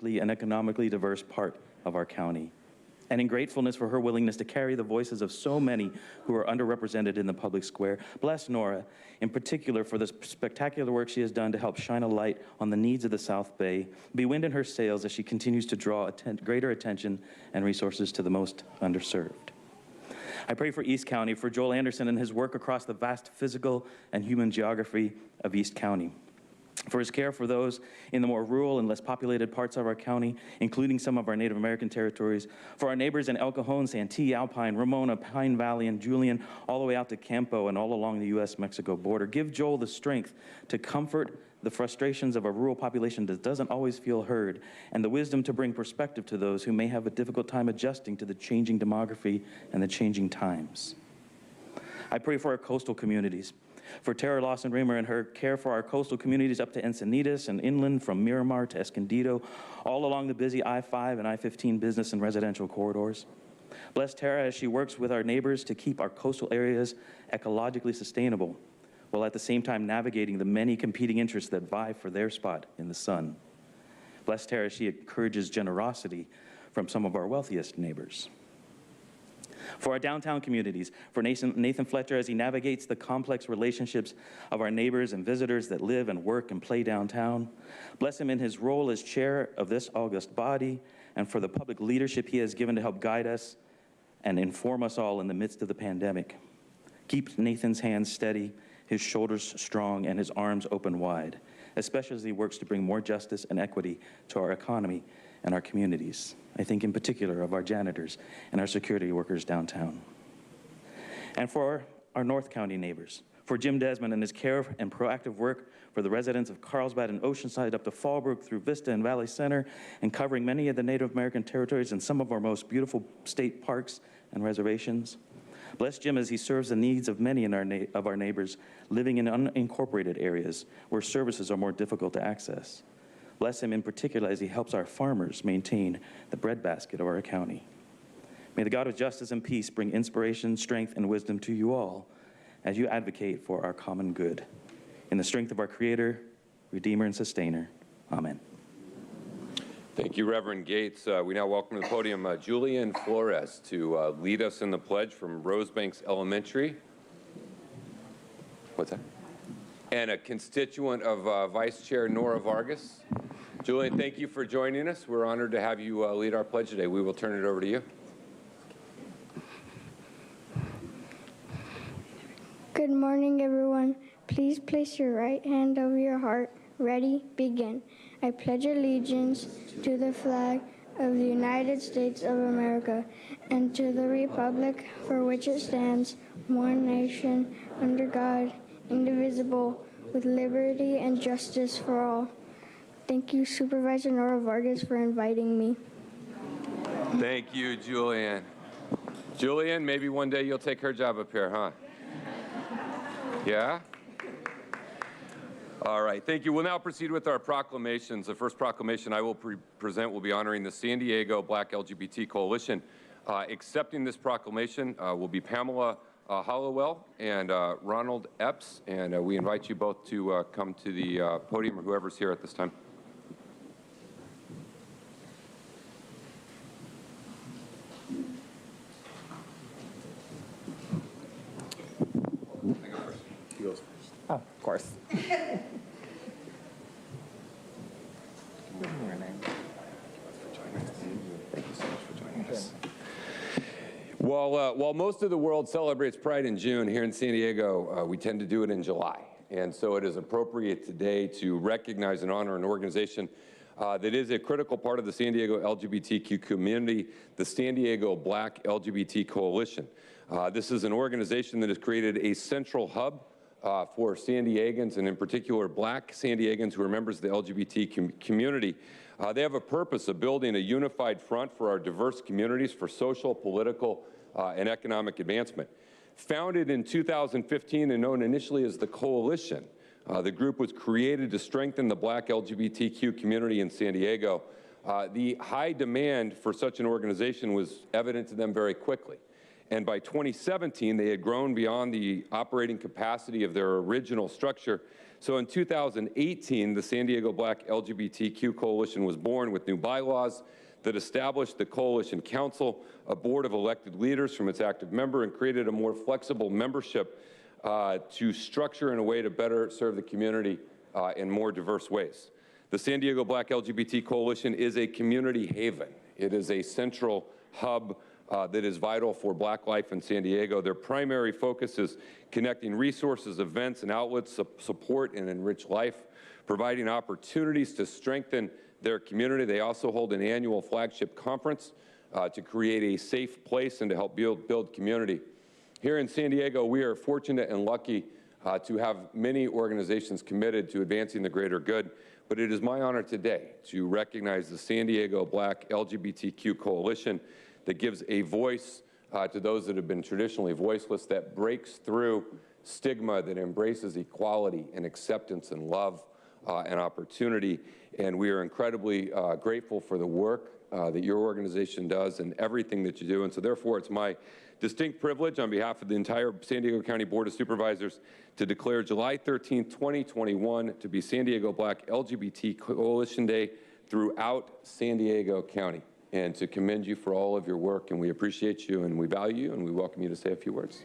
and economically diverse part of our county. And in gratefulness for her willingness to carry the voices of so many who are underrepresented in the public square, bless Nora in particular for the spectacular work she has done to help shine a light on the needs of the South Bay, be wind in her sails as she continues to draw greater attention and resources to the most underserved. I pray for East County, for Joel Anderson and his work across the vast physical and human geography of East County, for his care for those in the more rural and less populated parts of our county, including some of our Native American territories, for our neighbors in El Cajon, Santee, Alpine, Ramona, Pine Valley, and Julian, all the way out to Campo and all along the U.S.-Mexico border. Give Joel the strength to comfort the frustrations of a rural population that doesn't always feel heard, and the wisdom to bring perspective to those who may have a difficult time adjusting to the changing demography and the changing times. I pray for our coastal communities, for Tara Lawson-Remer and her care for our coastal communities up to Encinitas and inland from Miramar to Escondido, all along the busy I-5 and I-15 business and residential corridors. Bless Tara as she works with our neighbors to keep our coastal areas ecologically sustainable, while at the same time navigating the many competing interests that vie for their spot in the sun. Bless Tara as she encourages generosity from some of our wealthiest neighbors. For our downtown communities, for Nathan Fletcher as he navigates the complex relationships of our neighbors and visitors that live and work and play downtown. Bless him in his role as chair of this august body, and for the public leadership he has given to help guide us and inform us all in the midst of the pandemic. Keep Nathan's hands steady, his shoulders strong, and his arms open wide, especially as he works to bring more justice and equity to our economy and our communities. I think in particular of our janitors and our security workers downtown. And for our North County neighbors, for Jim Desmond and his care and proactive work for the residents of Carlsbad and Oceanside up to Fallbrook through Vista and Valley Center, and covering many of the Native American territories and some of our most beautiful state parks and reservations. Bless Jim as he serves the needs of many of our neighbors living in unincorporated areas where services are more difficult to access. Bless him in particular as he helps our farmers maintain the breadbasket of our county. May the God of justice and peace bring inspiration, strength, and wisdom to you all as you advocate for our common good. In the strength of our Creator, Redeemer, and Sustainer. Amen. Thank you, Reverend Gates. We now welcome to the podium Julian Flores to lead us in the pledge from Rosebanks Elementary. What's that? And a constituent of Vice Chair Nora Vargas. Julian, thank you for joining us. We're honored to have you lead our pledge today. We will turn it over to you. Good morning, everyone. Please place your right hand over your heart. Ready, begin. I pledge allegiance to the flag of the United States of America and to the republic for which it stands, one nation, under God, indivisible, with liberty and justice for all. Thank you, Supervisor Nora Vargas, for inviting me. Thank you, Julian. Julian, maybe one day you'll take her job up here, huh? Yeah? All right, thank you. We'll now proceed with our proclamations. The first proclamation I will present will be honoring the San Diego Black LGBT Coalition. Accepting this proclamation will be Pamela Hollowell and Ronald Epps, and we invite you both to come to the podium, or whoever's here at this time. Oh, of course. Good morning. Thank you so much for joining us. While most of the world celebrates Pride in June, here in San Diego, we tend to do it in July. And so it is appropriate today to recognize and honor an organization that is a critical part of the San Diego LGBTQ community, the San Diego Black LGBT Coalition. This is an organization that has created a central hub for San Diegans, and in particular Black San Diegans who are members of the LGBT community. They have a purpose of building a unified front for our diverse communities for social, political, and economic advancement. Founded in 2015 and known initially as the Coalition, the group was created to strengthen the Black LGBTQ community in San Diego. The high demand for such an organization was evident to them very quickly. And by 2017, they had grown beyond the operating capacity of their original structure. So in 2018, the San Diego Black LGBTQ Coalition was born with new bylaws that established the Coalition Council, a board of elected leaders from its active member, and created a more flexible membership to structure in a way to better serve the community in more diverse ways. The San Diego Black LGBT Coalition is a community haven. It is a central hub that is vital for Black life in San Diego. Their primary focus is connecting resources, events, and outlets to support and enrich life, providing opportunities to strengthen their community. They also hold an annual flagship conference to create a safe place and to help build community. Here in San Diego, we are fortunate and lucky to have many organizations committed to advancing the greater good, but it is my honor today to recognize the San Diego Black LGBTQ Coalition that gives a voice to those that have been traditionally voiceless, that breaks through stigma, that embraces equality and acceptance and love and opportunity. And we are incredibly grateful for the work that your organization does and everything that you do. And so therefore, it's my distinct privilege on behalf of the entire San Diego County Board of Supervisors to declare July 13, 2021 to be San Diego Black LGBT Coalition Day throughout San Diego County, and to commend you for all of your work. And we appreciate you and we value you, and we welcome you to say a few words.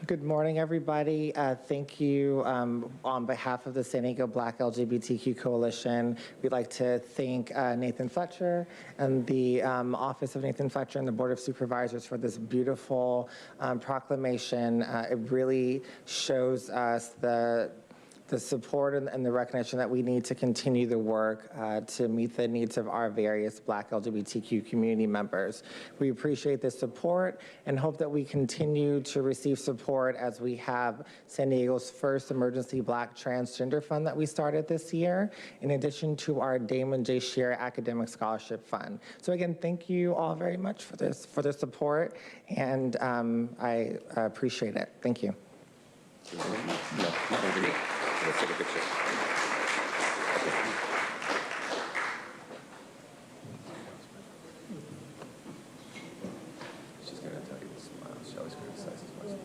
Good morning, everybody. Thank you on behalf of the San Diego Black LGBTQ Coalition. We'd like to thank Nathan Fletcher and the Office of Nathan Fletcher and the Board of Supervisors for this beautiful proclamation. It really shows us the support and the recognition that we need to continue the work to meet the needs of our various Black LGBTQ community members. We appreciate the support and hope that we continue to receive support as we have San Diego's first emergency Black transgender fund that we started this year, in addition to our Damon J. Scheer Academic Scholarship Fund. So again, thank you all very much for the support, and I appreciate it. Thank you. Let's take a picture. She's going to tell you to smile. She always criticizes myself.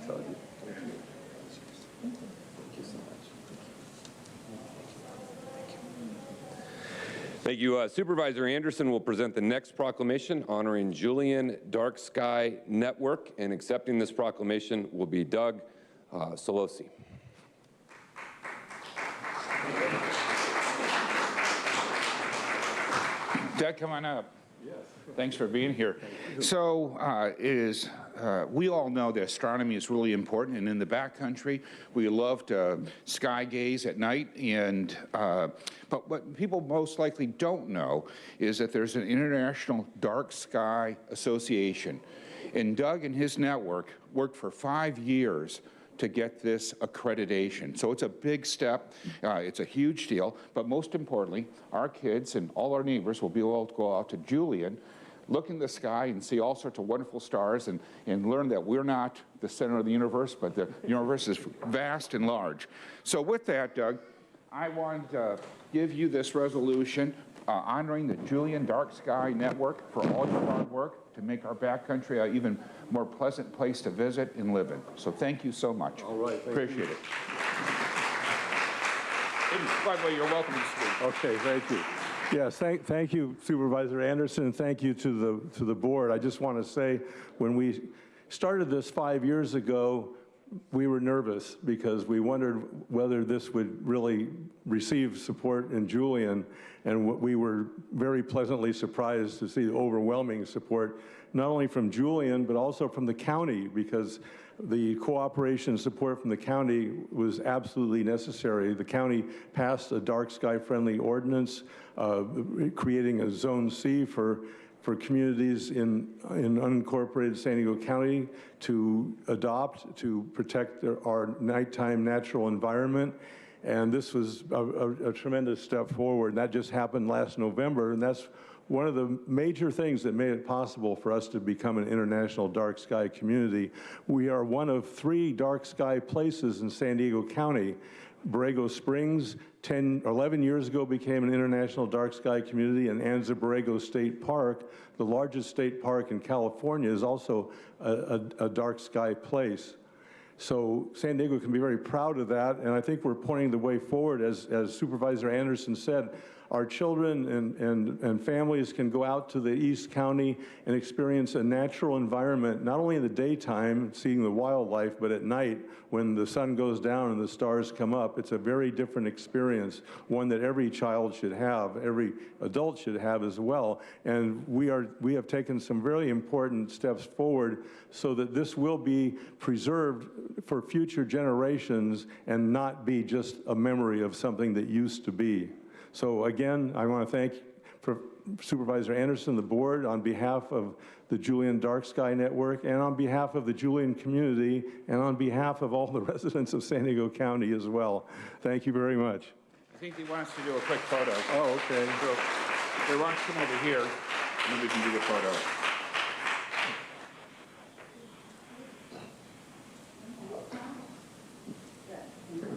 Told you. Thank you so much. Thank you. Supervisor Anderson will present the next proclamation honoring Julian Dark Sky Network, and accepting this proclamation will be Doug Solosi. Doug, come on up. Yes. Thanks for being here. So we all know that astronomy is really important, and in the backcountry, we love to sky gaze at night. And but what people most likely don't know is that there's an International Dark Sky Association, and Doug and his network worked for 5 years to get this accreditation. So it's a big step, it's a huge deal, but most importantly, our kids and all our neighbors will be able to go out to Julian, look in the sky and see all sorts of wonderful stars, and learn that we're not the center of the universe, but the universe is vast and large. So with that, Doug, I want to give you this resolution honoring the Julian Dark Sky Network for all your hard work to make our backcountry an even more pleasant place to visit and live in. So thank you so much. All right, appreciate it. By the way, you're welcome to speak. Okay, thank you. Yes, thank you, Supervisor Anderson, and thank you to the board. I just want to say, when we started this 5 years ago, we were nervous because we wondered whether this would really receive support in Julian, and we were very pleasantly surprised to see the overwhelming support, not only from Julian, but also from the county, because the cooperation and support from the county was absolutely necessary. The county passed a dark sky friendly ordinance, creating a Zone C for communities in unincorporated San Diego County to adopt, to protect our nighttime natural environment. And this was a tremendous step forward. And that just happened last November, and that's one of the major things that made it possible for us to become an international dark sky community, we are one of 3 dark sky places in San Diego County. Borrego Springs, 11 years ago, became an international dark sky community, and Anza Borrego State Park, the largest state park in California, is also a dark sky place. So San Diego can be very proud of that, and I think we're pointing the way forward. As Supervisor Anderson said, our children and families can go out to the East County and experience a natural environment, not only in the daytime, seeing the wildlife, but at night when the sun goes down and the stars come up. It's a very different experience, one that every child should have, every adult should have as well. And we have taken some very important steps forward so that this will be preserved for future generations and not be just a memory of something that used to be. So again, I want to thank Supervisor Anderson, the board, on behalf of the Julian Dark Sky Network, and on behalf of the Julian community, and on behalf of all the residents of San Diego County as well. Thank you very much. I think he wants to do a quick photo. Oh, okay. So they want to come over here, and then we can do the photo.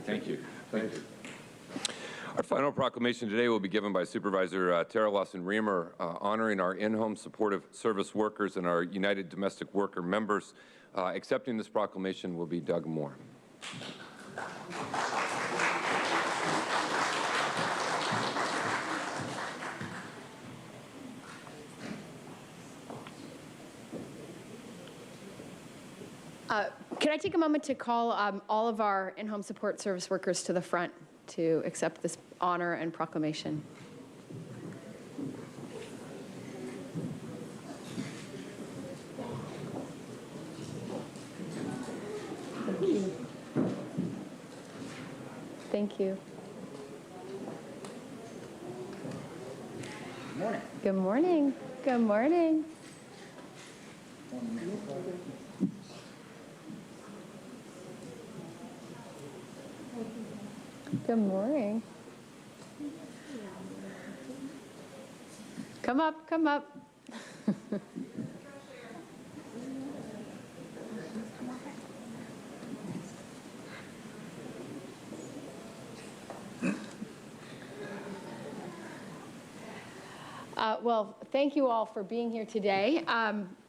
Thank you. Thank you. Our final proclamation today will be given by Supervisor Tara Lawson-Reamer, honoring our in-home supportive service workers and our United Domestic Worker members. Accepting this proclamation will be Doug Moore. Can I take a moment to call all of our in-home support service workers to the front to accept this honor and proclamation? Thank you. Thank you. Good morning. Good morning. Good morning. Good morning. Come up, come up. Well, thank you all for being here today.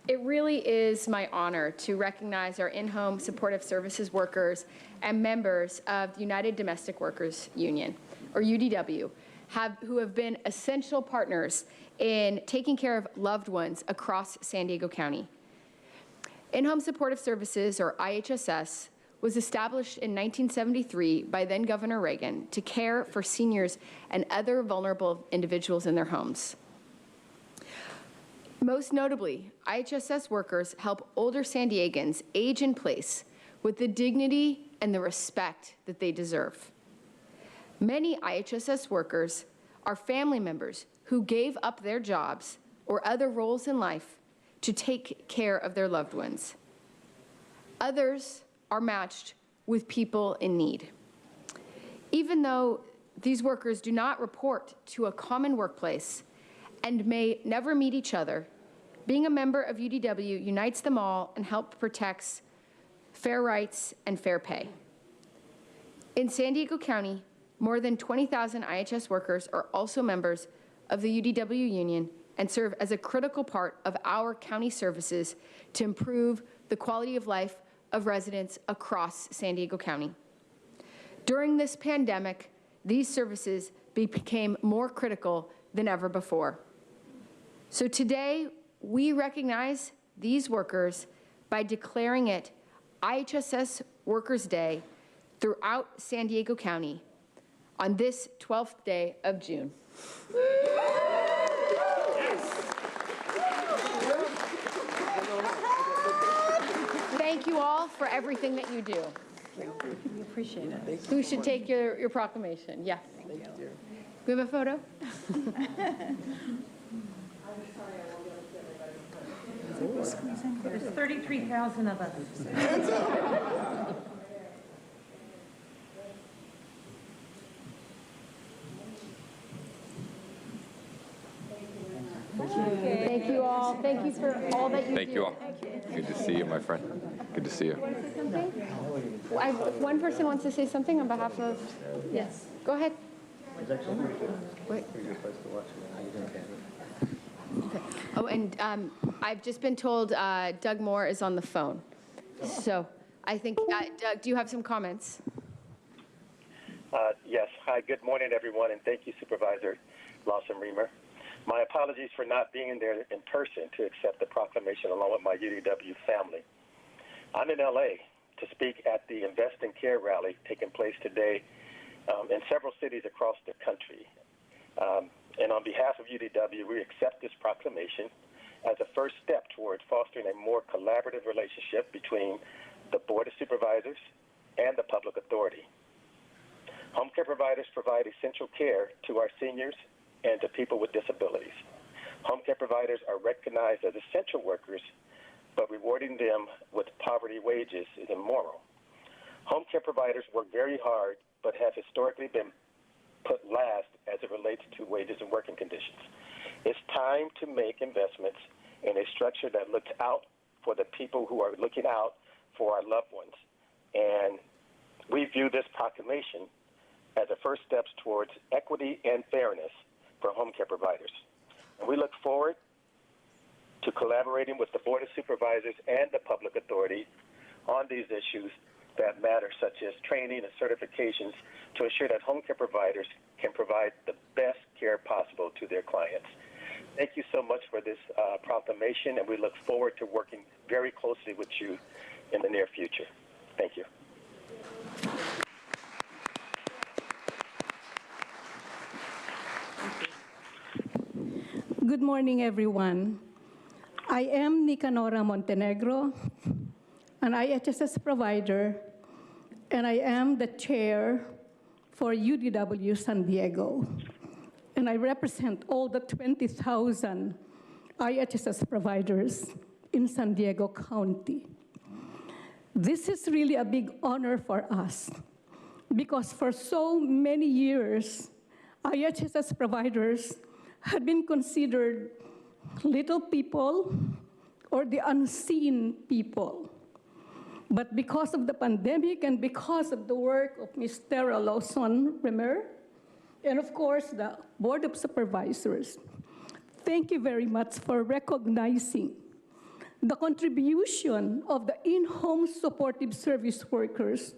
It really is my honor to recognize our in-home supportive services workers and members of the United Domestic Workers Union, or UDW, who have been essential partners in taking care of loved ones across San Diego County. In-home supportive services, or IHSS, was established in 1973 by then Governor Reagan to care for seniors and other vulnerable individuals in their homes. Most notably, IHSS workers help older San Diegans age in place with the dignity and the respect that they deserve. Many IHSS workers are family members who gave up their jobs or other roles in life to take care of their loved ones. Others are matched with people in need. Even though these workers do not report to a common workplace and may never meet each other, being a member of UDW unites them all and helps protect fair rights and fair pay. In San Diego County, more than 20,000 IHS workers are also members of the UDW union and serve as a critical part of our county services to improve the quality of life of residents across San Diego County. During this pandemic, these services became more critical than ever before. So today, we recognize these workers by declaring it IHSS Workers' Day throughout San Diego County on this 12th day of June. Thank you all for everything that you do. We appreciate it. Who should take your proclamation? Yeah. Thank you. We have a photo? There's 33,000 of us. Thank you all. Thank you for all that you do. Thank you all. Good to see you, my friend. Good to see you. Want to say something? One person wants to say something on behalf of, yes, go ahead. Wait. Okay. Oh, and I've just been told Doug Moore is on the phone. So I think, Doug, do you have some comments? Yes. Hi, good morning, everyone, and thank you, Supervisor Lawson-Remer. My apologies for not being there in person to accept the proclamation along with my UDW family. I'm in L.A. to speak at the Invest in Care rally taking place today in several cities across the country. And on behalf of UDW, we accept this proclamation as a first step towards fostering a more collaborative relationship between the Board of Supervisors and the public authority. Home care providers provide essential care to our seniors and to people with disabilities. Home care providers are recognized as essential workers, but rewarding them with poverty wages is immoral. Home care providers work very hard, but have historically been put last as it relates to wages and working conditions. It's time to make investments in a structure that looks out for the people who are looking out for our loved ones. And we view this proclamation as a first steps towards equity and fairness for home care providers. And we look forward to collaborating with the Board of Supervisors and the public authority on these issues that matter, such as training and certifications, to ensure that home care providers can provide the best care possible to their clients. Thank you so much for this proclamation, and we look forward to working very closely with you in the near future. Thank you. Good morning, everyone. I am Nicanora Montenegro, an IHSS provider, and I am the chair for UDW San Diego. And I represent all the 20,000 IHSS providers in San Diego County. This is really a big honor for us because for so many years, IHSS providers had been considered little people or the unseen people. But because of the pandemic and because of the work of Ms. Tara Lawson-Remer, and of course the Board of Supervisors, thank you very much for recognizing the contribution of the in-home supportive service workers,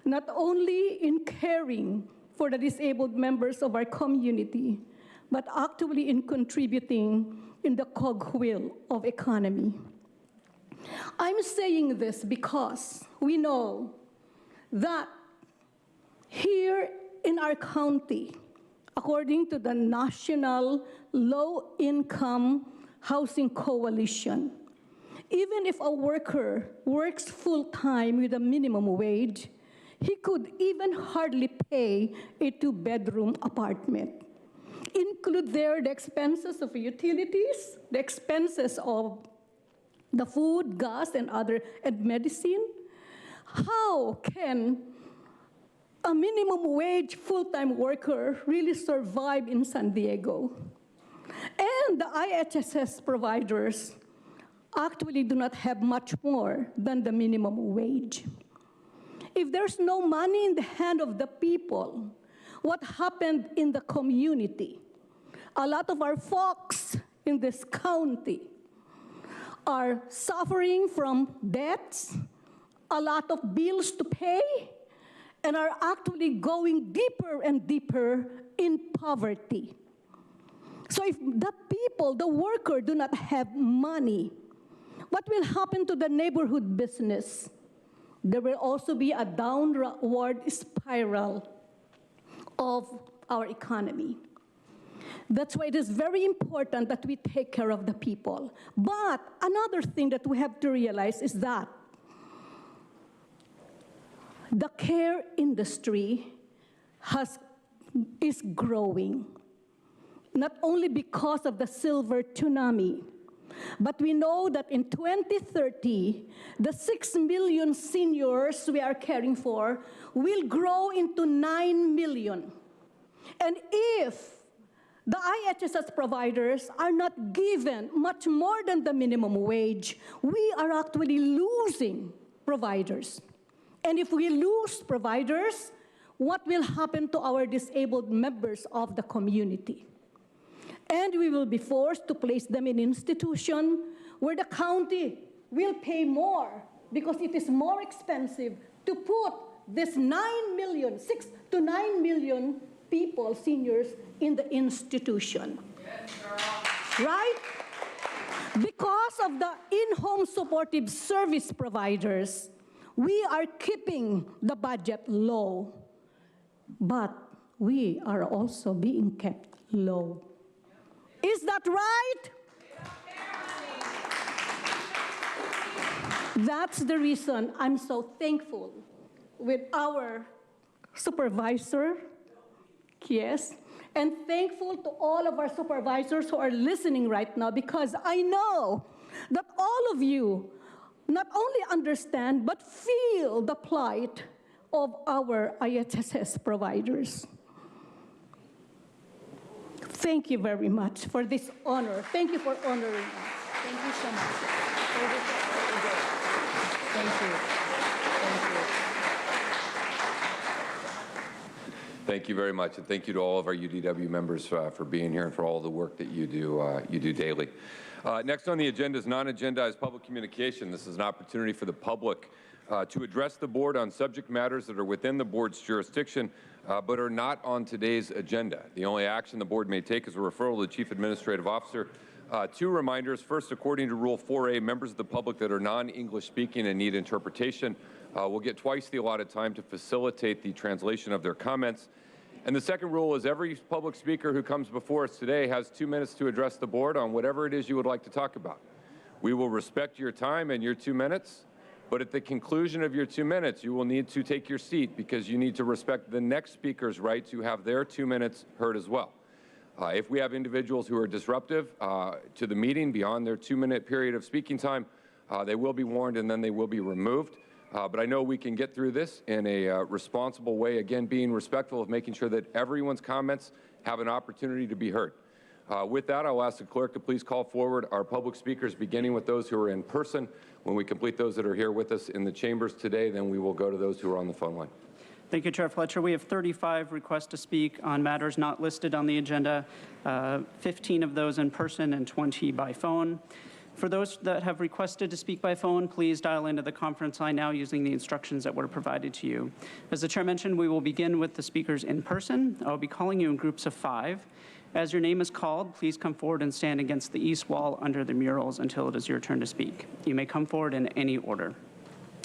not only in caring for the disabled members of our community, but actually in contributing in the cogwheel of economy. I'm saying this because we know that here in our county, according to the National Low Income Housing Coalition, even if a worker works full-time with a minimum wage, he could even hardly pay a two-bedroom apartment. Include there the expenses of utilities, the expenses of the food, gas, and medicine. How can a minimum wage full-time worker really survive in San Diego? And the IHSS providers actually do not have much more than the minimum wage. If there's no money in the hand of the people, what happened in the community? A lot of our folks in this county are suffering from debts, a lot of bills to pay, and are actually going deeper and deeper in poverty. So if the people, the worker, do not have money, what will happen to the neighborhood business? There will also be a downward spiral of our economy. That's why it is very important that we take care of the people. But another thing that we have to realize is that the care industry is growing, not only because of the silver tsunami, but we know that in 2030, the 6 million seniors we are caring for will grow into 9 million. And if The IHSS providers are not given much more than the minimum wage. We are actually losing providers. And if we lose providers, what will happen to our disabled members of the community? And we will be forced to place them in institution where the county will pay more because it is more expensive to put this 6 to 9 million people, seniors, in the institution. Right? Because of the in-home supportive service providers, we are keeping the budget low, but we are also being kept low. Is that right? That's the reason I'm so thankful with our supervisor, yes, and thankful to all of our supervisors who are listening right now, because I know that all of you not only understand but feel the plight of our IHSS providers. Thank you very much for this honor. Thank you for honoring us. Thank you so much. Thank you. Thank you. Thank you very much, and thank you to all of our UDW members for being here and for all the work that you do daily. Next on the agenda is non-agendized public communication. This is an opportunity for the public to address the board on subject matters that are within the board's jurisdiction, but are not on today's agenda. The only action the board may take is a referral to the Chief Administrative Officer. 2 reminders. First, according to Rule 4A, members of the public that are non-English speaking and need interpretation will get twice the allotted time to facilitate the translation of their comments. And the second rule is every public speaker who comes before us today has 2 minutes to address the board on whatever it is you would like to talk about. We will respect your time and your 2 minutes, but at the conclusion of your 2 minutes, you will need to take your seat because you need to respect the next speaker's right to have their 2 minutes heard as well. If we have individuals who are disruptive to the meeting beyond their 2-minute period of speaking time, they will be warned and then they will be removed. But I know we can get through this in a responsible way, again, being respectful of making sure that everyone's comments have an opportunity to be heard. With that, I'll ask the clerk to please call forward our public speakers, beginning with those who are in person. When we complete those that are here with us in the chambers today, then we will go to those who are on the phone line. Thank you, Chair Fletcher. We have 35 requests to speak on matters not listed on the agenda, 15 of those in person and 20 by phone. For those that have requested to speak by phone, please dial into the conference line now using the instructions that were provided to you. As the Chair mentioned, we will begin with the speakers in person. I will be calling you in groups of 5. As your name is called, please come forward and stand against the east wall under the murals until it is your turn to speak. You may come forward in any order.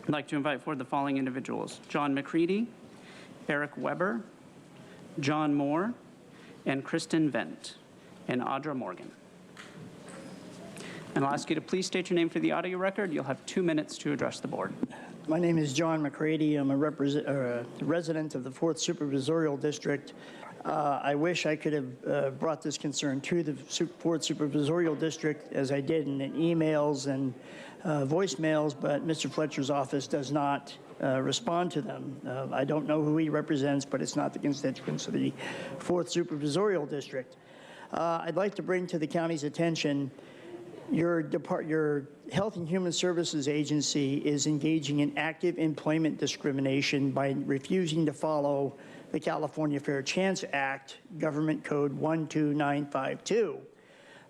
I'd like to invite forward the following individuals: John McCready, Eric Weber, John Moore, and Kristen Vent, and Audra Morgan. And I'll ask you to please state your name for the audio record. You'll have 2 minutes to address the board. My name is John McCready. I'm a resident of the 4th Supervisorial District. I wish I could have brought this concern to the 4th Supervisorial District as I did in emails and voicemails, but Mr. Fletcher's office does not respond to them. I don't know who he represents, but it's not the constituents of the 4th Supervisorial District. I'd like to bring to the county's attention your Health and Human Services Agency is engaging in active employment discrimination by refusing to follow the California Fair Chance Act, Government Code 12952.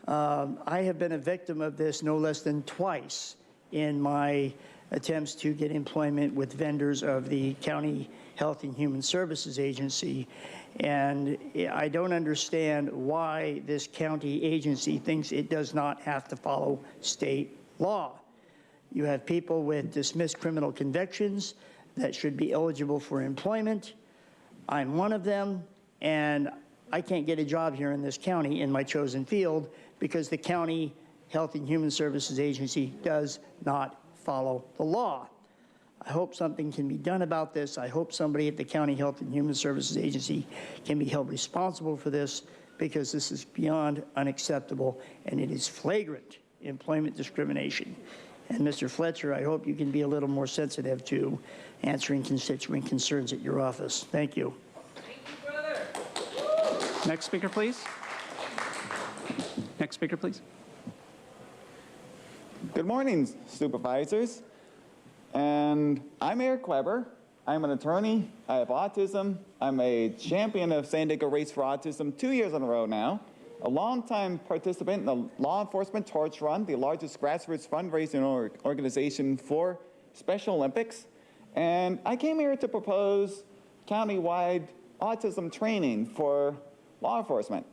I have been a victim of this no less than twice in my attempts to get employment with vendors of the County Health and Human Services Agency. And I don't understand why this county agency thinks it does not have to follow state law. You have people with dismissed criminal convictions that should be eligible for employment. I'm one of them, and I can't get a job here in this county in my chosen field because the County Health and Human Services Agency does not follow the law. I hope something can be done about this. I hope somebody at the County Health and Human Services Agency can be held responsible for this because this is beyond unacceptable and it is flagrant employment discrimination. And Mr. Fletcher, I hope you can be a little more sensitive to answering constituent concerns at your office. Thank you. Next speaker, please. Next speaker, please. Good morning, supervisors. And I'm Eric Weber. I'm an attorney. I have autism. I'm a champion of San Diego Race for Autism 2 years in a row now. A longtime participant in the Law Enforcement Torch Run, the largest grassroots fundraising organization for Special Olympics. And I came here to propose countywide autism training for law enforcement.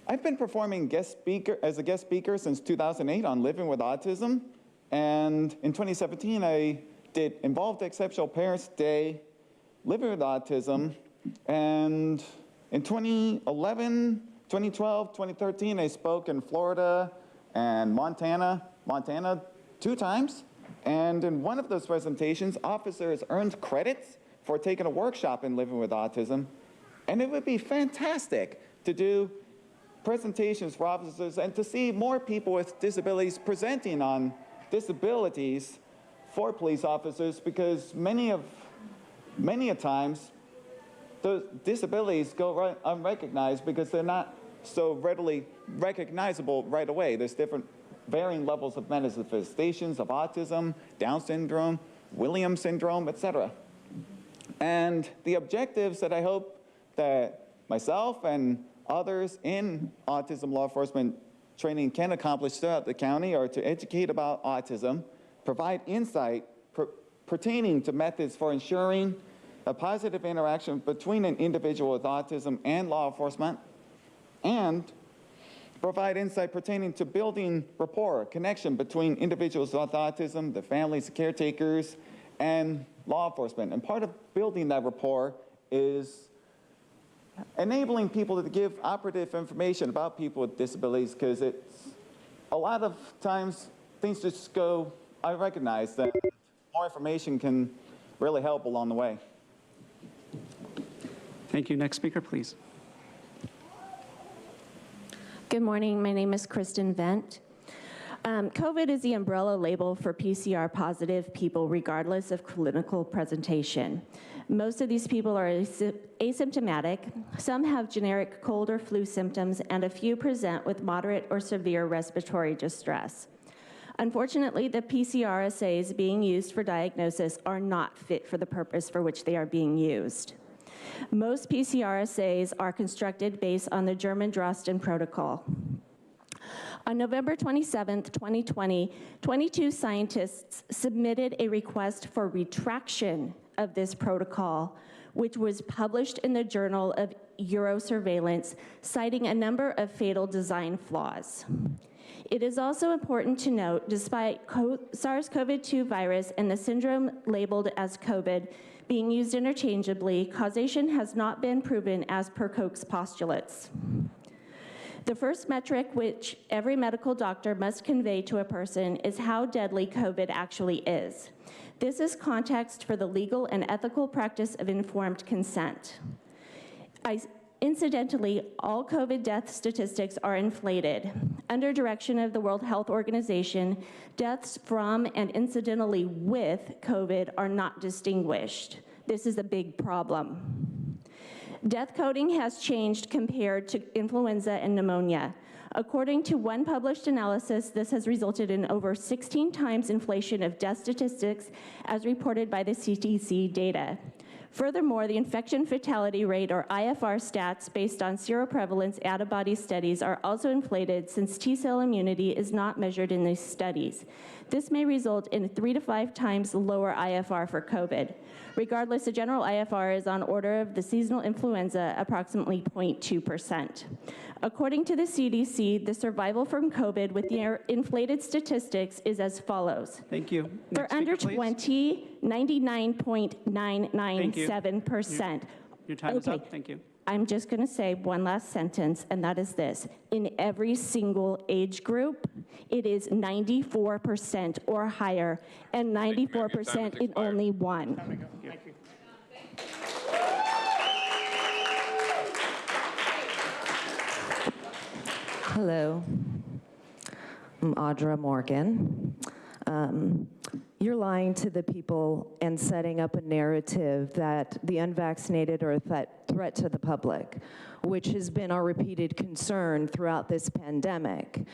I've been performing as a guest speaker since 2008 on Living with Autism. And in 2017, I did Involved Exceptional Parents Day, Living with Autism. And in 2011, 2012, 2013, I spoke in Florida and Montana 2 times. And in one of those presentations, officers earned credits for taking a workshop in Living with Autism. And it would be fantastic to do presentations for officers and to see more people with disabilities presenting on disabilities for police officers, because many a times those disabilities go unrecognized because they're not so readily recognizable right away. There's different varying levels of manifestations of autism, Down syndrome, Williams syndrome, etc. And the objectives that I hope that myself and others in autism law enforcement training can accomplish throughout the county are to educate about autism, provide insight pertaining to methods for ensuring a positive interaction between an individual with autism and law enforcement, and provide insight pertaining to building rapport, connection between individuals with autism, the families, the caretakers, and law enforcement. And part of building that rapport is enabling people to give operative information about people with disabilities, because it's a lot of times things just go unrecognized, that more information can really help along the way. Thank you. Next speaker, please. Good morning. My name is Kristen Vent. COVID is the umbrella label for PCR positive people regardless of clinical presentation. Most of these people are asymptomatic. Some have generic cold or flu symptoms, and a few present with moderate or severe respiratory distress. Unfortunately, the PCR assays being used for diagnosis are not fit for the purpose for which they are being used. Most PCR assays are constructed based on the German Drosten protocol. On November 27, 2020, 22 scientists submitted a request for retraction of this protocol, which was published in the Journal of Eurosurveillance, citing a number of fatal design flaws. It is also important to note, despite SARS-CoV-2 virus and the syndrome labeled as COVID being used interchangeably, causation has not been proven as per Koch's postulates. The first metric which every medical doctor must convey to a person is how deadly COVID actually is. This is context for the legal and ethical practice of informed consent. Incidentally, all COVID death statistics are inflated. Under direction of the World Health Organization, deaths from and incidentally with COVID are not distinguished. This is a big problem. Death coding has changed compared to influenza and pneumonia. According to one published analysis, this has resulted in over 16 times inflation of death statistics as reported by the CDC data. Furthermore, the infection fatality rate, or IFR stats, based on seroprevalence antibody studies are also inflated since T-cell immunity is not measured in these studies. This may result in 3 to 5 times lower IFR for COVID. Regardless, the general IFR is on order of the seasonal influenza, approximately 0.2%. According to the CDC, the survival from COVID with the inflated statistics is as follows. Thank you. For under 20, 99.997%. Your time is up. Thank you. I'm just going to say one last sentence, and that is this. In every single age group, it is 94% or higher, and 94% in only one. Thank you. Hello, I'm Audra Morgan. You're lying to the people and setting up a narrative that the unvaccinated or that threat to the public, which has been our repeated concern throughout this pandemic.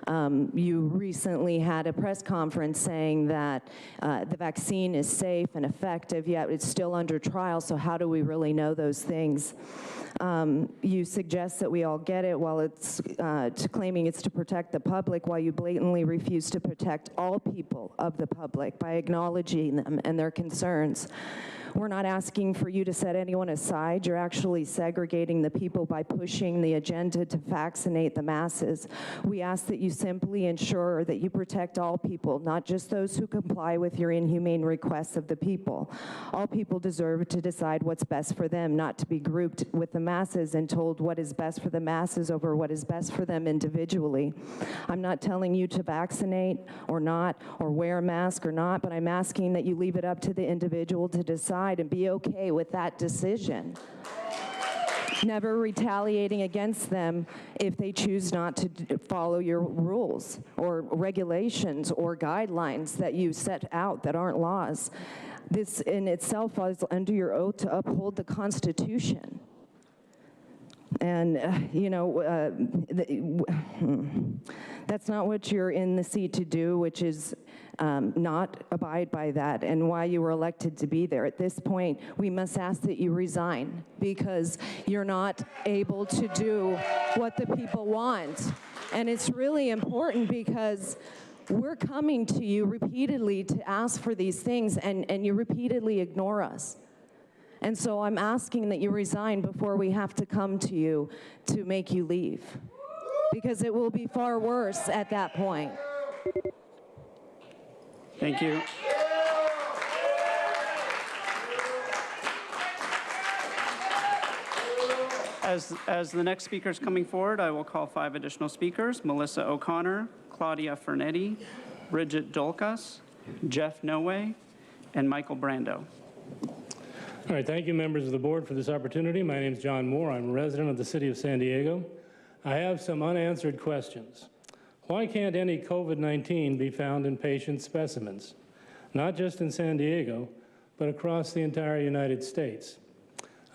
You recently had a press conference saying that the vaccine is safe and effective, yet it's still under trial, so how do we really know those things? You suggest that we all get it while it's claiming it's to protect the public, while you blatantly refuse to protect all people of the public by acknowledging them and their concerns. We're not asking for you to set anyone aside. You're actually segregating the people by pushing the agenda to vaccinate the masses. We ask that you simply ensure that you protect all people, not just those who comply with your inhumane requests of the people. All people deserve to decide what's best for them, not to be grouped with the masses and told what is best for the masses over what is best for them individually. I'm not telling you to vaccinate or not, or wear a mask or not, but I'm asking that you leave it up to the individual to decide and be okay with that decision. Never retaliating against them if they choose not to follow your rules or regulations or guidelines that you set out that aren't laws. This in itself falls under your oath to uphold the Constitution. And, that's not what you're in the seat to do, which is not abide by that and why you were elected to be there. At this point, we must ask that you resign because you're not able to do what the people want. And it's really important because we're coming to you repeatedly to ask for these things, and you repeatedly ignore us. And so I'm asking that you resign before we have to come to you to make you leave, because it will be far worse at that point. Thank you. As the next speaker is coming forward, I will call 5 additional speakers: Melissa O'Connor, Claudia Fioretti, Bridget Dolcas, Jeff Noe, and Michael Brando. All right, thank you, members of the board, for this opportunity. My name is John Moore. I'm a resident of the city of San Diego. I have some unanswered questions. Why can't any COVID-19 be found in patient specimens? Not just in San Diego, but across the entire United States.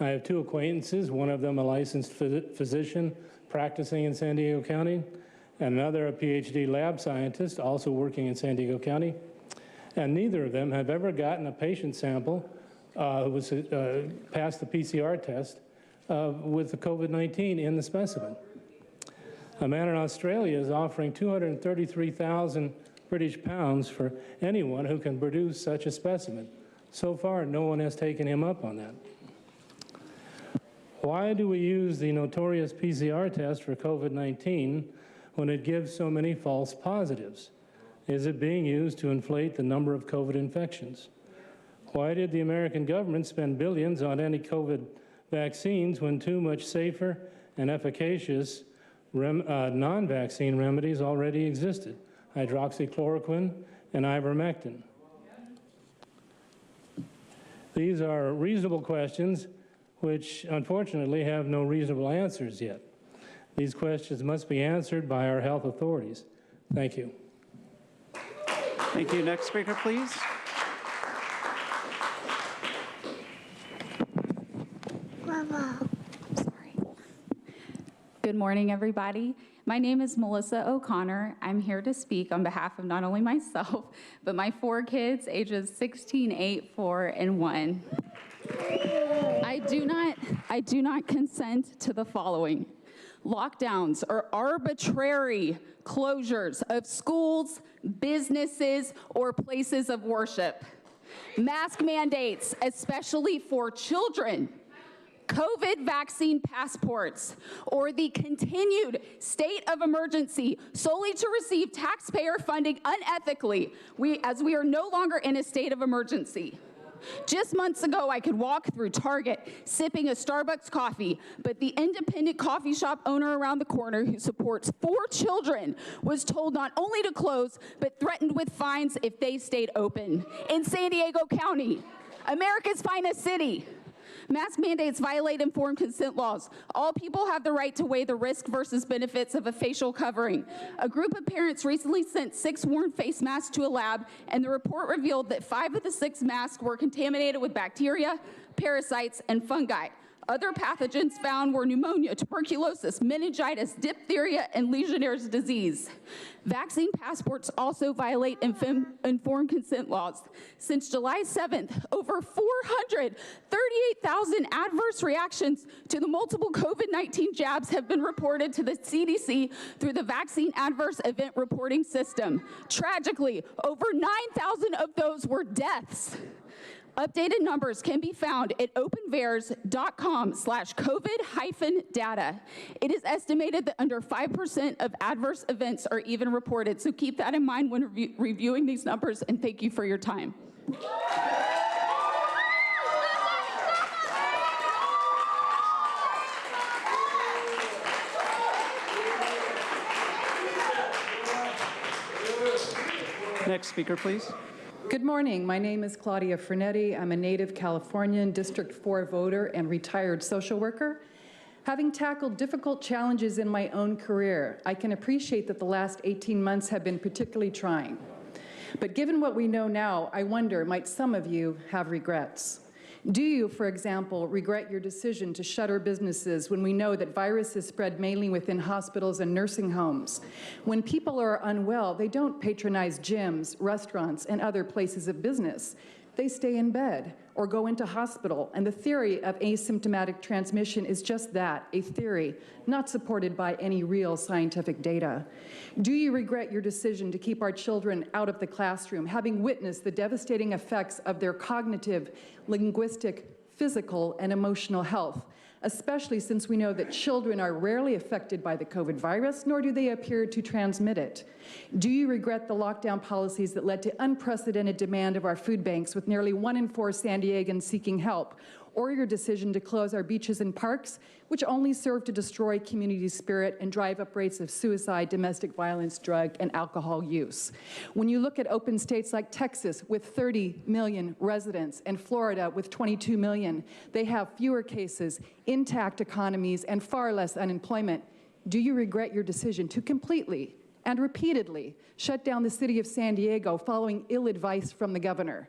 I have 2 acquaintances, one of them a licensed physician practicing in San Diego County, and another a PhD lab scientist also working in San Diego County. And neither of them have ever gotten a patient sample who was passed the PCR test with the COVID-19 in the specimen. A man in Australia is offering 233,000 British pounds for anyone who can produce such a specimen. So far, no one has taken him up on that. Why do we use the notorious PCR test for COVID-19 when it gives so many false positives? Is it being used to inflate the number of COVID infections? Why did the American government spend billions on anti-COVID vaccines when too much safer and efficacious non-vaccine remedies already existed? Hydroxychloroquine and ivermectin. These are reasonable questions which unfortunately have no reasonable answers yet. These questions must be answered by our health authorities. Thank you. Thank you. Next speaker, please. Good morning, everybody. My name is Melissa O'Connor. I'm here to speak on behalf of not only myself, but my 4 kids, ages 16, 8, 4, and 1. I do not consent to the following. Lockdowns or arbitrary closures of schools, businesses, or places of worship. Mask mandates, especially for children. COVID vaccine passports, or the continued state of emergency solely to receive taxpayer funding unethically, as we are no longer in a state of emergency. Just months ago, I could walk through Target sipping a Starbucks coffee, but the independent coffee shop owner around the corner who supports 4 children was told not only to close, but threatened with fines if they stayed open. In San Diego County, America's finest city. Mask mandates violate informed consent laws. All people have the right to weigh the risk versus benefits of a facial covering. A group of parents recently sent 6 worn face masks to a lab, and the report revealed that 5 of the 6 masks were contaminated with bacteria, parasites, and fungi. Other pathogens found were pneumonia, tuberculosis, meningitis, diphtheria, and Legionnaire's disease. Vaccine passports also violate informed consent laws. Since July 7th, over 438,000 adverse reactions to the multiple COVID-19 jabs have been reported to the CDC through the Vaccine Adverse Event Reporting System. Tragically, over 9,000 of those were deaths. Updated numbers can be found at openvaers.com/COVID-data. It is estimated that under 5% of adverse events are even reported, so keep that in mind when reviewing these numbers, and thank you for your time. Next speaker, please. Good morning. My name is Claudia Fioretti. I'm a native Californian, District 4 voter, and retired social worker. Having tackled difficult challenges in my own career, I can appreciate that the last 18 months have been particularly trying. But given what we know now, I wonder, might some of you have regrets? Do you, for example, regret your decision to shutter businesses when we know that viruses spread mainly within hospitals and nursing homes? When people are unwell, they don't patronize gyms, restaurants, and other places of business. They stay in bed or go into hospital, and the theory of asymptomatic transmission is just that, a theory, not supported by any real scientific data. Do you regret your decision to keep our children out of the classroom, having witnessed the devastating effects of their cognitive, linguistic, physical, and emotional health, especially since we know that children are rarely affected by the COVID virus, nor do they appear to transmit it? Do you regret the lockdown policies that led to unprecedented demand of our food banks, with nearly 1 in 4 San Diegans seeking help, or your decision to close our beaches and parks, which only serve to destroy community spirit and drive up rates of suicide, domestic violence, drug, and alcohol use? When you look at open states like Texas with 30 million residents and Florida with 22 million, they have fewer cases, intact economies, and far less unemployment. Do you regret your decision to completely and repeatedly shut down the city of San Diego following ill advice from the governor?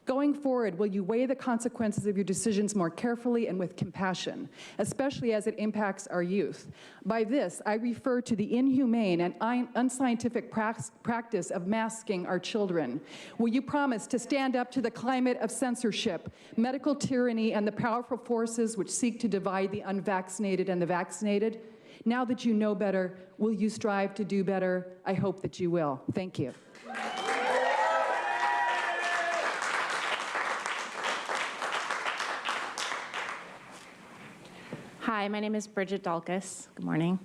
Going forward, will you weigh the consequences of your decisions more carefully and with compassion, especially as it impacts our youth? By this, I refer to the inhumane and unscientific practice of masking our children. Will you promise to stand up to the climate of censorship, medical tyranny, and the powerful forces which seek to divide the unvaccinated and the vaccinated? Now that you know better, will you strive to do better? I hope that you will. Thank you. Hi, my name is Bridget Dalkus. Good morning.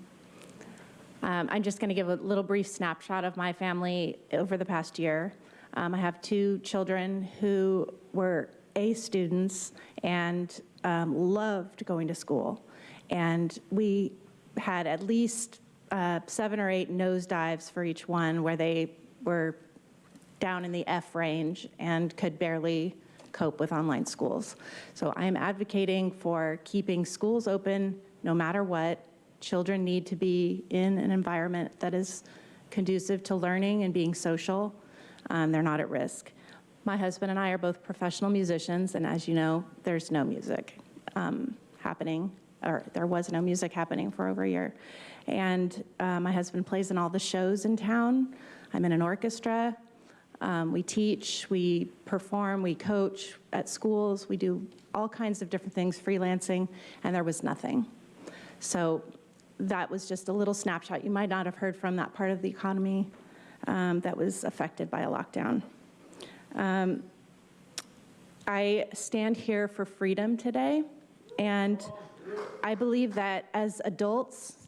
I'm just going to give a little brief snapshot of my family over the past year. I have 2 children who were A students and loved going to school. And we had at least 7 or 8 nosedives for each one, where they were down in the F range and could barely cope with online schools. So I am advocating for keeping schools open no matter what. Children need to be in an environment that is conducive to learning and being social. They're not at risk. My husband and I are both professional musicians, and as you know, there's no music happening, or there was no music happening for over a year. And my husband plays in all the shows in town. I'm in an orchestra. We teach, we perform, we coach at schools, we do all kinds of different things, freelancing, and there was nothing. So that was just a little snapshot. You might not have heard from that part of the economy that was affected by a lockdown. I stand here for freedom today, and I believe that as adults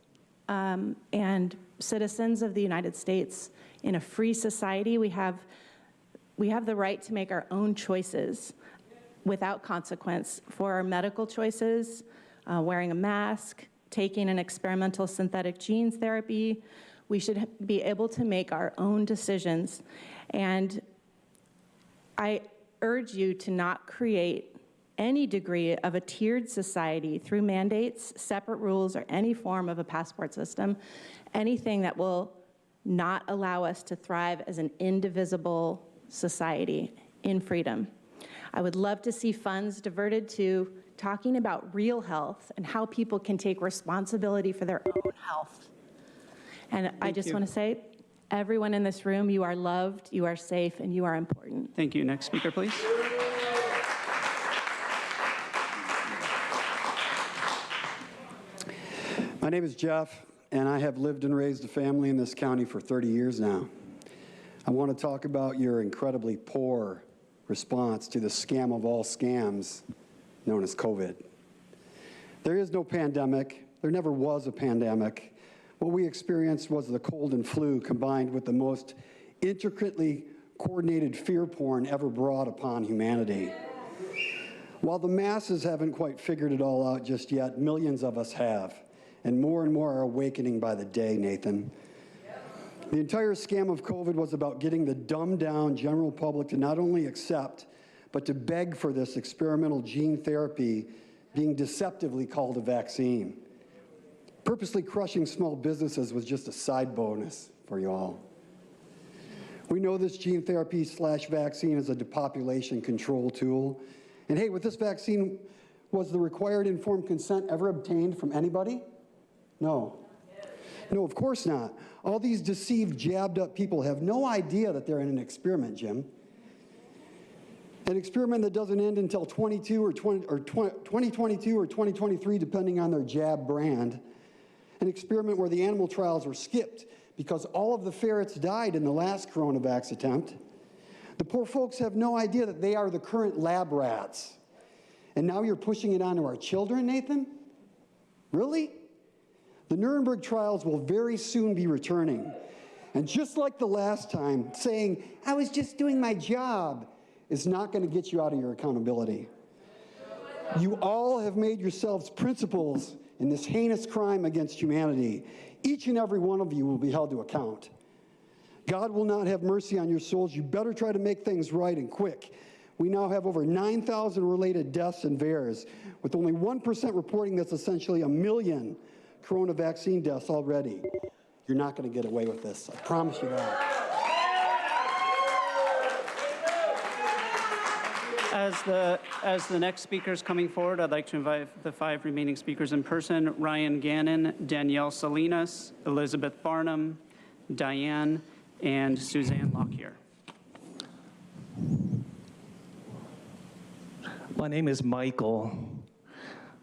and citizens of the United States, in a free society, we have the right to make our own choices without consequence for our medical choices, wearing a mask, taking an experimental synthetic genes therapy. We should be able to make our own decisions. And I urge you to not create any degree of a tiered society through mandates, separate rules, or any form of a passport system, anything that will not allow us to thrive as an indivisible society in freedom. I would love to see funds diverted to talking about real health and how people can take responsibility for their own health. And I just want to say, everyone in this room, you are loved, you are safe, and you are important. Thank you. Next speaker, please. My name is Jeff, and I have lived and raised a family in this county for 30 years now. I want to talk about your incredibly poor response to the scam of all scams known as COVID. There is no pandemic. There never was a pandemic. What we experienced was the cold and flu combined with the most intricately coordinated fear porn ever brought upon humanity. While the masses haven't quite figured it all out just yet, millions of us have. And more are awakening by the day, Nathan. The entire scam of COVID was about getting the dumbed-down general public to not only accept, but to beg for this experimental gene therapy being deceptively called a vaccine. Purposely crushing small businesses was just a side bonus for you all. We know this gene therapy / vaccine is a depopulation control tool. And hey, with this vaccine, was the required informed consent ever obtained from anybody? No. No, of course not. All these deceived, jabbed up people have no idea that they're in an experiment, Jim. An experiment that doesn't end until 2022 or 2023, depending on their jab brand. An experiment where the animal trials were skipped because all of the ferrets died in the last coronavax attempt. The poor folks have no idea that they are the current lab rats. And now you're pushing it onto our children, Nathan? Really? The Nuremberg trials will very soon be returning. And just like the last time, saying, I was just doing my job, is not going to get you out of your accountability. You all have made yourselves principals in this heinous crime against humanity. Each and every one of you will be held to account. God will not have mercy on your souls. You better try to make things right and quick. We now have over 9,000 related deaths in VAERS, with only 1% reporting that's essentially 1 million corona vaccine deaths already. You're not going to get away with this. I promise you that. As the next speaker is coming forward, I'd like to invite the 5 remaining speakers in person: Ryan Gannon, Danielle Salinas, Elizabeth Barnum, Diane, and Suzanne Lockyer. My name is Michael.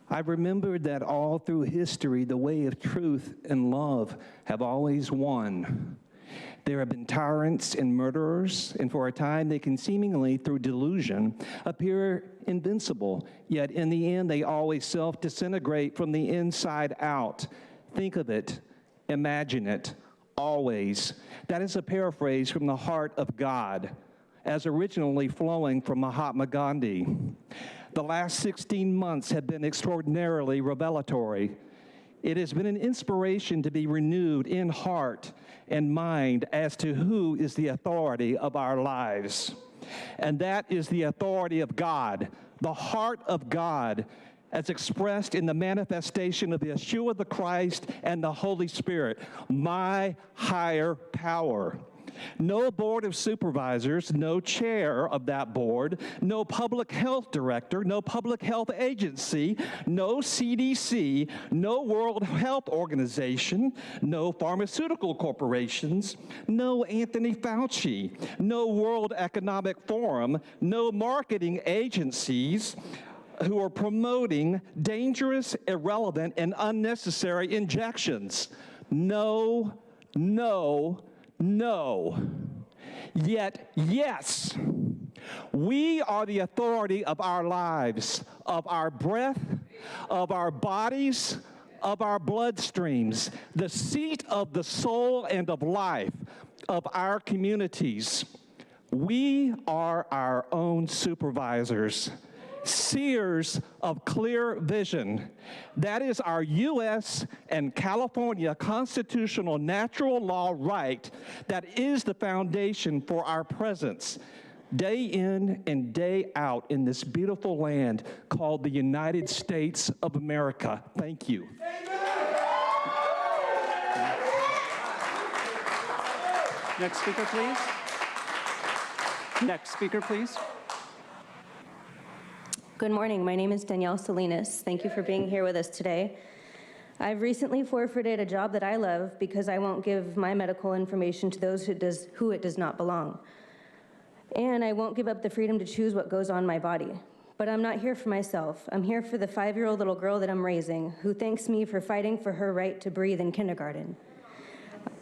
I remembered that all through history, the way of truth and love have always won. There have been tyrants and murderers, and for a time they can seemingly, through delusion, appear invincible, yet in the end they always self-disintegrate from the inside out. Think of it, imagine it, always. That is a paraphrase from the heart of God, as originally flowing from Mahatma Gandhi. The last 16 months have been extraordinarily revelatory. It has been an inspiration to be renewed in heart and mind as to who is the authority of our lives. And that is the authority of God, the heart of God, as expressed in the manifestation of Yeshua the Christ and the Holy Spirit, my higher power. No board of supervisors, no chair of that board, no public health director, no public health agency, no CDC, no World Health Organization, no pharmaceutical corporations, no Anthony Fauci, no World Economic Forum, no marketing agencies who are promoting dangerous, irrelevant, and unnecessary injections. No, no, no. Yet, yes, we are the authority of our lives, of our breath, of our bodies, of our bloodstreams, the seat of the soul and of life of our communities. We are our own supervisors, seers of clear vision. That is our U.S. and California constitutional natural law right that is the foundation for our presence day in and day out in this beautiful land called the United States of America. Thank you. Next speaker, please. Next speaker, please. Good morning. My name is Danielle Salinas. Thank you for being here with us today. I've recently forfeited a job that I love because I won't give my medical information to those who it does not belong. And I won't give up the freedom to choose what goes on my body. But I'm not here for myself. I'm here for the 5-year-old little girl that I'm raising, who thanks me for fighting for her right to breathe in kindergarten.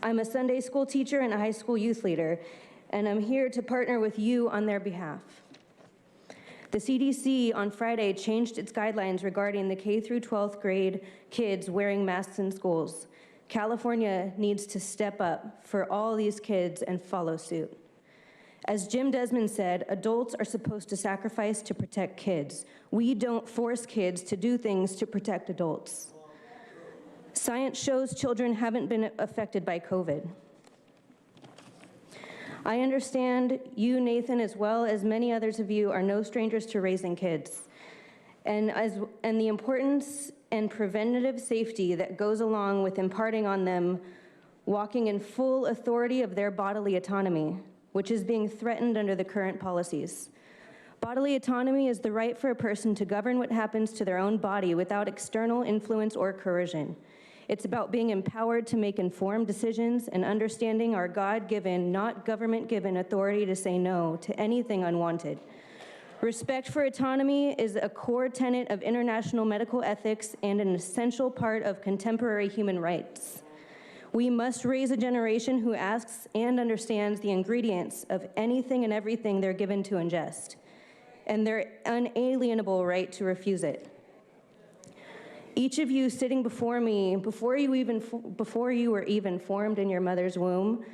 I'm a Sunday school teacher and a high school youth leader, and I'm here to partner with you on their behalf. The CDC on Friday changed its guidelines regarding the K through 12th grade kids wearing masks in schools. California needs to step up for all these kids and follow suit. As Jim Desmond said, adults are supposed to sacrifice to protect kids. We don't force kids to do things to protect adults. Science shows children haven't been affected by COVID. I understand you, Nathan, as well as many others of you, are no strangers to raising kids, and the importance and preventative safety that goes along with imparting on them walking in full authority of their bodily autonomy, which is being threatened under the current policies. Bodily autonomy is the right for a person to govern what happens to their own body without external influence or coercion. It's about being empowered to make informed decisions and understanding our God-given, not government-given authority to say no to anything unwanted. Respect for autonomy is a core tenet of international medical ethics and an essential part of contemporary human rights. We must raise a generation who asks and understands the ingredients of anything and everything they're given to ingest, and their unalienable right to refuse it. Each of you sitting before me, before you were even formed in your mother's womb,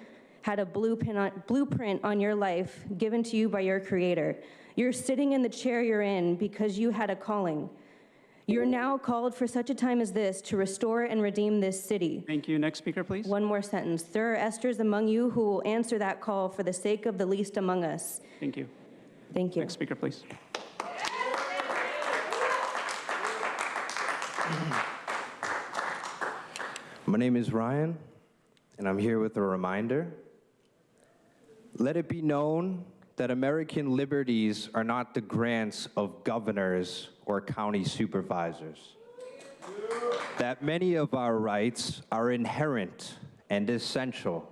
had a blueprint on your life given to you by your Creator. You're sitting in the chair you're in because you had a calling. You're now called for such a time as this to restore and redeem this city. Thank you. Next speaker, please. One more sentence. There are Esthers among you who will answer that call for the sake of the least among us. Thank you. Thank you. Next speaker, please. My name is Ryan, and I'm here with a reminder. Let it be known that American liberties are not the grants of governors or county supervisors. That many of our rights are inherent and essential,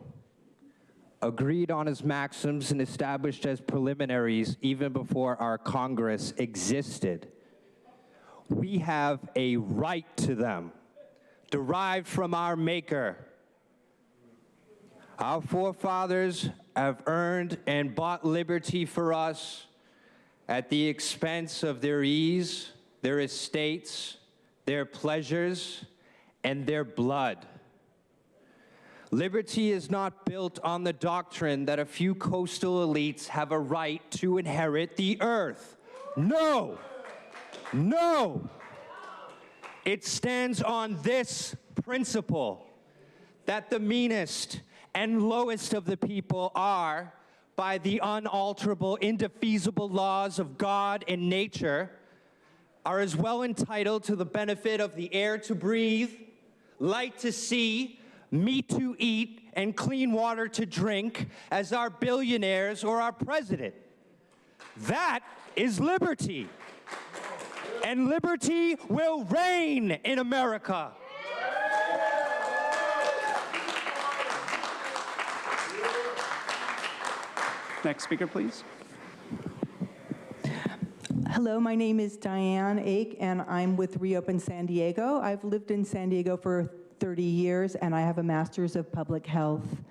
agreed on as maxims and established as preliminaries even before our Congress existed. We have a right to them, derived from our Maker. Our forefathers have earned and bought liberty for us at the expense of their ease, their estates, their pleasures, and their blood. Liberty is not built on the doctrine that a few coastal elites have a right to inherit the earth. No, no. It stands on this principle, that the meanest and lowest of the people are, by the unalterable, indefeasible laws of God and nature, are as well entitled to the benefit of the air to breathe, light to see, meat to eat, and clean water to drink as our billionaires or our president. That is liberty. And liberty will reign in America. Next speaker, please. Hello, my name is Diane, and I'm with Reopen San Diego. I've lived in San Diego for 30 years, and I have a master's of public health.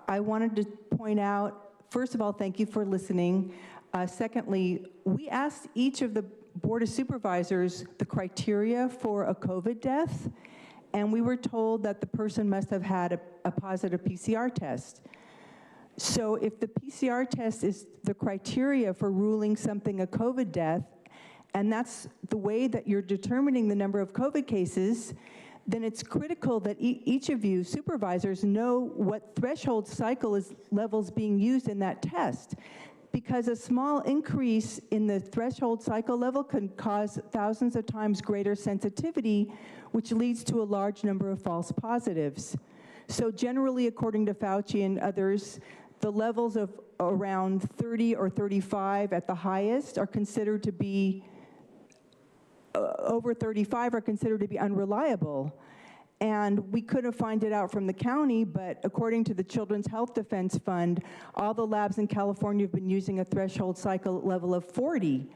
I wanted to point out, first of all, thank you for listening. Secondly, we asked each of the Board of Supervisors the criteria for a COVID death, and we were told that the person must have had a positive PCR test. So if the PCR test is the criteria for ruling something a COVID death, and that's the way that you're determining the number of COVID cases, then it's critical that each of you supervisors know what threshold cycle levels being used in that test, because a small increase in the threshold cycle level can cause thousands of times greater sensitivity, which leads to a large number of false positives. So generally, according to Fauci and others, the levels of around 30 or 35 at the highest are considered to be over 35 are considered to be unreliable. And we couldn't find it out from the county, but according to the Children's Health Defense Fund, all the labs in California have been using a threshold cycle level of 40.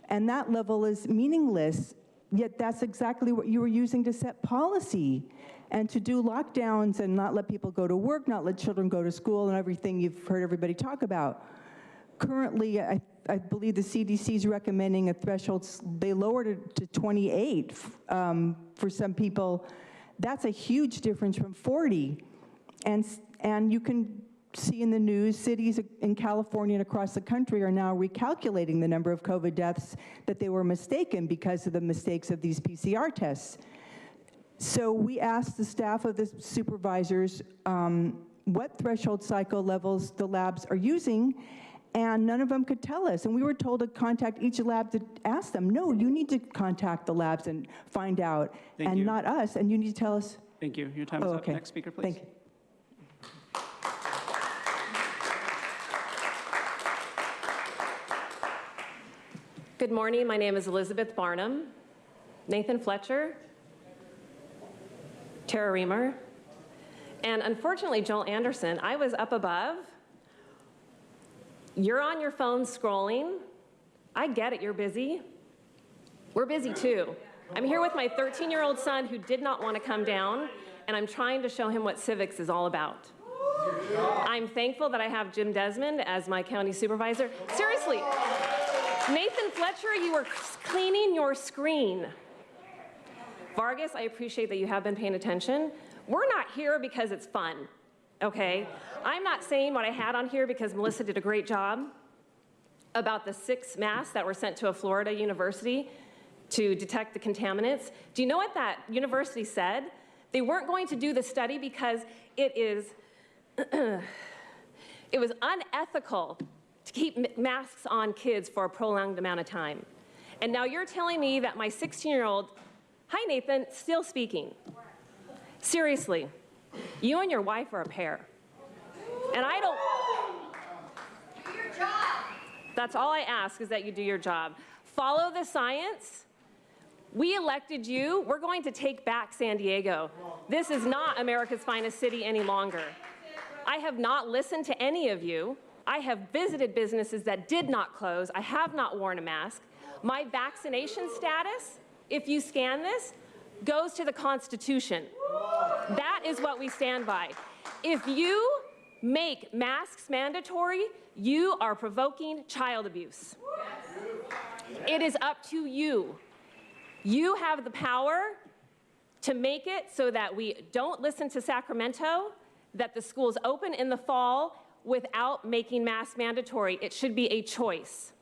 And that level is meaningless, yet that's exactly what you were using to set policy and to do lockdowns and not let people go to work, not let children go to school, and everything you've heard everybody talk about. Currently, I believe the CDC is recommending a threshold, they lowered it to 28 for some people. That's a huge difference from 40. And you can see in the news, cities in California and across the country are now recalculating the number of COVID deaths that they were mistaken because of the mistakes of these PCR tests. So we asked the staff of the supervisors what threshold cycle levels the labs are using, and none of them could tell us. And we were told to contact each lab to ask them, no, you need to contact the labs and find out, Thank you. not us, and you need to tell us. Thank you. Your time is up. Okay. Next speaker, please. Thank you. Good morning. My name is Elizabeth Barnum, Nathan Fletcher, Tara Reamer, and unfortunately, Joel Anderson. I was up above. You're on your phone scrolling. I get it, you're busy. We're busy too. I'm here with my 13-year-old son who did not want to come down, and I'm trying to show him what civics is all about. I'm thankful that I have Jim Desmond as my county supervisor. Seriously, Nathan Fletcher, you were cleaning your screen. Vargas, I appreciate that you have been paying attention. We're not here because it's fun, okay? I'm not saying what I had on here because Melissa did a great job about the 6 masks that were sent to a Florida university to detect the contaminants. Do you know what that university said? They weren't going to do the study because it was unethical to keep masks on kids for a prolonged amount of time. And now you're telling me that my 16-year-old, hi Nathan, still speaking. Seriously, you and your wife are a pair. And I don't, do your job. That's all I ask, is that you do your job. Follow the science. We elected you. We're going to take back San Diego. This is not America's finest city any longer. I have not listened to any of you. I have visited businesses that did not close. I have not worn a mask. My vaccination status, if you scan this, goes to the Constitution. That is what we stand by. If you make masks mandatory, you are provoking child abuse. It is up to you. You have the power to make it so that we don't listen to Sacramento, that the schools open in the fall without making masks mandatory. It should be a choice.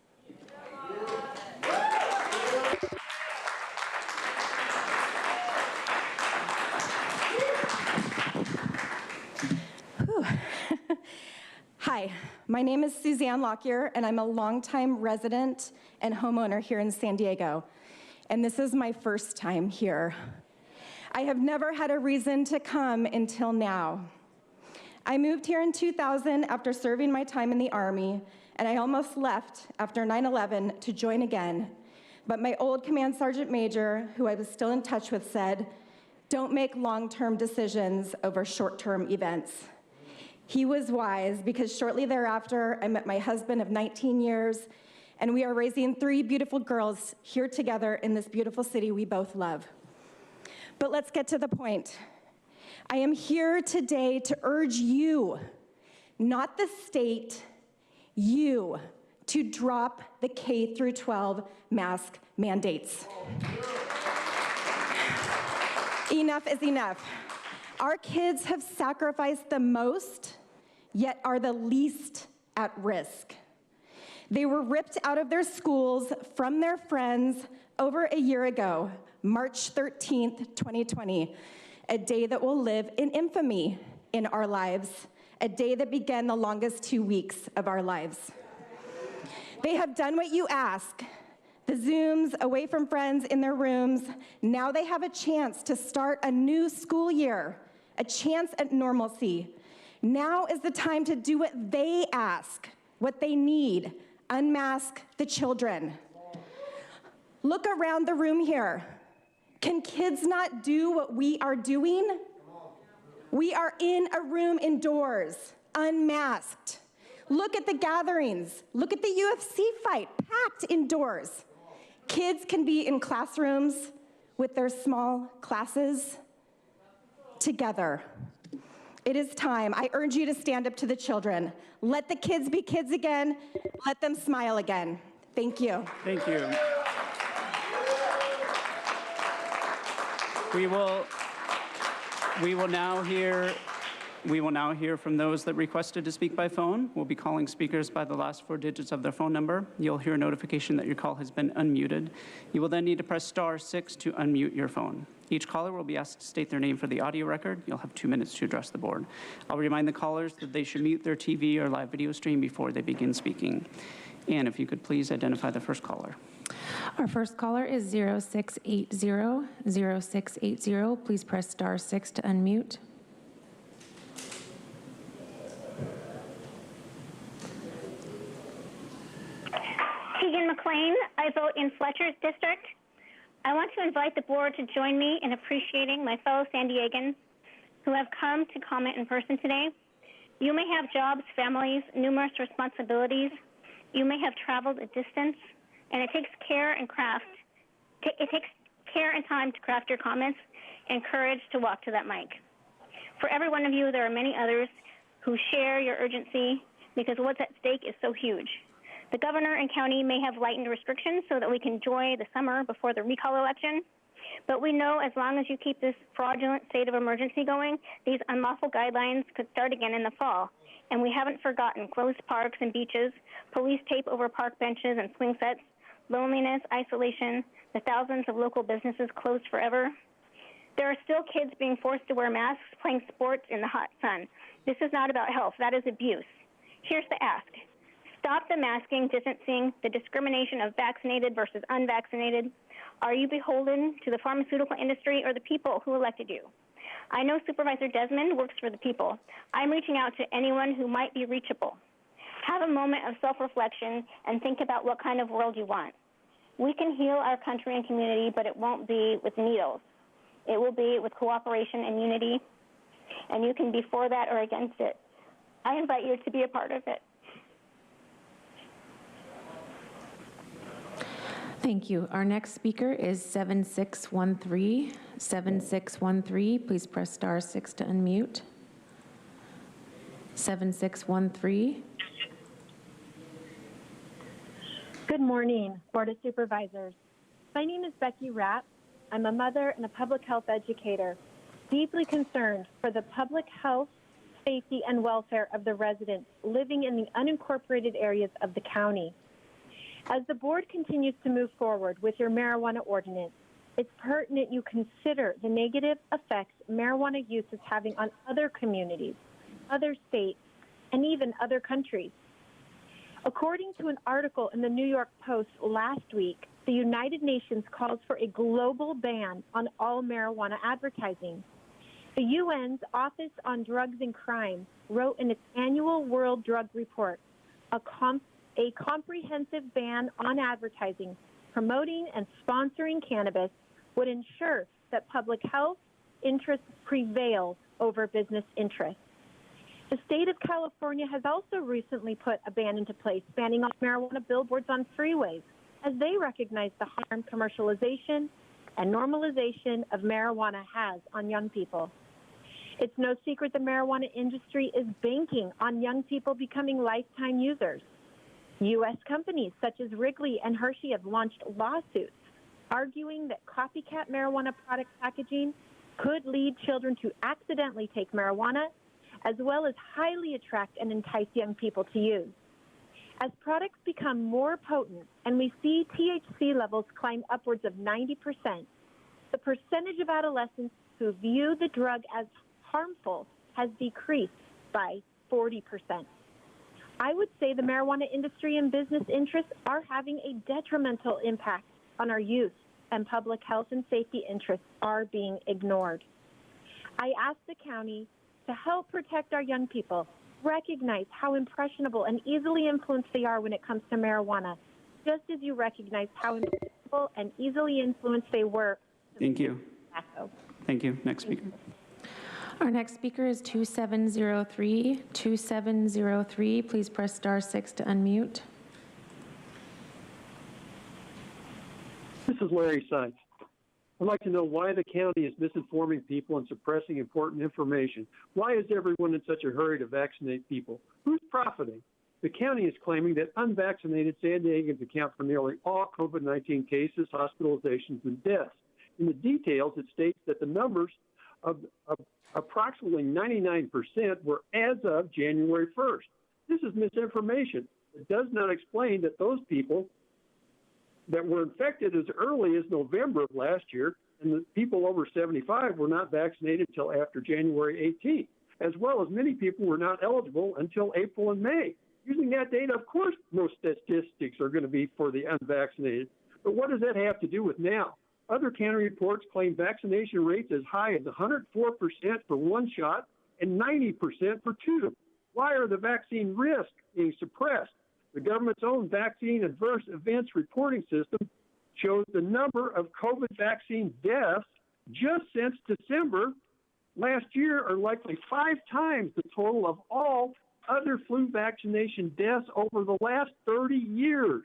Hi, my name is Suzanne Lockyer, and I'm a longtime resident and homeowner here in San Diego. And this is my first time here. I have never had a reason to come until now. I moved here in 2000 after serving my time in the Army, and I almost left after 9/11 to join again. But my old Command Sergeant Major, who I was still in touch with, said, "Don't make long-term decisions over short-term events." He was wise, because shortly thereafter, I met my husband of 19 years, and we are raising 3 beautiful girls here together in this beautiful city we both love. But let's get to the point. I am here today to urge you, not the state, you, to drop the K through 12 mask mandates. Enough is enough. Our kids have sacrificed the most, yet are the least at risk. They were ripped out of their schools from their friends over a year ago, March 13th, 2020, a day that will live in infamy in our lives, a day that began the longest 2 weeks of our lives. They have done what you ask. The Zooms, away from friends in their rooms. Now they have a chance to start a new school year, a chance at normalcy. Now is the time to do what they ask, what they need, unmask the children. Look around the room here. Can kids not do what we are doing? We are in a room indoors, unmasked. Look at the gatherings. Look at the UFC fight, packed indoors. Kids can be in classrooms with their small classes together. It is time. I urge you to stand up to the children. Let the kids be kids again. Let them smile again. Thank you. Thank you. We will now hear from those that requested to speak by phone. We'll be calling speakers by the last 4 digits of their phone number. You'll hear a notification that your call has been unmuted. You will then need to press *6 to unmute your phone. Each caller will be asked to state their name for the audio record. You'll have 2 minutes to address the board. I'll remind the callers that they should mute their TV or live video stream before they begin speaking. And if you could please identify the first caller. Our first caller is 0680. Please press *6 to unmute. Tegan McLean, I vote in Fletcher's district. I want to invite the board to join me in appreciating my fellow San Diegans who have come to comment in person today. You may have jobs, families, numerous responsibilities. You may have traveled a distance, and it takes care and time to craft your comments and courage to walk to that mic. For every one of you, there are many others who share your urgency because what's at stake is so huge. The governor and county may have lightened restrictions so that we can enjoy the summer before the recall election, but we know as long as you keep this fraudulent state of emergency going, these unlawful guidelines could start again in the fall. And we haven't forgotten closed parks and beaches, police tape over park benches and swing sets, loneliness, isolation, the thousands of local businesses closed forever. There are still kids being forced to wear masks, playing sports in the hot sun. This is not about health. That is abuse. Here's the ask. Stop the masking, distancing, the discrimination of vaccinated versus unvaccinated. Are you beholden to the pharmaceutical industry or the people who elected you? I know Supervisor Desmond works for the people. I'm reaching out to anyone who might be reachable. Have a moment of self-reflection and think about what kind of world you want. We can heal our country and community, but it won't be with needles. It will be with cooperation and unity, and you can be for that or against it. I invite you to be a part of it. Thank you. Our next speaker is 7613. 7613, please press *6 to unmute. 7613. Good morning, Board of Supervisors. My name is Becky Rapp. I'm a mother and a public health educator, deeply concerned for the public health, safety, and welfare of the residents living in the unincorporated areas of the county. As the board continues to move forward with your marijuana ordinance, it's pertinent you consider the negative effects marijuana use is having on other communities, other states, and even other countries. According to an article in the New York Post last week, the United Nations calls for a global ban on all marijuana advertising. The UN's Office on Drugs and Crime wrote in its annual World Drug Report, a comprehensive ban on advertising, promoting, and sponsoring cannabis would ensure that public health interests prevail over business interests. The state of California has also recently put a ban into place, banning all marijuana billboards on freeways, as they recognize the harm commercialization and normalization of marijuana has on young people. It's no secret the marijuana industry is banking on young people becoming lifetime users. U.S. companies such as Wrigley and Hershey have launched lawsuits arguing that copycat marijuana product packaging could lead children to accidentally take marijuana, as well as highly attract and entice young people to use. As products become more potent and we see THC levels climb upwards of 90%, the percentage of adolescents who view the drug as harmful has decreased by 40%. I would say the marijuana industry and business interests are having a detrimental impact on our youth, and public health and safety interests are being ignored. I ask the county to help protect our young people, recognize how impressionable and easily influenced they are when it comes to marijuana, just as you recognize how important stressful and easily influenced they were. Thank you. Tobacco. Thank you. Next speaker. Our next speaker is 2703. 2703, please press *6 to unmute. This is Larry Seitz. I'd like to know why the county is misinforming people and suppressing important information. Why is everyone in such a hurry to vaccinate people? Who's profiting? The county is claiming that unvaccinated San Diegans account for nearly all COVID-19 cases, hospitalizations, and deaths. In the details, it states that the numbers of approximately 99% were as of January 1st. This is misinformation. It does not explain that those people that were infected as early as November of last year, and the people over 75 were not vaccinated until after January 18th, as well as many people were not eligible until April and May. Using that data, of course, most statistics are going to be for the unvaccinated. But what does that have to do with now? Other county reports claim vaccination rates as high as 104% for one shot and 90% for two. Why are the vaccine risks being suppressed? The government's own vaccine adverse events reporting system shows the number of COVID vaccine deaths just since December last year are likely 5 times the total of all other flu vaccination deaths over the last 30 years.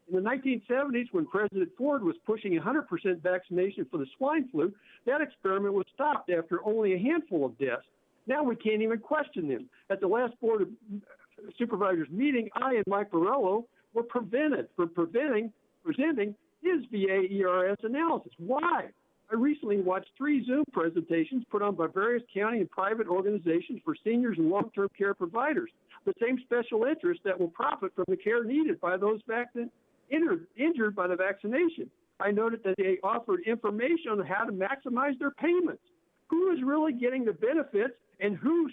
In the 1970s, when President Ford was pushing 100% vaccination for the swine flu, that experiment was stopped after only a handful of deaths. Now we can't even question them. At the last Board of Supervisors meeting, I and Mike Borello were prevented from presenting his VA-ERS analysis. Why? I recently watched 3 Zoom presentations put on by various county and private organizations for seniors and long-term care providers, the same special interests that will profit from the care needed by those injured by the vaccination. I noted that they offered information on how to maximize their payments. Who is really getting the benefits and who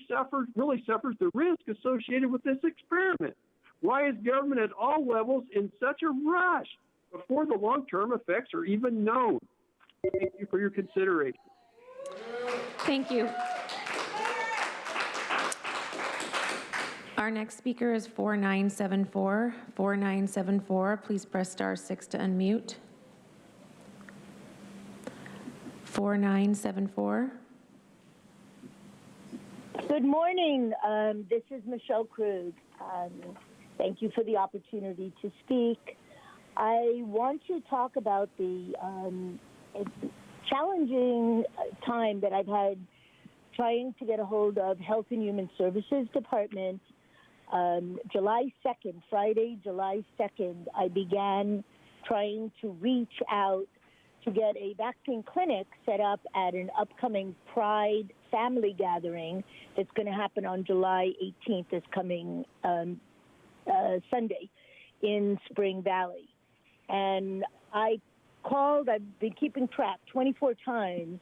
really suffers the risk associated with this experiment? Why is government at all levels in such a rush before the long-term effects are even known? Thank you for your consideration. Thank you. Our next speaker is 4974. 4974, please press *6 to unmute. 4974. Good morning. This is Michelle Krug. Thank you for the opportunity to speak. I want to talk about the challenging time that I've had trying to get a hold of Health and Human Services Department. July 2nd, Friday, July 2nd, I began trying to reach out to get a vaccine clinic set up at an upcoming Pride family gathering that's going to happen on July 18th, this coming Sunday in Spring Valley. And I called, I've been keeping track 24 times,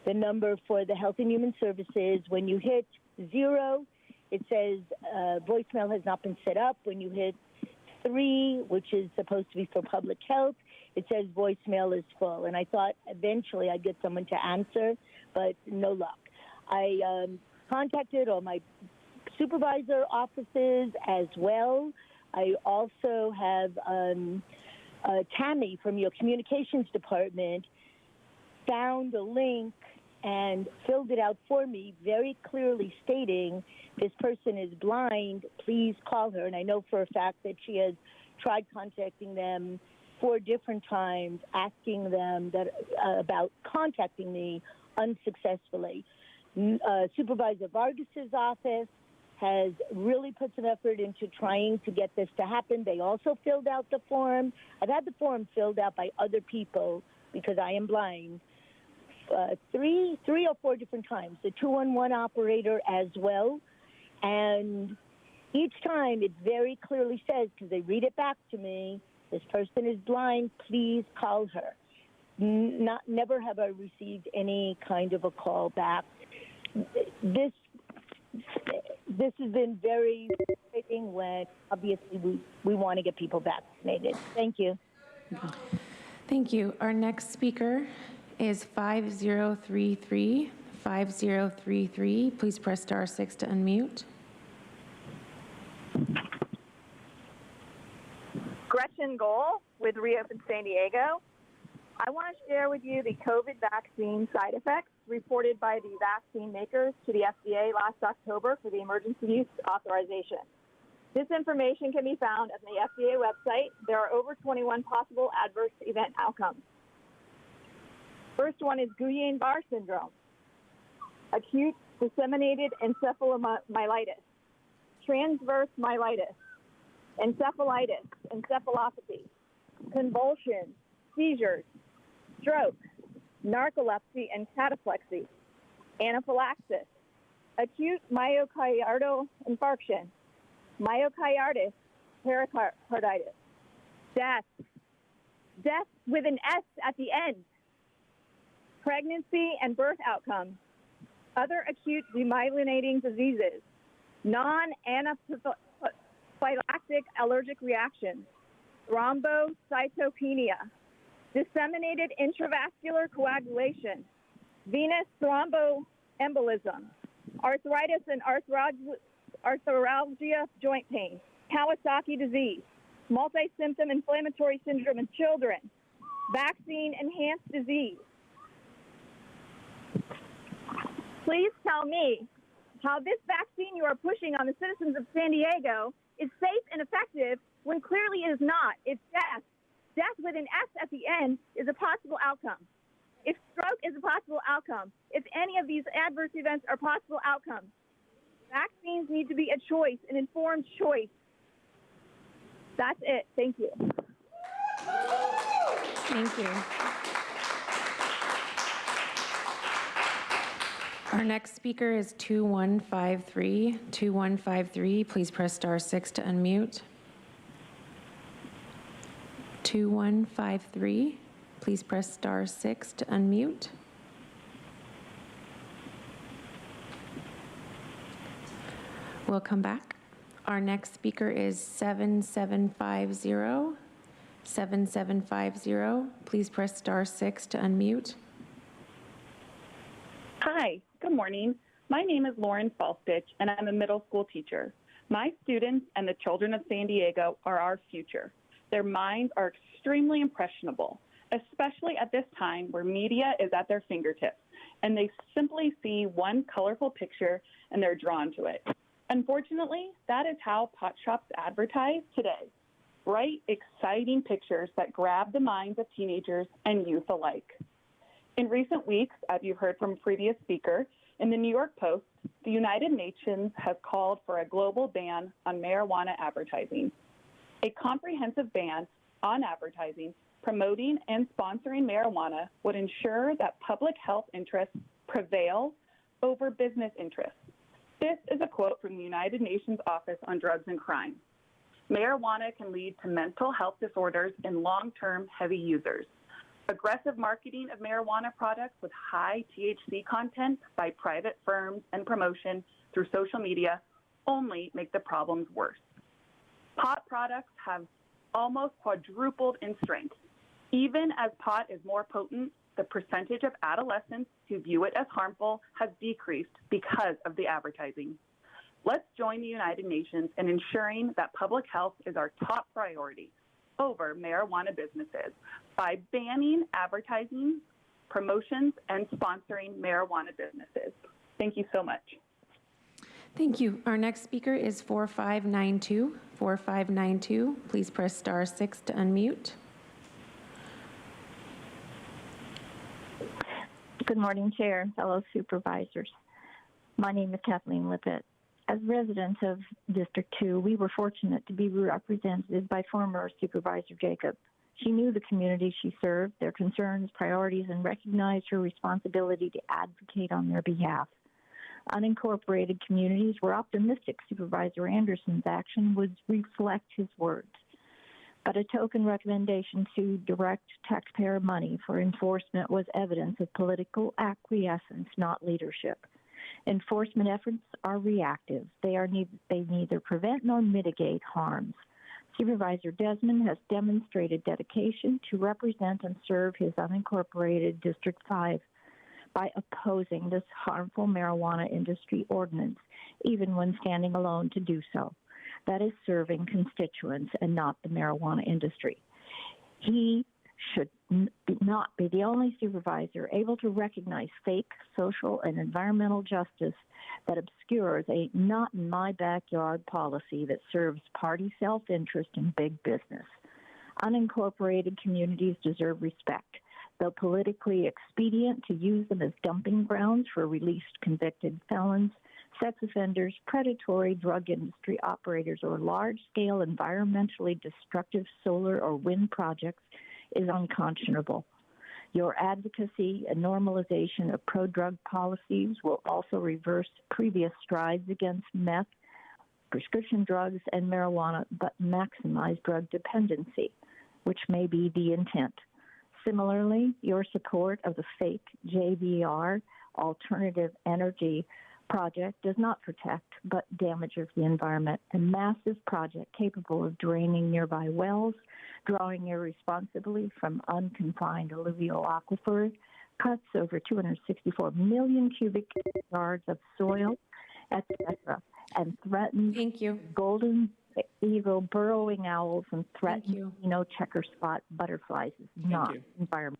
the number for the Health and Human Services. When you hit 0, it says voicemail has not been set up. When you hit 3, which is supposed to be for public health, it says voicemail is full. And I thought eventually I'd get someone to answer, but no luck. I contacted all my supervisor offices as well. I also have Tammy from your communications department found a link and filled it out for me, very clearly stating this person is blind, please call her. And I know for a fact that she has tried contacting them 4 different times, asking them that about contacting me unsuccessfully. Supervisor Vargas's office has really put some effort into trying to get this to happen. They also filled out the form. I've had the form filled out by other people because I am blind 3 or 4 different times. The 211 operator as well. And each time it very clearly says, because they read it back to me, this person is blind, please call her. Never have I received any kind of a call back. This has been very frustrating when obviously we want to get people vaccinated. Thank you. Thank you. Our next speaker is 5033. 5033. Please press *6 to unmute. Gretchen Goal with Reopen San Diego. I want to share with you the COVID vaccine side effects reported by the vaccine makers to the FDA last October for the emergency use authorization. This information can be found on the FDA website. There are over 21 possible adverse event outcomes. First one is Guillain-Barré syndrome, acute disseminated encephalomyelitis, transverse myelitis, encephalitis, encephalopathy, convulsions, seizures, stroke, narcolepsy and cataplexy, anaphylaxis, acute myocardial infarction, myocarditis, pericarditis, death with an S at the end, pregnancy and birth outcomes, other acute demyelinating diseases, non-anaphylactic allergic reactions, thrombocytopenia, disseminated intravascular coagulation, venous thromboembolism, arthritis and arthralgia joint pain, Kawasaki disease, multi-symptom inflammatory syndrome in children, vaccine-enhanced disease. Please tell me how this vaccine you are pushing on the citizens of San Diego is safe and effective when clearly it is not. It's death. Death with an S at the end is a possible outcome. If stroke is a possible outcome, if any of these adverse events are possible outcomes, vaccines need to be a choice, an informed choice. That's it. Thank you. Thank you. Our next speaker is 2153. 2153, please press *6 to unmute. 2153, please press *6 to unmute. We'll come back. Our next speaker is 7750. 7750, please press *6 to unmute. Hi, good morning. My name is Lauren Falstich, and I'm a middle school teacher. My students and the children of San Diego are our future. Their minds are extremely impressionable, especially at this time where media is at their fingertips, and they simply see one colorful picture and they're drawn to it. Unfortunately, that is how pot shops advertise today. Bright, exciting pictures that grab the minds of teenagers and youth alike. In recent weeks, as you've heard from a previous speaker, in the New York Post, the United Nations has called for a global ban on marijuana advertising. A comprehensive ban on advertising, promoting and sponsoring marijuana would ensure that public health interests prevail over business interests. This is a quote from the United Nations Office on Drugs and Crime. Marijuana can lead to mental health disorders in long-term heavy users. Aggressive marketing of marijuana products with high THC content by private firms and promotion through social media only make the problems worse. Pot products have almost quadrupled in strength. Even as pot is more potent, the percentage of adolescents who view it as harmful has decreased because of the advertising. Let's join the United Nations in ensuring that public health is our top priority over marijuana businesses by banning advertising, promotions, and sponsoring marijuana businesses. Thank you so much. Thank you. Our next speaker is 4592. 4592, please press *6 to unmute. Good morning, Chair, fellow supervisors. My name is Kathleen Lippett. As residents of District 2, we were fortunate to be represented by former Supervisor Jacob. She knew the community she served, their concerns, priorities, and recognized her responsibility to advocate on their behalf. Unincorporated communities were optimistic Supervisor Anderson's action would reflect his words. But a token recommendation to direct taxpayer money for enforcement was evidence of political acquiescence, not leadership. Enforcement efforts are reactive. They neither prevent nor mitigate harms. Supervisor Desmond has demonstrated dedication to represent and serve his unincorporated District 5 by opposing this harmful marijuana industry ordinance, even when standing alone to do so. That is serving constituents and not the marijuana industry. He should not be the only supervisor able to recognize fake social and environmental justice that obscures a not in my backyard policy that serves party self-interest and big business. Unincorporated communities deserve respect, though politically expedient to use them as dumping grounds for released convicted felons, sex offenders, predatory drug industry operators, or large-scale environmentally destructive solar or wind projects is unconscionable. Your advocacy and normalization of pro-drug policies will also reverse previous strides against meth, prescription drugs, and marijuana, but maximize drug dependency, which may be the intent. Similarly, your support of the fake JVR, alternative energy project, does not protect but damages the environment. A massive project capable of draining nearby wells, drawing irresponsibly from unconfined alluvial aquifers, cuts over 264 million cubic yards of soil, etc., and threatens golden eagle burrowing owls and threatens checker spot butterflies. Is not environment.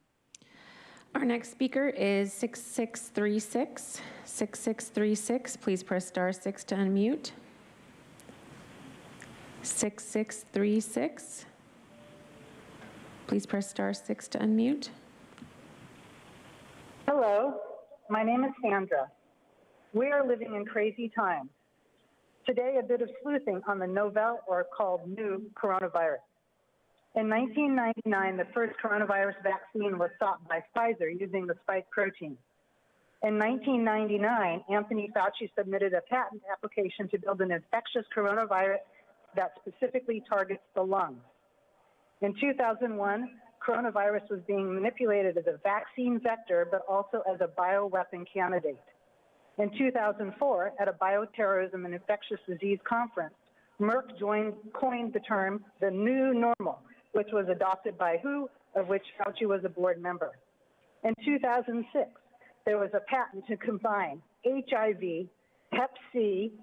Our next speaker is 6636. 6636, please press star 6 to unmute. 6636. Please press star 6 to unmute. Hello, my name is Sandra. We are living in crazy times. Today, a bit of sleuthing on the novel, or called new, coronavirus. In 1999, the first coronavirus vaccine was sought by Pfizer using the spike protein. In 1999, Anthony Fauci submitted a patent application to build an infectious coronavirus that specifically targets the lungs. In 2001, coronavirus was being manipulated as a vaccine vector, but also as a bioweapon candidate. In 2004, at a bioterrorism and infectious disease conference, Merck coined the term the new normal, which was adopted by WHO, of which Fauci was a board member. In 2006, there was a patent to combine HIV, Hep C,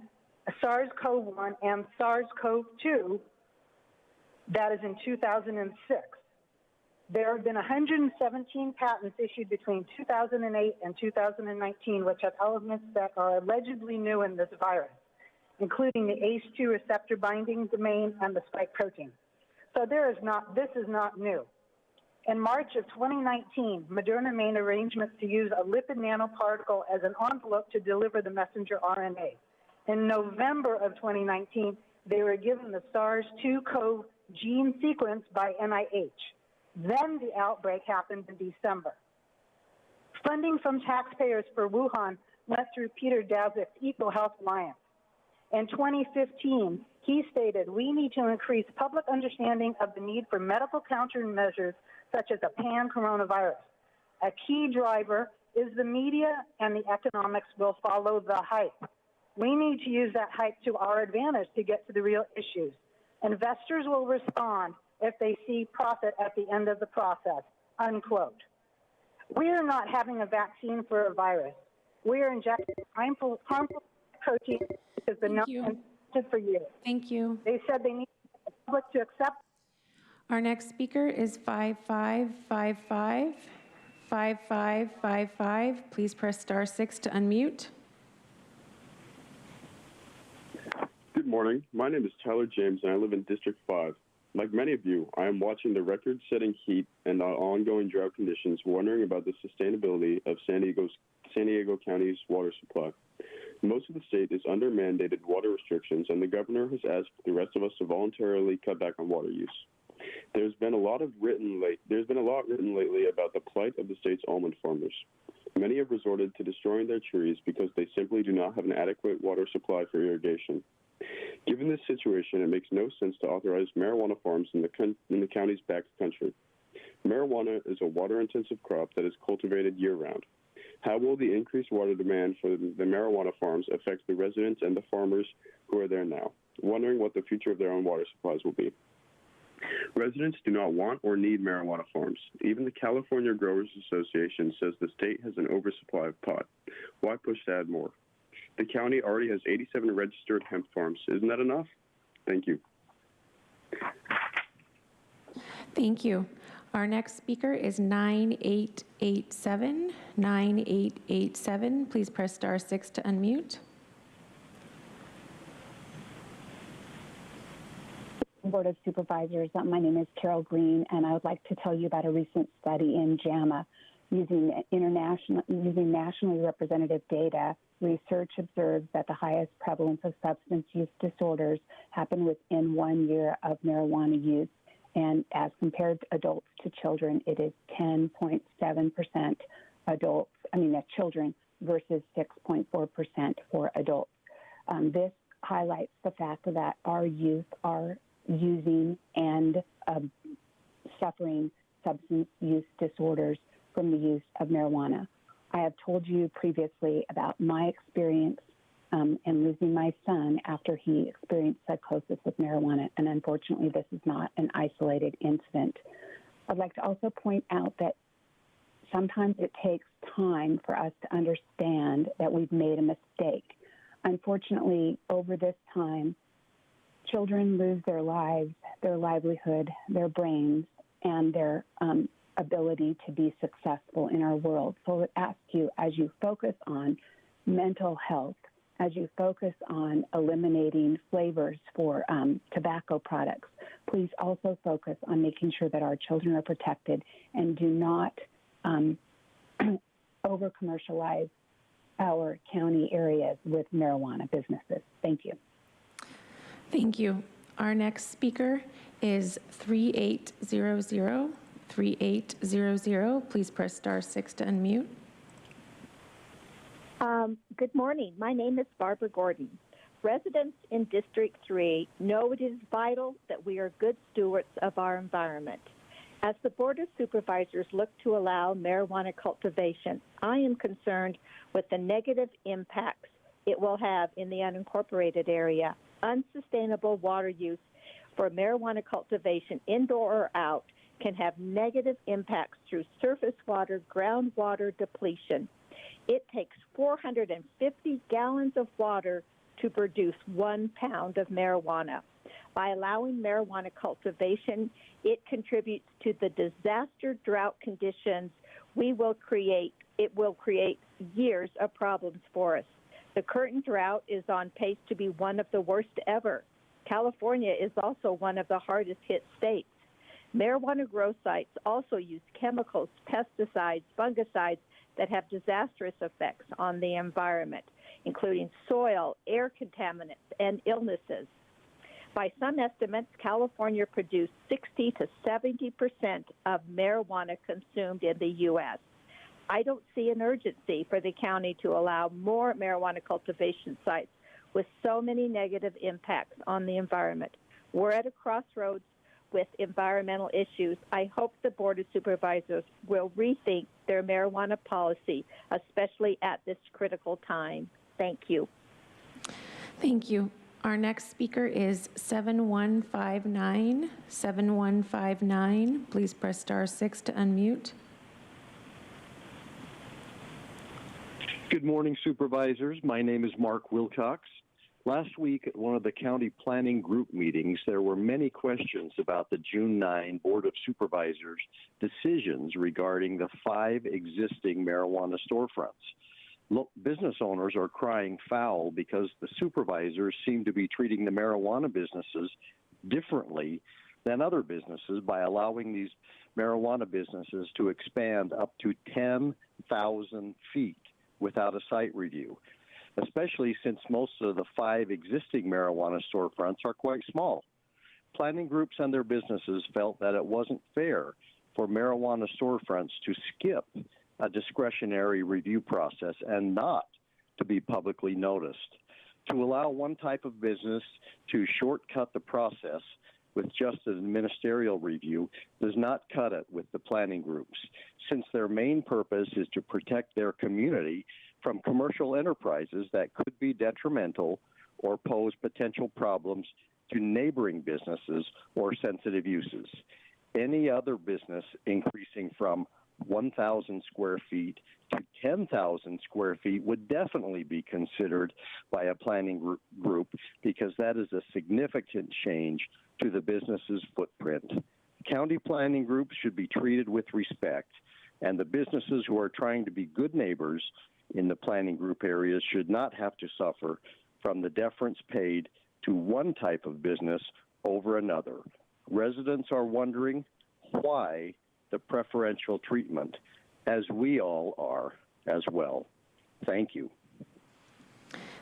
SARS-CoV-1, and SARS-CoV-2. That is in 2006. There have been 117 patents issued between 2008 and 2019, which have elements that are allegedly new in this virus, including the ACE2 receptor binding domain and the spike protein. So this is not new. In March of 2019, Moderna made arrangements to use a lipid nanoparticle as an envelope to deliver the messenger RNA. In November of 2019, they were given the SARS-2 gene sequence by NIH. Then the outbreak happened in December. Funding from taxpayers for Wuhan went through Peter Daszak's EcoHealth Alliance. In 2015, he stated, we need to increase public understanding of the need for medical countermeasures such as a pan-coronavirus. A key driver is the media, and the economics will follow the hype. We need to use that hype to our advantage to get to the real issues. Investors will respond if they see profit at the end of the process, unquote. We are not having a vaccine for a virus. We are injecting harmful protein because the number is for you. Thank you. They said they need the public to accept. Our next speaker is 5555. 5555. Please press star 6 to unmute. Good morning. My name is Tyler James, and I live in District 5. Like many of you, I am watching the record-setting heat and the ongoing drought conditions, wondering about the sustainability of San Diego County's water supply. Most of the state is under mandated water restrictions, and the governor has asked the rest of us to voluntarily cut back on water use. There's been a lot written lately about the plight of the state's almond farmers. Many have resorted to destroying their trees because they simply do not have an adequate water supply for irrigation. Given this situation, it makes no sense to authorize marijuana farms in the county's backcountry. Marijuana is a water-intensive crop that is cultivated year-round. How will the increased water demand for the marijuana farms affect the residents and the farmers who are there now, wondering what the future of their own water supplies will be? Residents do not want or need marijuana farms. Even the California Growers Association says the state has an oversupply of pot. Why push to add more? The county already has 87 registered hemp farms. Isn't that enough? Thank you. Thank you. Our next speaker is 9887. 9887. Please press star 6 to unmute. Board of Supervisors. My name is Carol Green, and I would like to tell you about a recent study in JAMA using nationally representative data. Research observes that the highest prevalence of substance use disorders happen within 1 year of marijuana use, and as compared to adults to children, it is 10.7% children versus 6.4% for adults. This highlights the fact that our youth are using and suffering substance use disorders from the use of marijuana. I have told you previously about my experience and losing my son after he experienced psychosis with marijuana, and unfortunately this is not an isolated incident. I'd like to also point out that sometimes it takes time for us to understand that we've made a mistake. Unfortunately, over this time, children lose their lives, their livelihood, their brains, and their ability to be successful in our world. So I would ask you, as you focus on mental health, as you focus on eliminating flavors for tobacco products, please also focus on making sure that our children are protected and do not over-commercialize our county areas with marijuana businesses. Thank you. Thank you. Our next speaker is 3800. 3800. Please press star 6 to unmute. Good morning. My name is Barbara Gordon. Residents in District 3 know it is vital that we are good stewards of our environment. As the Board of Supervisors look to allow marijuana cultivation, I am concerned with the negative impacts it will have in the unincorporated area. Unsustainable water use for marijuana cultivation, indoor or out, can have negative impacts through surface water, groundwater depletion. It takes 450 gallons of water to produce 1 pound of marijuana. By allowing marijuana cultivation, it contributes to the disaster drought conditions it will create years of problems for us. The current drought is on pace to be one of the worst ever. California is also one of the hardest hit states. Marijuana grow sites also use chemicals, pesticides, fungicides that have disastrous effects on the environment, including soil, air contaminants, and illnesses. By some estimates, California produced 60 to 70% of marijuana consumed in the U.S. I don't see an urgency for the county to allow more marijuana cultivation sites with so many negative impacts on the environment. We're at a crossroads with environmental issues. I hope the Board of Supervisors will rethink their marijuana policy, especially at this critical time. Thank you. Thank you. Our next speaker is 7159. 7159. Please press star 6 to unmute. Good morning, Supervisors. My name is Mark Wilcox. Last week at one of the county planning group meetings, there were many questions about the June 9 Board of Supervisors decisions regarding the 5 existing marijuana storefronts. Look, business owners are crying foul because the supervisors seem to be treating the marijuana businesses differently than other businesses by allowing these marijuana businesses to expand up to 10,000 feet without a site review, especially since most of the 5 existing marijuana storefronts are quite small. Planning groups and their businesses felt that it wasn't fair for marijuana storefronts to skip a discretionary review process and not to be publicly noticed. To allow one type of business to shortcut the process with just an ministerial review does not cut it with the planning groups, since their main purpose is to protect their community from commercial enterprises that could be detrimental or pose potential problems to neighboring businesses or sensitive uses. Any other business increasing from 1,000 square feet to 10,000 square feet would definitely be considered by a planning group because that is a significant change to the business's footprint. county planning groups should be treated with respect, and the businesses who are trying to be good neighbors in the planning group areas should not have to suffer from the deference paid to one type of business over another. Residents are wondering why the preferential treatment, as we all are as well. Thank you.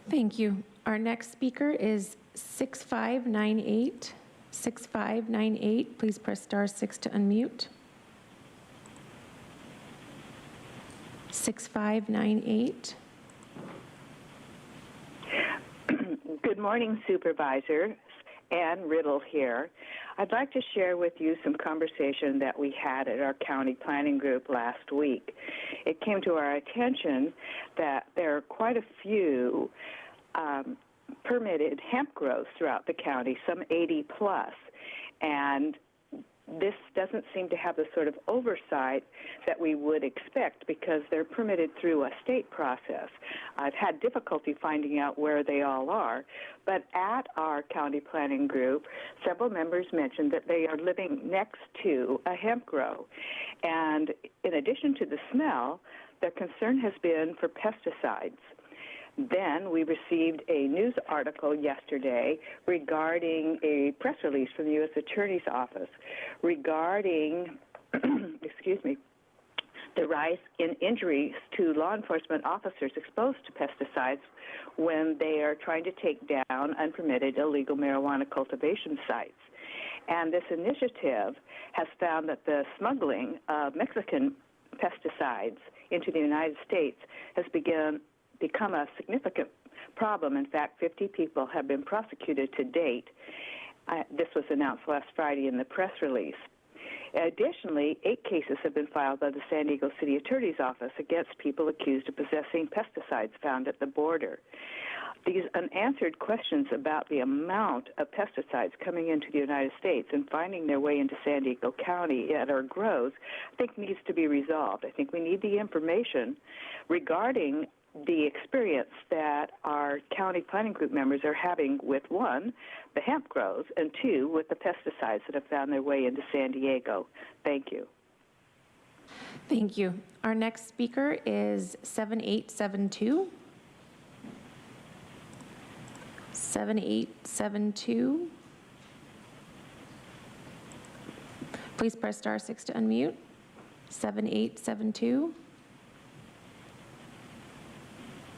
Thank you. Our next speaker is 6598. 6598, please press star 6 to unmute. 6598. Good morning, Supervisors. Ann Riddle here. I'd like to share with you some conversation that we had at our county planning group last week. It came to our attention that there are quite a few permitted hemp grows throughout the county, some 80 plus, and this doesn't seem to have the sort of oversight that we would expect because they're permitted through a state process. I've had difficulty finding out where they all are, but at our county planning group, several members mentioned that they are living next to a hemp grow. And in addition to the smell, their concern has been for pesticides. Then we received a news article yesterday regarding a press release from the U.S. Attorney's Office regarding, excuse me, the rise in injuries to law enforcement officers exposed to pesticides when they are trying to take down unpermitted illegal marijuana cultivation sites. And this initiative has found that the smuggling of Mexican pesticides into the United States has become a significant problem. In fact, 50 people have been prosecuted to date. This was announced last Friday in the press release. Additionally, 8 cases have been filed by the San Diego City Attorney's Office against people accused of possessing pesticides found at the border. These unanswered questions about the amount of pesticides coming into the United States and finding their way into San Diego County at our grows, I think needs to be resolved. I think we need the information regarding the experience that our county planning group members are having with, 1, the hemp grows, and 2, with the pesticides that have found their way into San Diego. Thank you. Thank you. Our next speaker is 7872. 7872. Please press star 6 to unmute. 7872.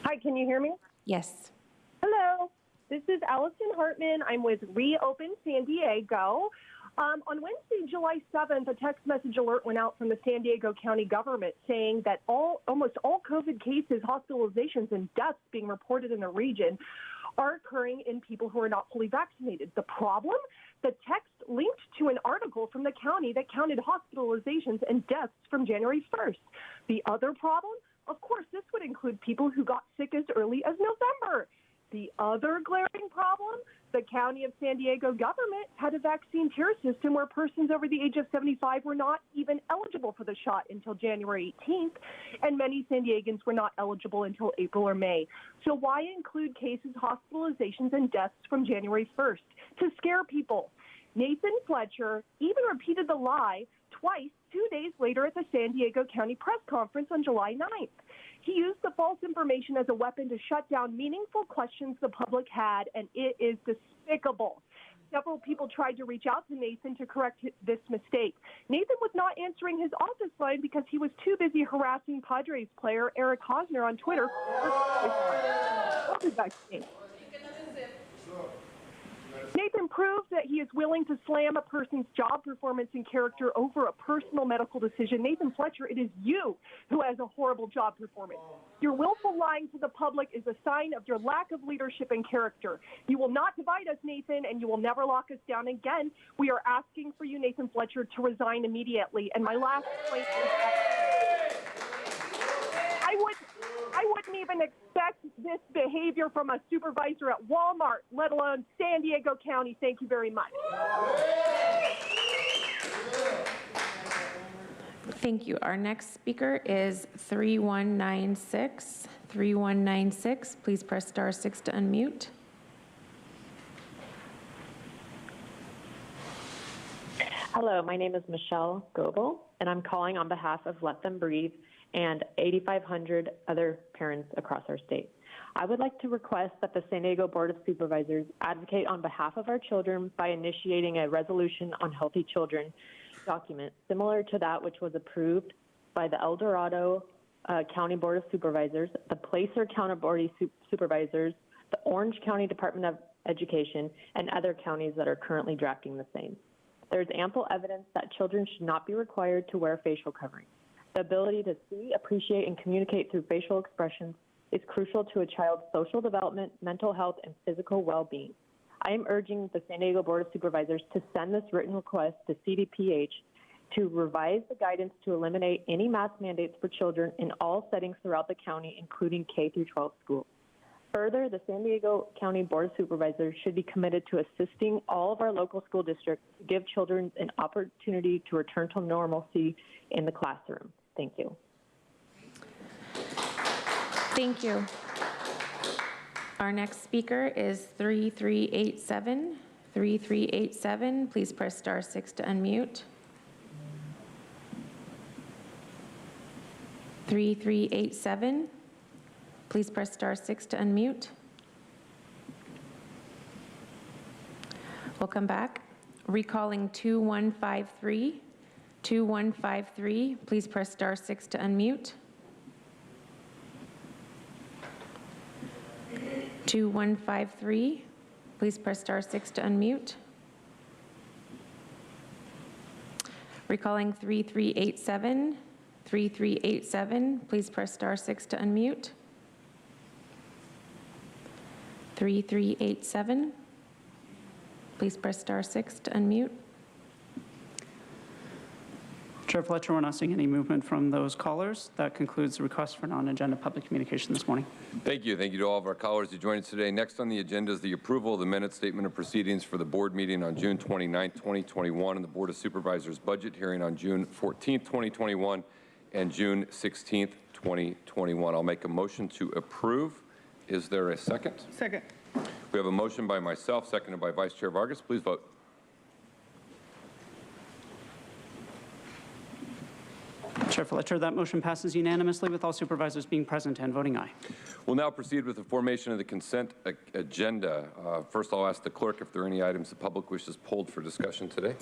Hi, can you hear me? Yes. Hello, this is Allison Hartman. I'm with Reopen San Diego. On Wednesday, July 7th, a text message alert went out from the San Diego County government saying that almost all COVID cases, hospitalizations, and deaths being reported in the region are occurring in people who are not fully vaccinated. The problem? The text linked to an article from the county that counted hospitalizations and deaths from January 1st. The other problem? Of course, this would include people who got sick as early as November. The other glaring problem, the County of San Diego government had a vaccine tier system where persons over the age of 75 were not even eligible for the shot until January 18th, and many San Diegans were not eligible until April or May. So why include cases, hospitalizations, and deaths from January 1st? To scare people. Nathan Fletcher even repeated the lie twice 2 days later at the San Diego County press conference on July 9th. He used the false information as a weapon to shut down meaningful questions the public had, and it is despicable. Several people tried to reach out to Nathan to correct this mistake. Nathan was not answering his office line because he was too busy harassing Padres player Eric Hosner on Twitter. Nathan proves that he is willing to slam a person's job performance and character over a personal medical decision. Nathan Fletcher, it is you who has a horrible job performance. Your willful lying to the public is a sign of your lack of leadership and character. You will not divide us, Nathan, and you will never lock us down again. We are asking for you, Nathan Fletcher, to resign immediately. And my last point is that I wouldn't even expect this behavior from a supervisor at Walmart, let alone San Diego County. Thank you very much. Thank you. Our next speaker is 3196. 3196. Please press star 6 to unmute. Hello, my name is Michelle Goebel, and I'm calling on behalf of Let Them Breathe and 8,500 other parents across our state. I would like to request that the San Diego Board of Supervisors advocate on behalf of our children by initiating a resolution on healthy children document similar to that which was approved by the El Dorado County Board of Supervisors, the Placer County Board of Supervisors, the Orange County Department of Education, and other counties that are currently drafting the same. There is ample evidence that children should not be required to wear facial coverings. The ability to see, appreciate, and communicate through facial expressions is crucial to a child's social development, mental health, and physical well-being. I am urging the San Diego Board of Supervisors to send this written request to CDPH to revise the guidance to eliminate any mask mandates for children in all settings throughout the county, including K through 12 schools. Further, the San Diego County Board of Supervisors should be committed to assisting all of our local school districts to give children an opportunity to return to normalcy in the classroom. Thank you. Thank you. Our next speaker is 3387. 3387, please press star 6 to unmute. 3387, please press star 6 to unmute. We'll come back. Recalling 2153. 2153, please press star 6 to unmute. 2153, please press star 6 to unmute. Recalling 3387. 3387, please press star 6 to unmute. 3387, please press star 6 to unmute. Chair Fletcher, we're not seeing any movement from those callers. That concludes the request for non-agenda public communication this morning. Thank you. Thank you to all of our callers who joined us today. Next on the agenda is the approval of the minute statement of proceedings for the board meeting on June 29, 2021, and the Board of Supervisors budget hearing on June 14, 2021, and June 16, 2021. I'll make a motion to approve. Is there a second? Second. We have a motion by myself, seconded by Vice Chair Vargas. Please vote. Chair Fletcher, that motion passes unanimously with all supervisors being present and voting aye. We'll now proceed with the formation of the consent agenda. First, I'll ask the clerk if there are any items the public wishes pulled for discussion today.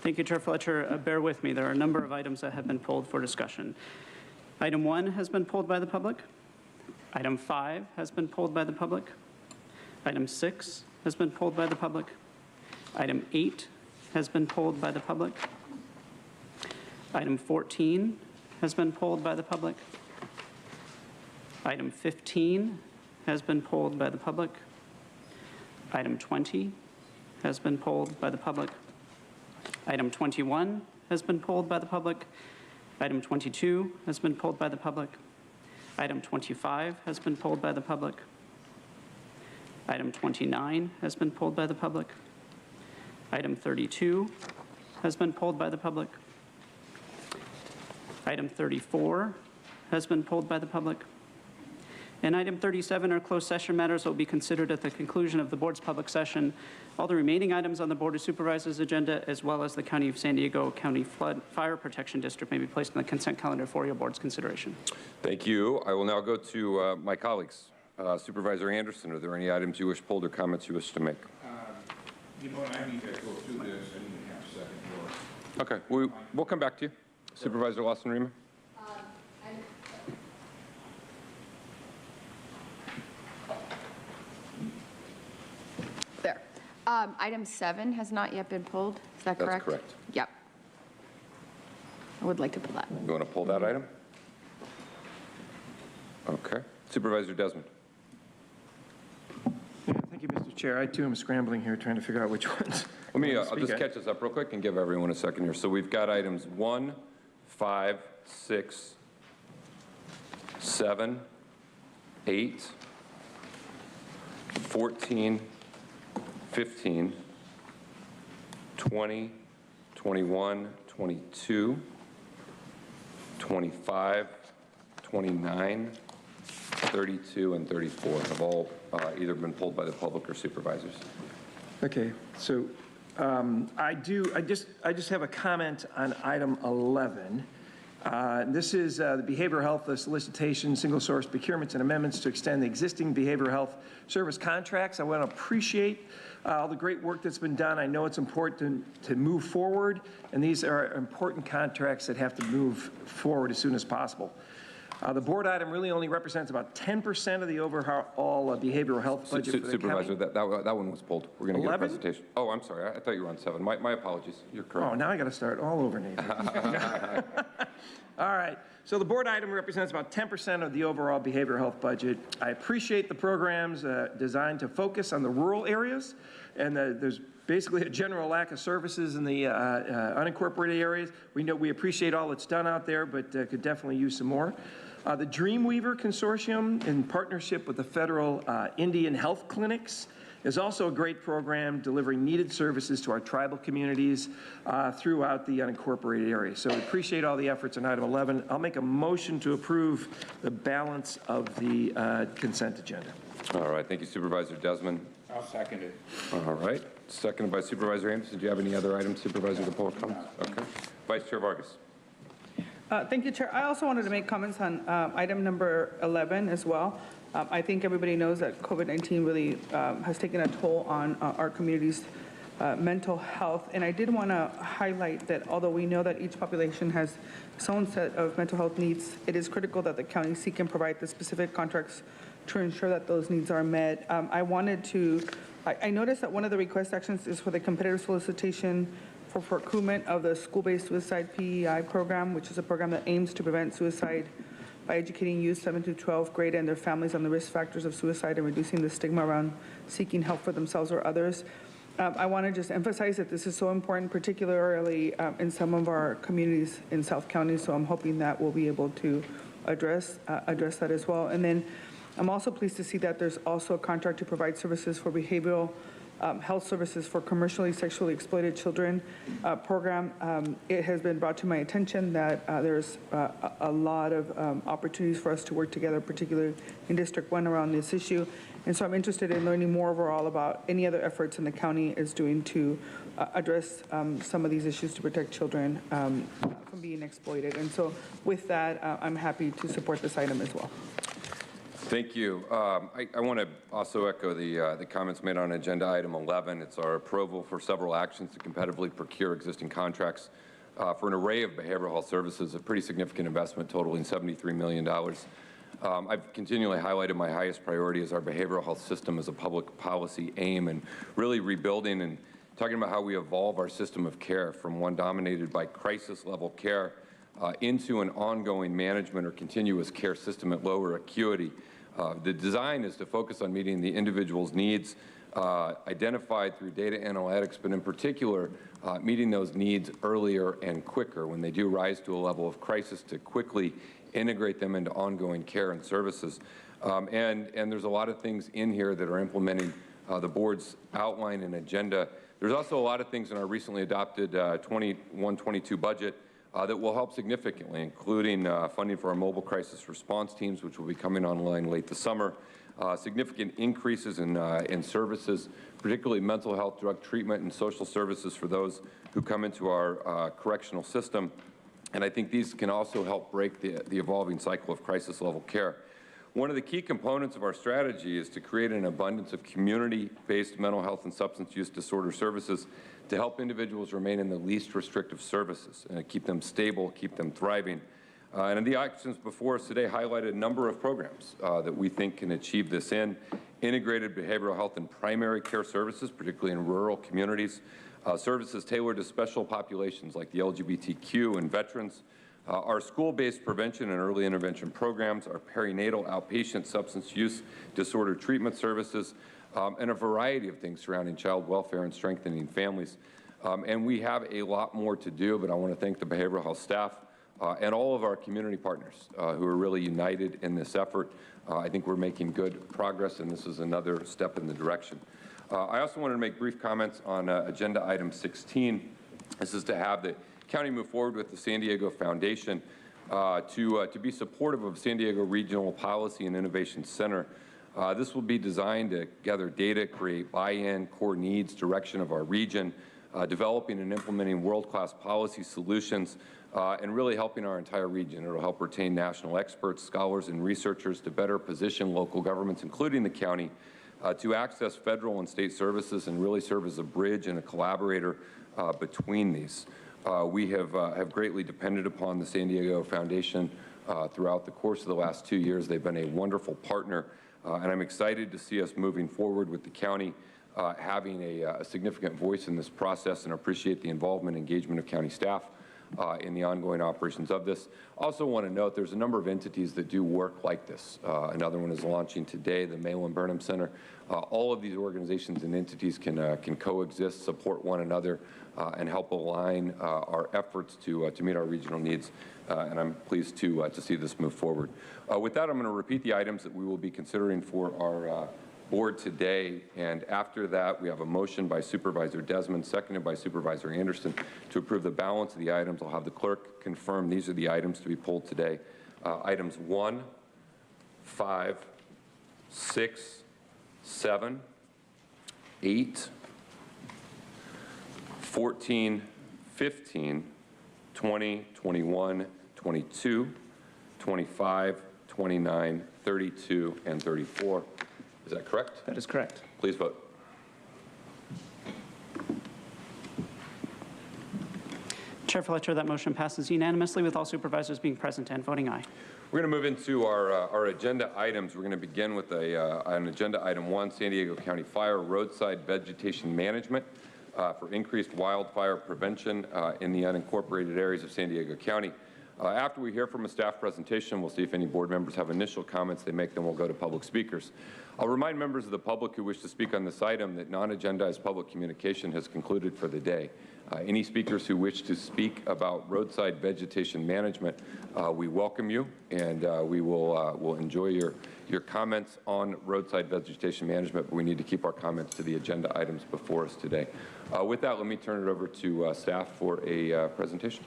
Thank you, Chair Fletcher. Bear with me. There are a number of items that have been pulled for discussion. Item 1 has been pulled by the public. Item 5 has been pulled by the public. Item 6 has been pulled by the public. Item 8 has been pulled by the public. Item 14 has been pulled by the public. Item 15 has been pulled by the public. Item 20 has been pulled by the public. Item 21 has been pulled by the public. Item 22 has been pulled by the public. Item 25 has been pulled by the public. Item 29 has been pulled by the public. Item 32 has been pulled by the public. Item 34 has been pulled by the public. And item 37 are closed session matters that will be considered at the conclusion of the board's public session. All the remaining items on the Board of Supervisors agenda, as well as the County of San Diego County Flood Fire Protection District, may be placed on the consent calendar for your board's consideration. Thank you. I will now go to my colleagues. Supervisor Anderson, are there any items you wish pulled or comments you wish to make? You know what, I need to go through this. I need to have a second floor. Okay, we'll come back to you. Supervisor Lawson-Riemer. There. Item 7 has not yet been pulled. Is that correct? That's correct. Yep. I would like to pull that. You want to pull that item? Okay. Supervisor Desmond. Yeah, thank you, Mr. Chair. I, too, am scrambling here trying to figure out which ones. Let me, I'll just catch us up real quick and give everyone a second here. So we've got items 1, 5, 6, 7, 8, 14, 15, 20, 21, 22, 25, 29, 32, and 34 have all either been pulled by the public or supervisors. Okay, so I just have a comment on item 11. This is the behavioral health solicitation, single source procurements and amendments to extend the existing behavioral health service contracts. I want to appreciate all the great work that's been done. I know it's important to move forward, and these are important contracts that have to move forward as soon as possible. The board item really only represents about 10% of the overall behavioral health budget for the Supervisor, county. that one was pulled. We're going to get a 11? presentation. Oh, I'm sorry. I thought you were on 7. My apologies. You're correct. Oh, now I got to start all over, Nathan. All right. So the board item represents about 10% of the overall behavioral health budget. I appreciate the programs designed to focus on the rural areas, and there's basically a general lack of services in the unincorporated areas. We appreciate all that's done out there, but could definitely use some more. The Dreamweaver Consortium, in partnership with the federal Indian health clinics, is also a great program delivering needed services to our tribal communities throughout the unincorporated area. So we appreciate all the efforts on item 11. I'll make a motion to approve the balance of the consent agenda. All right. Thank you, Supervisor Desmond. I'll second it. All right. Seconded by Supervisor Anderson. Do you have any other items, Supervisor, to pull comments? Okay. Vice Chair Vargas. Thank you, Chair. I also wanted to make comments on item number 11 as well. I think everybody knows that COVID-19 really has taken a toll on our community's mental health. And I did want to highlight that although we know that each population has its own set of mental health needs, it is critical that the county seek and provide the specific contracts to ensure that those needs are met. I noticed that one of the request actions is for the competitive solicitation for procurement of the school-based suicide PEI program, which is a program that aims to prevent suicide by educating youth 7 to 12th grade and their families on the risk factors of suicide and reducing the stigma around seeking help for themselves or others. I want to just emphasize that this is so important, particularly in some of our communities in South County, so I'm hoping that we'll be able to address that as well. And then I'm also pleased to see that there's also a contract to provide services for behavioral health services for commercially sexually exploited children program. It has been brought to my attention that there's a lot of opportunities for us to work together, particularly in District 1 around this issue. And so I'm interested in learning more overall about any other efforts in the county is doing to address some of these issues to protect children from being exploited. And so with that, I'm happy to support this item as well. Thank you. I want to also echo the comments made on agenda item 11. It's our approval for several actions to competitively procure existing contracts for an array of behavioral health services, a pretty significant investment totaling $73 million. I've continually highlighted my highest priority as our behavioral health system as a public policy aim and really rebuilding and talking about how we evolve our system of care from one dominated by crisis level care into an ongoing management or continuous care system at lower acuity. The design is to focus on meeting the individual's needs identified through data analytics, but in particular, meeting those needs earlier and quicker when they do rise to a level of crisis to quickly integrate them into ongoing care and services. And there's a lot of things in here that are implementing the board's outline and agenda. There's also a lot of things in our recently adopted 21-22 budget that will help significantly, including funding for our mobile crisis response teams, which will be coming online late this summer, significant increases in services, particularly mental health, drug treatment, and social services for those who come into our correctional system. And I think these can also help break the evolving cycle of crisis level care. One of the key components of our strategy is to create an abundance of community-based mental health and substance use disorder services to help individuals remain in the least restrictive services and keep them stable, keep them thriving. And the actions before us today highlighted a number of programs that we think can achieve this in integrated behavioral health and primary care services, particularly in rural communities, services tailored to special populations like the LGBTQ and veterans, our school-based prevention and early intervention programs, our perinatal outpatient substance use disorder treatment services, and a variety of things surrounding child welfare and strengthening families. And we have a lot more to do, but I want to thank the behavioral health staff and all of our community partners who are really united in this effort. I think we're making good progress, and this is another step in the direction. I also wanted to make brief comments on agenda item 16. This is to have the county move forward with the San Diego Foundation to be supportive of San Diego Regional Policy and Innovation Center. This will be designed to gather data, create buy-in, core needs, direction of our region, developing and implementing world-class policy solutions, and really helping our entire region. It will help retain national experts, scholars, and researchers to better position local governments, including the county, to access federal and state services and really serve as a bridge and a collaborator between these. We have greatly depended upon the San Diego Foundation throughout the course of the last 2 years. They've been a wonderful partner, and I'm excited to see us moving forward with the county having a significant voice in this process, and appreciate the involvement and engagement of county staff in the ongoing operations of this. Also want to note there's a number of entities that do work like this. Another one is launching today, the Malin Burnham Center. All of these organizations and entities can coexist, support one another, and help align our efforts to meet our regional needs. And I'm pleased to see this move forward. With that, I'm going to repeat the items that we will be considering for our board today, and after that we have a motion by Supervisor Desmond, seconded by Supervisor Anderson, to approve the balance of the items. I'll have the clerk confirm these are the items to be pulled today. Items 1, 5, 6, 7, 8, 14, 15, 20, 21, 22, 25, 29, 32, and 34. Is that correct? That is correct. Please vote. Chair Fletcher, that motion passes unanimously with all supervisors being present and voting aye. We're going to move into our agenda items. We're going to begin with an agenda item 1, San Diego County Fire Roadside Vegetation Management for increased wildfire prevention in the unincorporated areas of San Diego County. After we hear from a staff presentation, we'll see if any board members have initial comments. They make them, we'll go to public speakers. I'll remind members of the public who wish to speak on this item that non-agendized public communication has concluded for the day. Any speakers who wish to speak about roadside vegetation management, we welcome you, and we will enjoy your comments on roadside vegetation management, but we need to keep our comments to the agenda items before us today. With that, let me turn it over to staff for a presentation.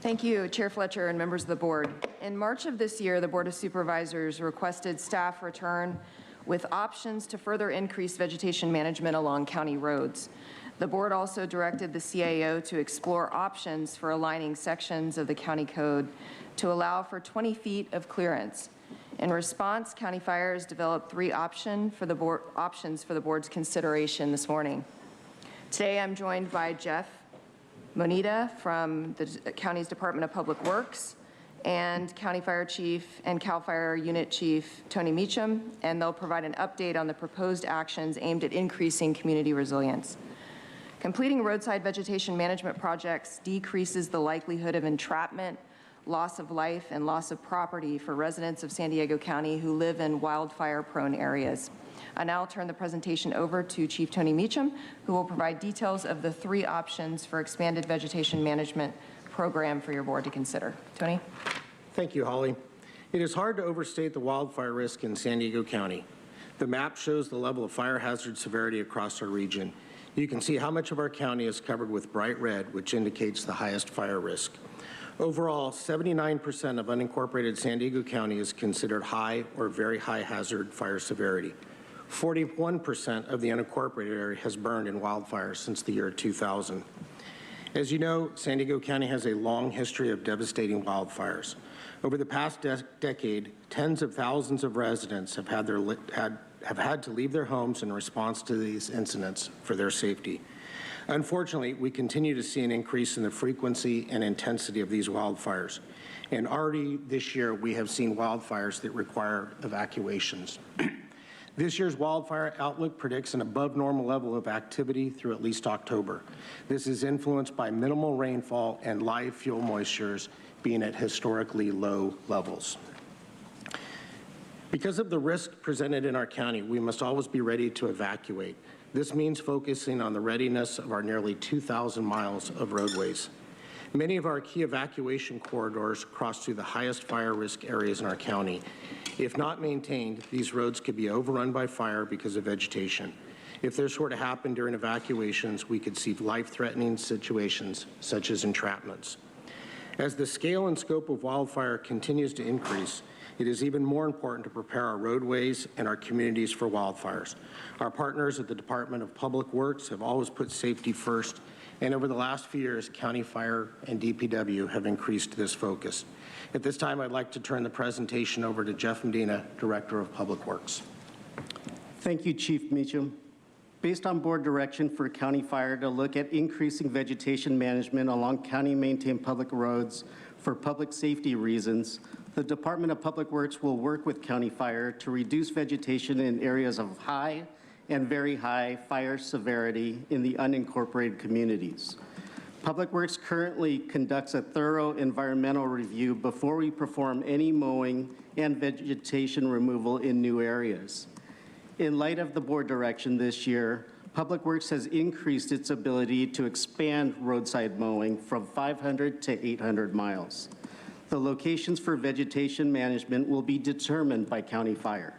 Thank you, Chair Fletcher and members of the board. In March of this year, the Board of Supervisors requested staff return with options to further increase vegetation management along county roads. The board also directed the CAO to explore options for aligning sections of the county code to allow for 20 feet of clearance. In response, County Fire has developed 3 options for the board's consideration this morning. Today, I'm joined by Jeff Monita from the county's Department of Public Works and County Fire Chief and CAL FIRE Unit Chief Tony Meacham, and they'll provide an update on the proposed actions aimed at increasing community resilience. Completing roadside vegetation management projects decreases the likelihood of entrapment, loss of life, and loss of property for residents of San Diego County who live in wildfire-prone areas. I now turn the presentation over to Chief Tony Meacham, who will provide details of the 3 options for expanded vegetation management program for your board to consider. Tony? Thank you, Holly. It is hard to overstate the wildfire risk in San Diego County. The map shows the level of fire hazard severity across our region. You can see how much of our county is covered with bright red, which indicates the highest fire risk. Overall, 79% of unincorporated San Diego County is considered high or very high hazard fire severity. 41% of the unincorporated area has burned in wildfires since the year 2000. As you know, San Diego County has a long history of devastating wildfires. Over the past decade, tens of thousands of residents have had to leave their homes in response to these incidents for their safety. Unfortunately, we continue to see an increase in the frequency and intensity of these wildfires. And already this year, we have seen wildfires that require evacuations. This year's wildfire outlook predicts an above normal level of activity through at least October. This is influenced by minimal rainfall and live fuel moistures being at historically low levels. Because of the risk presented in our county, we must always be ready to evacuate. This means focusing on the readiness of our nearly 2,000 miles of roadways. Many of our key evacuation corridors cross through the highest fire risk areas in our county. If not maintained, these roads could be overrun by fire because of vegetation. If this were to happen during evacuations, we could see life-threatening situations such as entrapments. As the scale and scope of wildfire continues to increase, it is even more important to prepare our roadways and our communities for wildfires. Our partners at the Department of Public Works have always put safety first, and over the last few years, County Fire and DPW have increased this focus. At this time, I'd like to turn the presentation over to Jeff Medina, Director of Public Works. Thank you, Chief Meacham. Based on board direction for County Fire to look at increasing vegetation management along county-maintained public roads for public safety reasons, the Department of Public Works will work with County Fire to reduce vegetation in areas of high and very high fire severity in the unincorporated communities. Public Works currently conducts a thorough environmental review before we perform any mowing and vegetation removal in new areas. In light of the board direction this year, Public Works has increased its ability to expand roadside mowing from 500 to 800 miles. The locations for vegetation management will be determined by County Fire.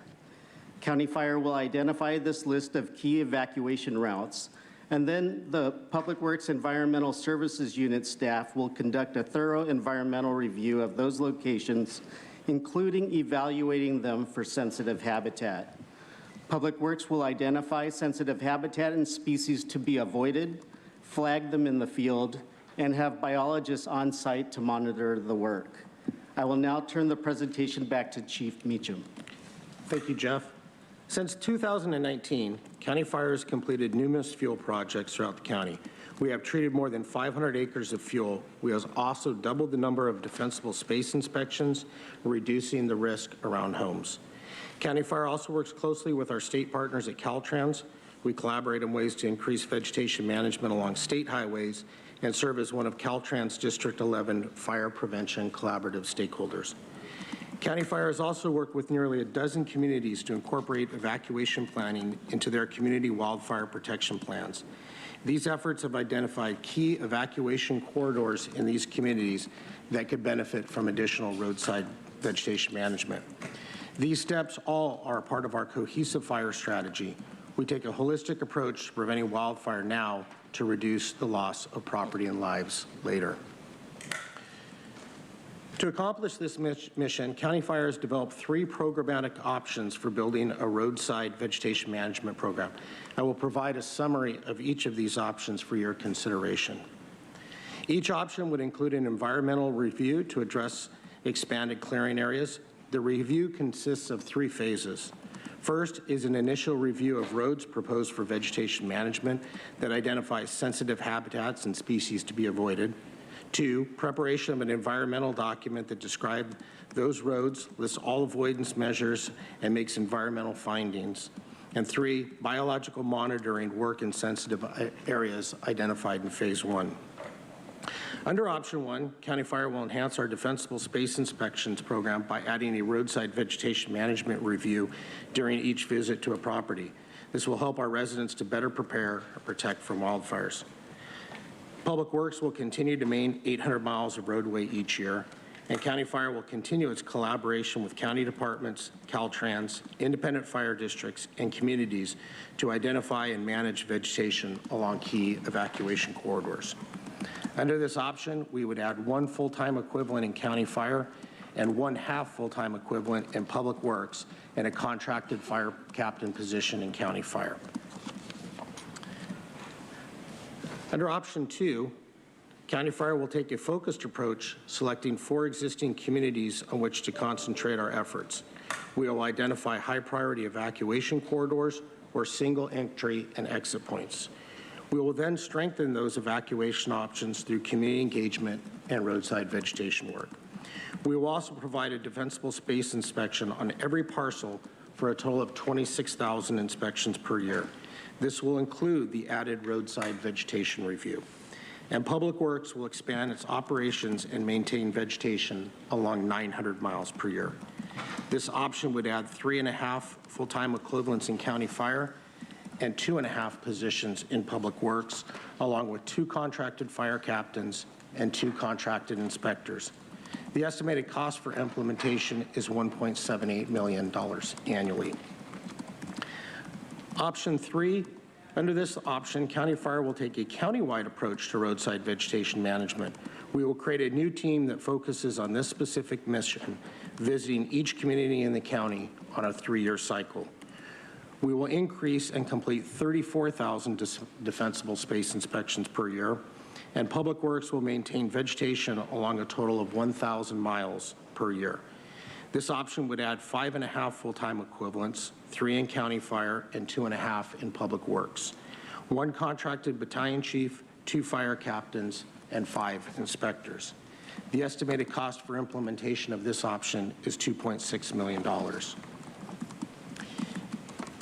County Fire will identify this list of key evacuation routes, and then the Public Works Environmental Services Unit staff will conduct a thorough environmental review of those locations, including evaluating them for sensitive habitat. Public Works will identify sensitive habitat and species to be avoided, flag them in the field, and have biologists on site to monitor the work. I will now turn the presentation back to Chief Meacham. Thank you, Jeff. Since 2019, County Fire has completed numerous fuel projects throughout the county. We have treated more than 500 acres of fuel. We have also doubled the number of defensible space inspections, reducing the risk around homes. County Fire also works closely with our state partners at Caltrans. We collaborate in ways to increase vegetation management along state highways and serve as one of Caltrans District 11 fire prevention collaborative stakeholders. County Fire has also worked with nearly a dozen communities to incorporate evacuation planning into their community wildfire protection plans. These efforts have identified key evacuation corridors in these communities that could benefit from additional roadside vegetation management. These steps all are a part of our cohesive fire strategy. We take a holistic approach to preventing wildfire now to reduce the loss of property and lives later. To accomplish this mission, County Fire has developed 3 programmatic options for building a roadside vegetation management program. I will provide a summary of each of these options for your consideration. Each option would include an environmental review to address expanded clearing areas. The review consists of 3 phases. First is an initial review of roads proposed for vegetation management that identifies sensitive habitats and species to be avoided. 2, preparation of an environmental document that describes those roads, lists all avoidance measures, and makes environmental findings. And 3, biological monitoring work in sensitive areas identified in phase 1. Under option 1, County Fire will enhance our defensible space inspections program by adding a roadside vegetation management review during each visit to a property. This will help our residents to better prepare and protect from wildfires. Public Works will continue to maintain 800 miles of roadway each year, and County Fire will continue its collaboration with county departments, Caltrans, independent fire districts, and communities to identify and manage vegetation along key evacuation corridors. Under this option, we would add 1 full-time equivalent in County Fire and 1/2 full-time equivalent in Public Works and a contracted fire captain position in County Fire. Under option 2, County Fire will take a focused approach, selecting 4 existing communities on which to concentrate our efforts. We will identify high-priority evacuation corridors or single entry and exit points. We will then strengthen those evacuation options through community engagement and roadside vegetation work. We will also provide a defensible space inspection on every parcel for a total of 26,000 inspections per year. This will include the added roadside vegetation review. And Public Works will expand its operations and maintain vegetation along 900 miles per year. This option would add 3.5 full-time equivalents in County Fire and 2.5 positions in Public Works, along with 2 contracted fire captains and 2 contracted inspectors. The estimated cost for implementation is $1.78 million annually. Option 3, under this option, County Fire will take a countywide approach to roadside vegetation management. We will create a new team that focuses on this specific mission, visiting each community in the county on a 3-year cycle. We will increase and complete 34,000 defensible space inspections per year, and Public Works will maintain vegetation along a total of 1,000 miles per year. This option would add 5.5 full-time equivalents, 3 in county fire and 2.5 in Public Works, 1 contracted battalion chief, 2 fire captains, and 5 inspectors. The estimated cost for implementation of this option is $2.6 million.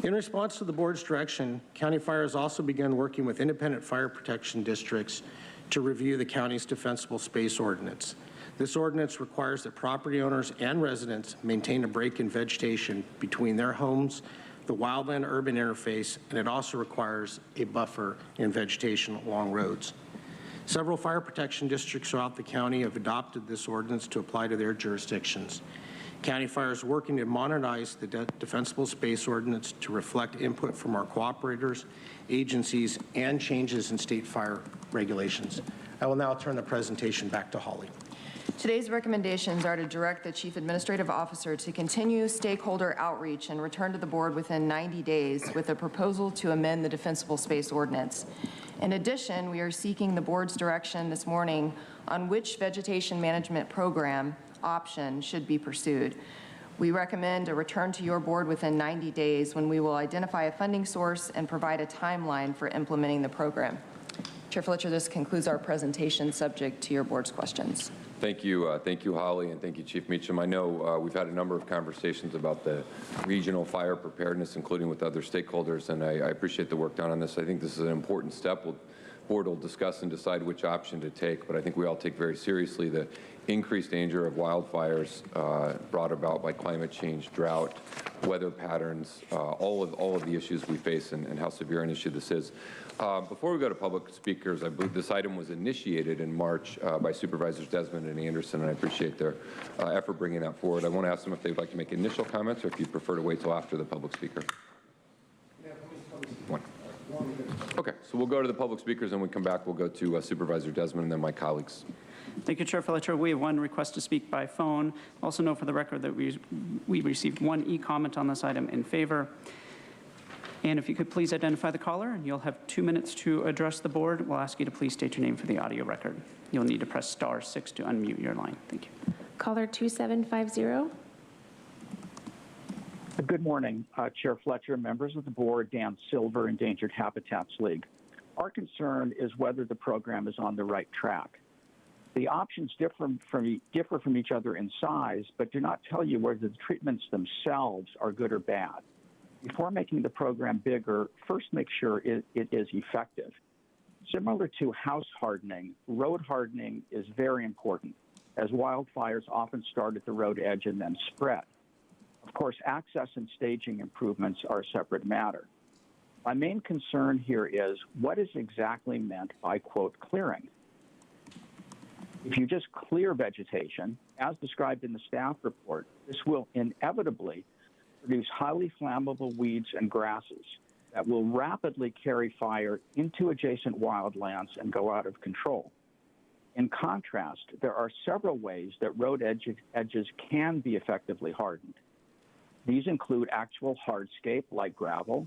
In response to the board's direction, County Fire has also begun working with independent fire protection districts to review the county's defensible space ordinance. This ordinance requires that property owners and residents maintain a break in vegetation between their homes, the wildland-urban interface, and it also requires a buffer in vegetation along roads. Several fire protection districts throughout the county have adopted this ordinance to apply to their jurisdictions. County Fire is working to modernize the defensible space ordinance to reflect input from our cooperators, agencies, and changes in state fire regulations. I will now turn the presentation back to Holly. Today's recommendations are to direct the Chief Administrative Officer to continue stakeholder outreach and return to the board within 90 days with a proposal to amend the defensible space ordinance. In addition, we are seeking the board's direction this morning on which vegetation management program option should be pursued. We recommend a return to your board within 90 days when we will identify a funding source and provide a timeline for implementing the program. Chair Fletcher, this concludes our presentation subject to your board's questions. Thank you, Holly, and thank you, Chief Meacham. I know we've had a number of conversations about the regional fire preparedness, including with other stakeholders, and I appreciate the work done on this. I think this is an important step. The board will discuss and decide which option to take, but I think we all take very seriously the increased danger of wildfires brought about by climate change, drought, weather patterns, all of the issues we face and how severe an issue this is. Before we go to public speakers, I believe this item was initiated in March by Supervisors Desmond and Anderson, and I appreciate their effort bringing that forward. I want to ask them if they'd like to make initial comments or if you'd prefer to wait till after the public speaker. One. Okay, so we'll go to the public speakers, and when we come back, we'll go to Supervisor Desmond and then my colleagues. Thank you, Chair Fletcher. We have 1 request to speak by phone. Also know for the record that we received 1 e-comment on this item in favor. And if you could please identify the caller, and you'll have 2 minutes to address the board. We'll ask you to please state your name for the audio record. You'll need to press *6 to unmute your line. Thank you. Caller 2750. Good morning, Chair Fletcher, members of the board, Dan Silver, Endangered Habitats League. Our concern is whether the program is on the right track. The options differ from each other in size, but do not tell you whether the treatments themselves are good or bad. Before making the program bigger, first make sure it is effective. Similar to house hardening, road hardening is very important, as wildfires often start at the road edge and then spread. Of course, access and staging improvements are a separate matter. My main concern here is what is exactly meant by, quote, clearing. If you just clear vegetation, as described in the staff report, this will inevitably produce highly flammable weeds and grasses that will rapidly carry fire into adjacent wildlands and go out of control. In contrast, there are several ways that road edges can be effectively hardened. These include actual hardscape like gravel,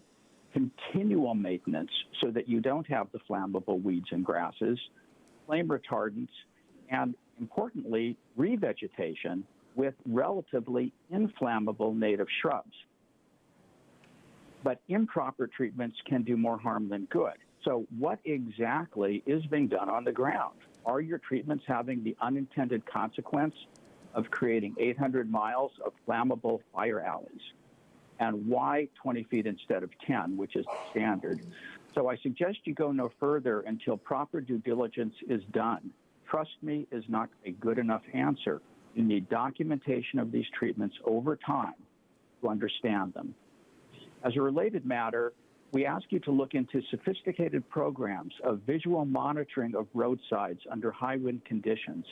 continual maintenance so that you don't have the flammable weeds and grasses, flame retardants, and importantly, revegetation with relatively inflammable native shrubs. But improper treatments can do more harm than good. So what exactly is being done on the ground? Are your treatments having the unintended consequence of creating 800 miles of flammable fire alleys? And why 20 feet instead of 10, which is the standard? So I suggest you go no further until proper due diligence is done. Trust me is not a good enough answer. You need documentation of these treatments over time to understand them. As a related matter, we ask you to look into sophisticated programs of visual monitoring of roadsides under high wind conditions,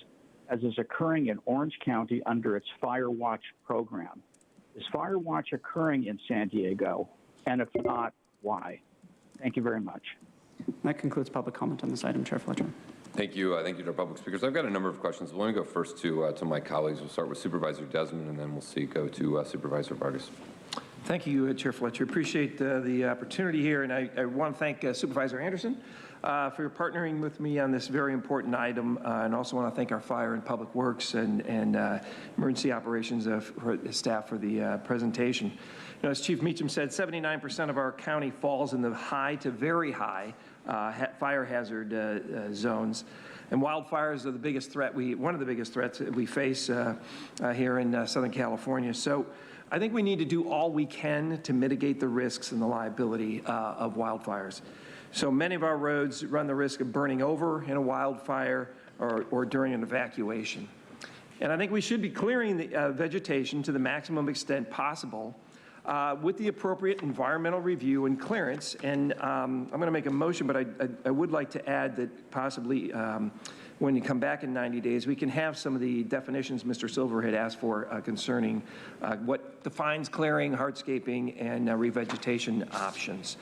as is occurring in Orange County under its Fire Watch program. Is Fire Watch occurring in San Diego? And if not, why? Thank you very much. That concludes public comment on this item, Chair Fletcher. Thank you to our public speakers. I've got a number of questions. Let me go first to my colleagues. We'll start with Supervisor Desmond, and then we'll go to Supervisor Vargas. Thank you, Chair Fletcher. Appreciate the opportunity here, and I want to thank Supervisor Anderson for partnering with me on this very important item, and also want to thank our Fire and Public Works and Emergency Operations staff for the presentation. You know, as Chief Meacham said, 79% of our county falls in the high to very high fire hazard zones. And wildfires are the biggest threat, one of the biggest threats that we face here in Southern California. So I think we need to do all we can to mitigate the risks and the liability of wildfires. So many of our roads run the risk of burning over in a wildfire or during an evacuation. And I think we should be clearing the vegetation to the maximum extent possible with the appropriate environmental review and clearance. And I'm going to make a motion, but I would like to add that possibly when you come back in 90 days, we can have some of the definitions Mr. Silver had asked for concerning what defines clearing, hardscaping, and revegetation options.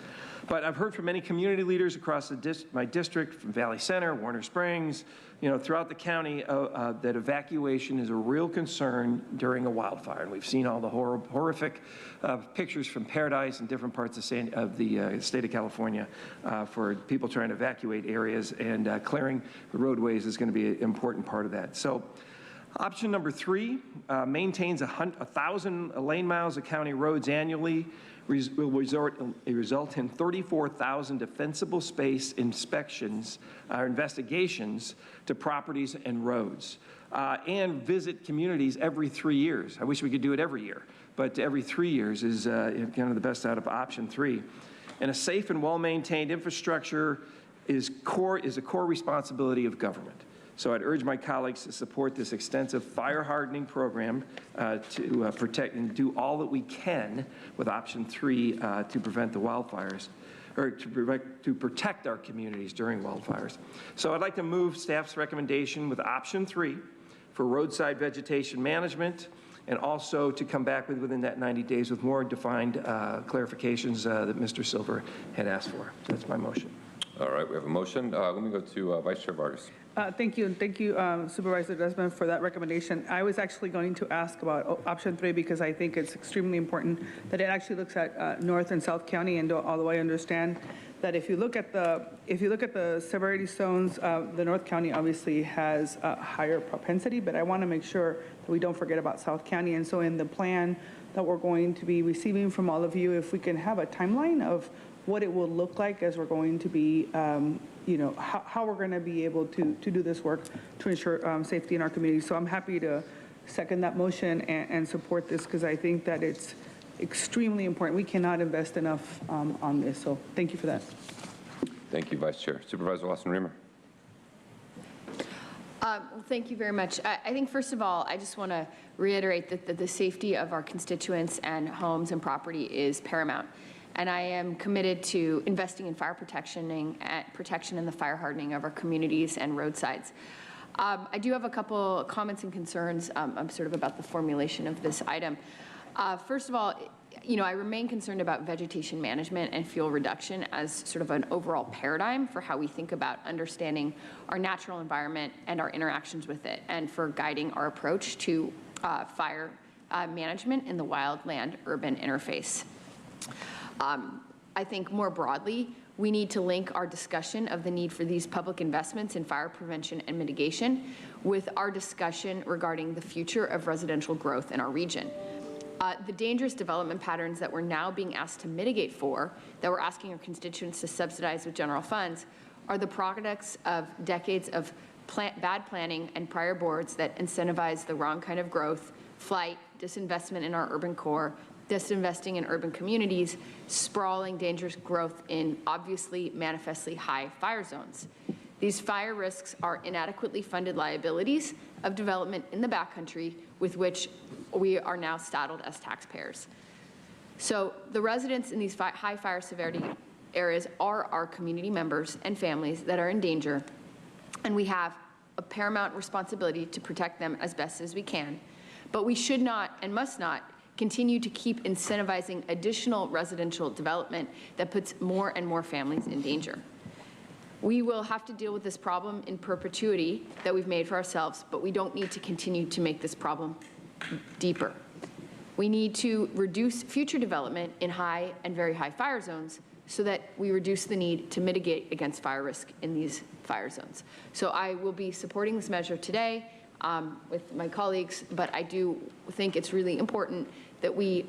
But I've heard from many community leaders across my district, from Valley Center, Warner Springs, throughout the county, that evacuation is a real concern during a wildfire. And we've seen all the horrific pictures from Paradise and different parts of the state of California for people trying to evacuate areas, and clearing the roadways is going to be an important part of that. So option number 3 maintains 1,000 lane miles of county roads annually, will result in 34,000 defensible space inspections or investigations to properties and roads, and visit communities every 3 years. I wish we could do it every year, but every 3 years is kind of the best out of option 3. And a safe and well-maintained infrastructure is a core responsibility of government. So I'd urge my colleagues to support this extensive fire hardening program to protect and do all that we can with option 3 to prevent the wildfires, or to protect our communities during wildfires. So I'd like to move staff's recommendation with option 3 for roadside vegetation management, and also to come back within that 90 days with more defined clarifications that Mr. Silver had asked for. That's my motion. All right, we have a motion. Let me go to Vice Chair Vargas. Thank you, and thank you, Supervisor Desmond, for that recommendation. I was actually going to ask about option 3 because I think it's extremely important that it actually looks at North and South County, and although I understand that if you look at the severity zones, the North County obviously has a higher propensity, but I want to make sure that we don't forget about South County. And so in the plan that we're going to be receiving from all of you, if we can have a timeline of what it will look like as we're going to be, how we're going to be able to do this work to ensure safety in our community. So I'm happy to second that motion and support this, because I think that it's extremely important. We cannot invest enough on this. So thank you for that. Thank you, Vice Chair. Supervisor Lawson-Remer. Well, thank you very much. I think, first of all, I just want to reiterate that the safety of our constituents and homes and property is paramount. And I am committed to investing in fire protection and the fire hardening of our communities and roadsides. I do have a couple comments and concerns sort of about the formulation of this item. First of all, I remain concerned about vegetation management and fuel reduction as sort of an overall paradigm for how we think about understanding our natural environment and our interactions with it, and for guiding our approach to fire management in the wildland-urban interface. I think more broadly, we need to link our discussion of the need for these public investments in fire prevention and mitigation with our discussion regarding the future of residential growth in our region. The dangerous development patterns that we're now being asked to mitigate for, that we're asking our constituents to subsidize with general funds, are the products of decades of bad planning and prior boards that incentivize the wrong kind of growth, flight, disinvestment in our urban core, disinvesting in urban communities, sprawling dangerous growth in obviously manifestly high fire zones. These fire risks are inadequately funded liabilities of development in the backcountry with which we are now saddled as taxpayers. So the residents in these high fire severity areas are our community members and families that are in danger, and we have a paramount responsibility to protect them as best as we can. But we should not and must not continue to keep incentivizing additional residential development that puts more and more families in danger. We will have to deal with this problem in perpetuity that we've made for ourselves, but we don't need to continue to make this problem deeper. We need to reduce future development in high and very high fire zones so that we reduce the need to mitigate against fire risk in these fire zones. So I will be supporting this measure today with my colleagues, but I do think it's really important that we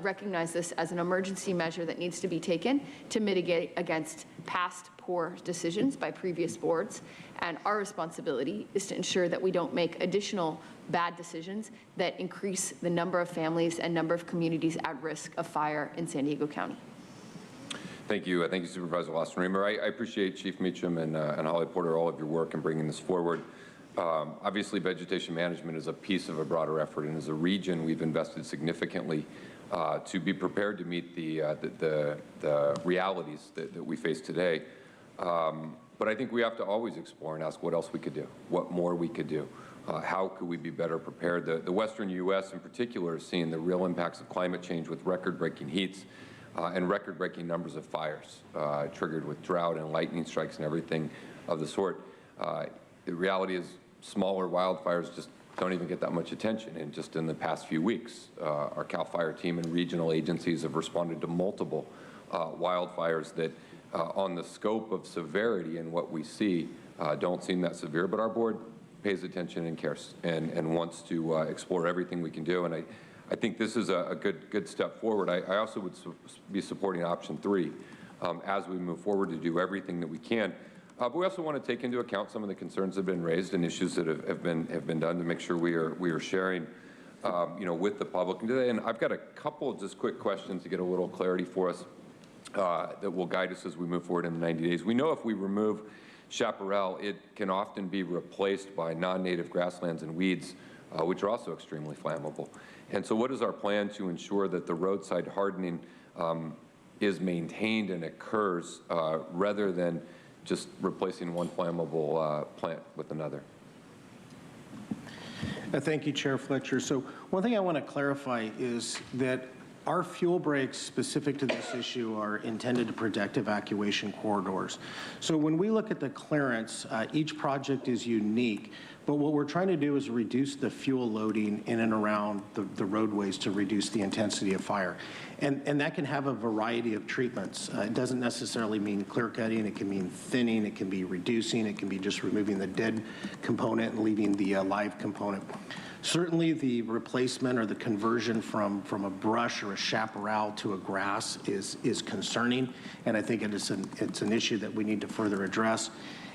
recognize this as an emergency measure that needs to be taken to mitigate against past poor decisions by previous boards. And our responsibility is to ensure that we don't make additional bad decisions that increase the number of families and number of communities at risk of fire in San Diego County. Thank you. Thank you, Supervisor Lawson-Remer. I appreciate Chief Meacham and Holly Porter, all of your work in bringing this forward. Obviously, vegetation management is a piece of a broader effort, and as a region, we've invested significantly to be prepared to meet the realities that we face today. But I think we have to always explore and ask what else we could do, what more we could do. How could we be better prepared? The Western U.S. in particular is seeing the real impacts of climate change with record-breaking heats and record-breaking numbers of fires triggered with drought and lightning strikes and everything of the sort. The reality is smaller wildfires just don't even get that much attention. And just in the past few weeks, our CAL FIRE team and regional agencies have responded to multiple wildfires that on the scope of severity and what we see don't seem that severe, but our board pays attention and cares and wants to explore everything we can do. And I think this is a good step forward. I also would be supporting option 3 as we move forward to do everything that we can. But we also want to take into account some of the concerns that have been raised and issues that have been done to make sure we are sharing, with the public today. And I've got a couple of just quick questions to get a little clarity for us that will guide us as we move forward in the 90 days. We know if we remove chaparral, it can often be replaced by non-native grasslands and weeds, which are also extremely flammable. And so what is our plan to ensure that the roadside hardening is maintained and occurs rather than just replacing one flammable plant with another? Thank you, Chair Fletcher. So one thing I want to clarify is that our fuel breaks specific to this issue are intended to protect evacuation corridors. So when we look at the clearance, each project is unique, but what we're trying to do is reduce the fuel loading in and around the roadways to reduce the intensity of fire. And that can have a variety of treatments. It doesn't necessarily mean clear cutting, it can mean thinning, it can be reducing, it can be just removing the dead component and leaving the live component. Certainly the replacement or the conversion from a brush or a chaparral to a grass is concerning, and I think it's an issue that we need to further address.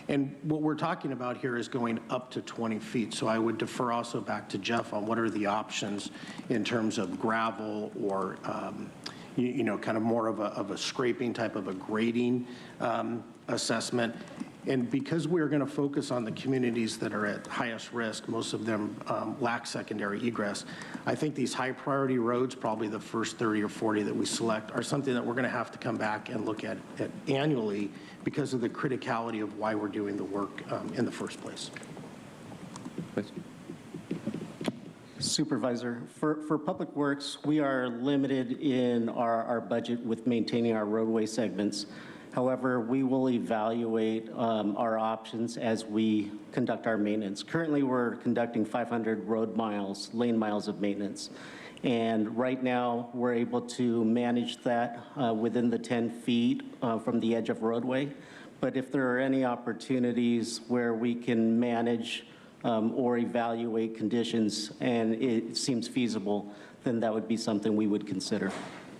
And what we're talking about here is going up to 20 feet. So I would defer also back to Jeff on what are the options in terms of gravel or, kind of more of a scraping type of a grading assessment. And because we're going to focus on the communities that are at highest risk, most of them lack secondary egress, I think these high priority roads, probably the first 30 or 40 that we select, are something that we're going to have to come back and look at annually because of the criticality of why we're doing the work in the first place. Supervisor, for Public Works, we are limited in our budget with maintaining our roadway segments. However, we will evaluate our options as we conduct our maintenance. Currently, we're conducting 500 road miles, lane miles of maintenance. And right now, we're able to manage that within the 10 feet from the edge of roadway. But if there are any opportunities where we can manage or evaluate conditions and it seems feasible, then that would be something we would consider.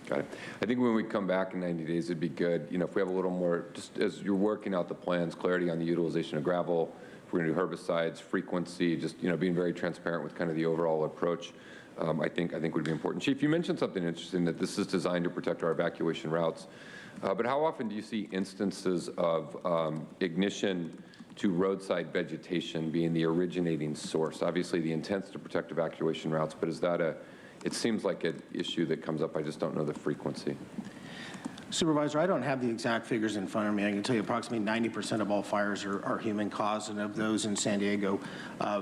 Got it. I think when we come back in 90 days, it'd be good, if we have a little more, just as you're working out the plans, clarity on the utilization of gravel, if we're going to do herbicides, frequency, just, being very transparent with kind of the overall approach, I think would be important. Chief, you mentioned something interesting, that this is designed to protect our evacuation routes. But how often do you see instances of ignition to roadside vegetation being the originating source? Obviously, the intent's to protect evacuation routes, but is that it seems like an issue that comes up. I just don't know the frequency. Supervisor, I don't have the exact figures in front of me. I can tell you approximately 90% of all fires are human caused, and of those in San Diego,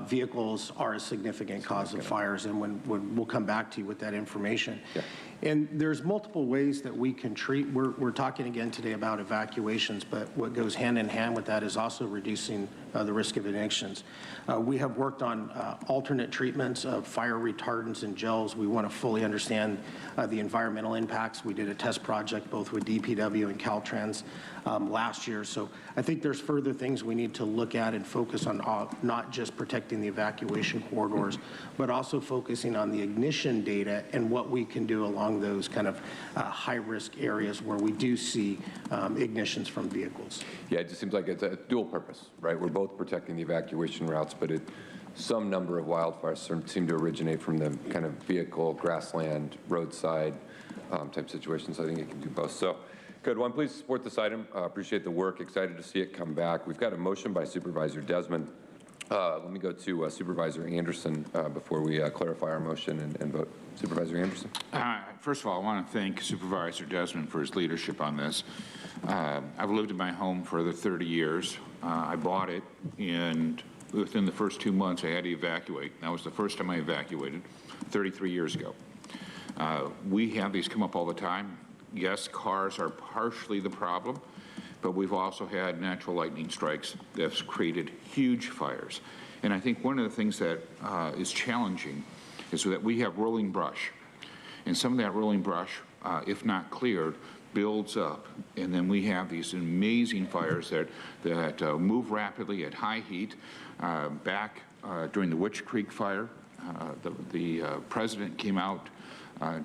vehicles are a significant cause of fires, and when we'll come back to you with that information. Yeah. And there's multiple ways that we can treat. We're talking again today about evacuations, but what goes hand in hand with that is also reducing the risk of ignitions. We have worked on alternate treatments of fire retardants and gels. We want to fully understand the environmental impacts. We did a test project both with DPW and Caltrans last year. So I think there's further things we need to look at and focus on, not just protecting the evacuation corridors, but also focusing on the ignition data and what we can do along those kind of high-risk areas where we do see ignitions from vehicles. Yeah, it just seems like it's a dual purpose, right? We're both protecting the evacuation routes, but some number of wildfires seem to originate from the kind of vehicle, grassland, roadside type situations. I think it can do both. So, good. Well, I'm pleased to support this item. Appreciate the work. Excited to see it come back. We've got a motion by Supervisor Desmond. Let me go to Supervisor Anderson before we clarify our motion and vote. Supervisor Anderson. First of all, I want to thank Supervisor Desmond for his leadership on this. I've lived in my home for the 30 years. I bought it, and within the first 2 months, I had to evacuate. That was the first time I evacuated 33 years ago. We have these come up all the time. Yes, cars are partially the problem, but we've also had natural lightning strikes that's created huge fires. And I think one of the things that is challenging is that we have rolling brush. And some of that rolling brush, if not cleared, builds up. And then we have these amazing fires that move rapidly at high heat. Back during the Witch Creek fire, the president came out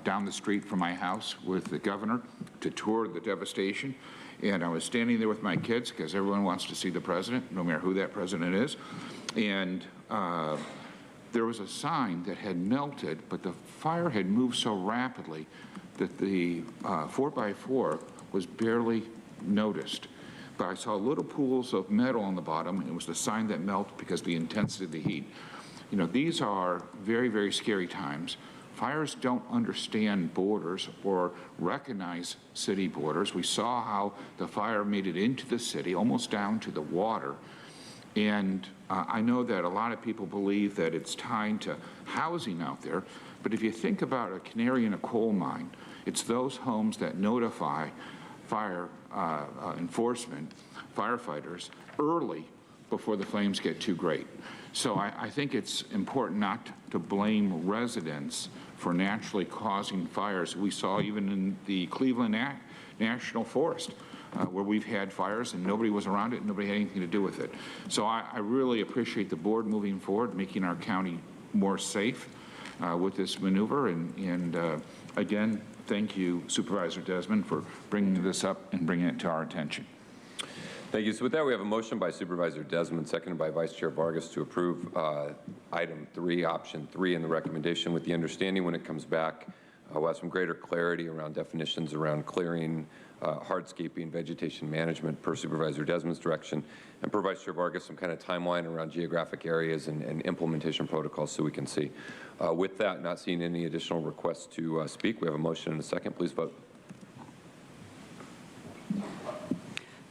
down the street from my house with the governor to tour the devastation. And I was standing there with my kids because everyone wants to see the president, no matter who that president is. And there was a sign that had melted, but the fire had moved so rapidly that the 4x4 was barely noticed. But I saw little pools of metal on the bottom, and it was the sign that melted because of the intensity of the heat. You know, these are very, very scary times. Fires don't understand borders or recognize city borders. We saw how the fire made it into the city, almost down to the water. And I know that a lot of people believe that it's tied to housing out there, but if you think about a canary in a coal mine, it's those homes that notify fire enforcement, firefighters, early before the flames get too great. So I think it's important not to blame residents for naturally causing fires. We saw even in the Cleveland National Forest, where we've had fires and nobody was around it and nobody had anything to do with it. So I really appreciate the board moving forward, making our county more safe with this maneuver. And again, thank you, Supervisor Desmond, for bringing this up and bringing it to our attention. Thank you. So with that, we have a motion by Supervisor Desmond, seconded by Vice Chair Vargas, to approve item 3, option 3 in the recommendation, with the understanding when it comes back, we'll have some greater clarity around definitions around clearing, hardscaping, vegetation management per Supervisor Desmond's direction, and per Vice Chair Vargas some kind of timeline around geographic areas and implementation protocols so we can see. With that, not seeing any additional requests to speak, we have a motion and a second. Please vote.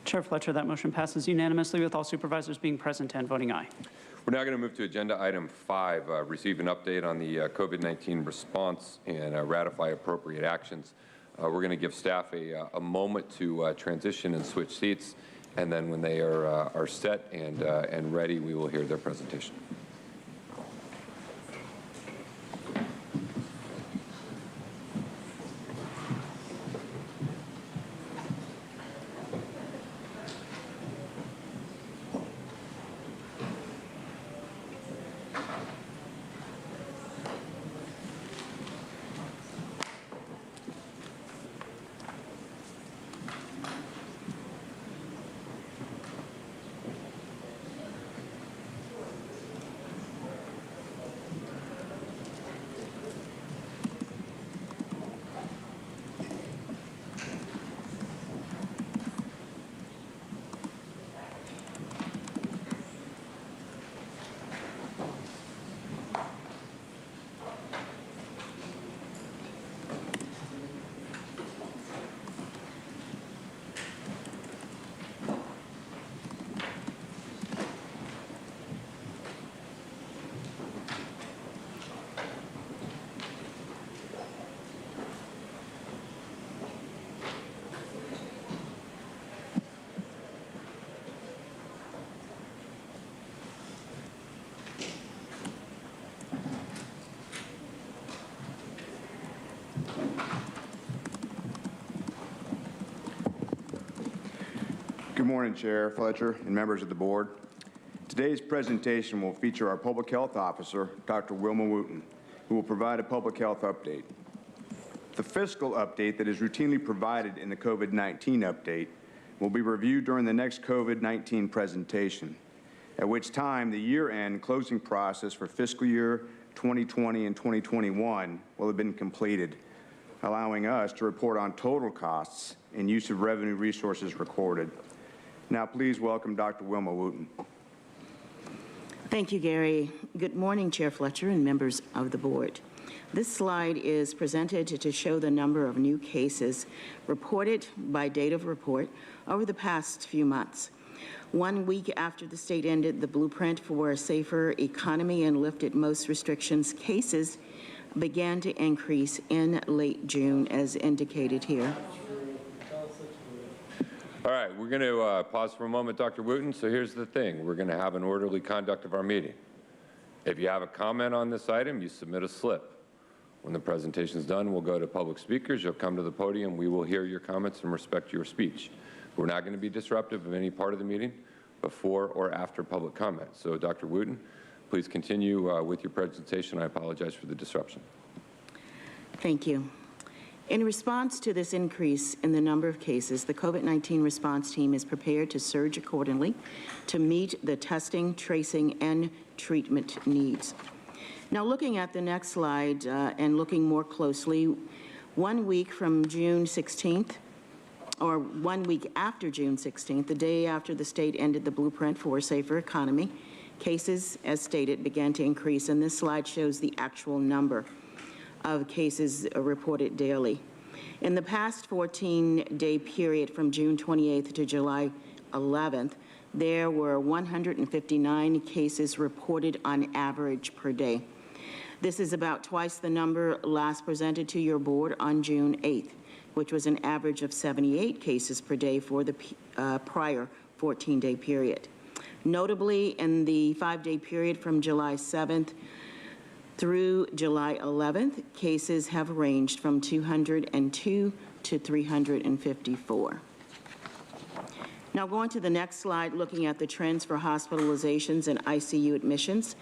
Chair Fletcher, that motion passes unanimously with all supervisors being present and voting aye. We're now going to move to agenda item 5, receive an update on the COVID-19 response and ratify appropriate actions. We're going to give staff a moment to transition and switch seats, and then when they are set and ready, we will hear their presentation. Good morning, Chair Fletcher and members of the board. Today's presentation will feature our Public Health Officer, Dr. Wilma Wooten, who will provide a public health update. The fiscal update that is routinely provided in the COVID-19 update will be reviewed during the next COVID-19 presentation, at which time the year-end closing process for fiscal year 2020 and 2021 will have been completed, allowing us to report on total costs and use of revenue resources recorded. Now please welcome Dr. Wilma Wooten. Thank you, Gary. Good morning, Chair Fletcher and members of the board. This slide is presented to show the number of new cases reported by date of report over the past few months. 1 week after the state ended the blueprint for a safer economy and lifted most restrictions, cases began to increase in late June, as indicated here. All right, we're going to pause for a moment, Dr. Wooten. So here's the thing. We're going to have an orderly conduct of our meeting. If you have a comment on this item, you submit a slip. When the presentation is done, we'll go to public speakers. You'll come to the podium. We will hear your comments and respect your speech. We're not going to be disruptive of any part of the meeting before or after public comment. So, Dr. Wooten, please continue with your presentation. I apologize for the disruption. Thank you. In response to this increase in the number of cases, the COVID-19 response team is prepared to surge accordingly to meet the testing, tracing, and treatment needs. Now, looking at the next slide and looking more closely, 1 week from June 16th, or 1 week after June 16th, the day after the state ended the blueprint for a safer economy, cases, as stated, began to increase, and this slide shows the actual number of cases reported daily. In the past 14-day period from June 28th to July 11th, there were 159 cases reported on average per day. This is about twice the number last presented to your board on June 8th, which was an average of 78 cases per day for the prior 14-day period. Notably, in the 5-day period from July 7th through July 11th, cases have ranged from 202 to 354. Now, going to the next slide, looking at the trends for hospitalizations and ICU admissions.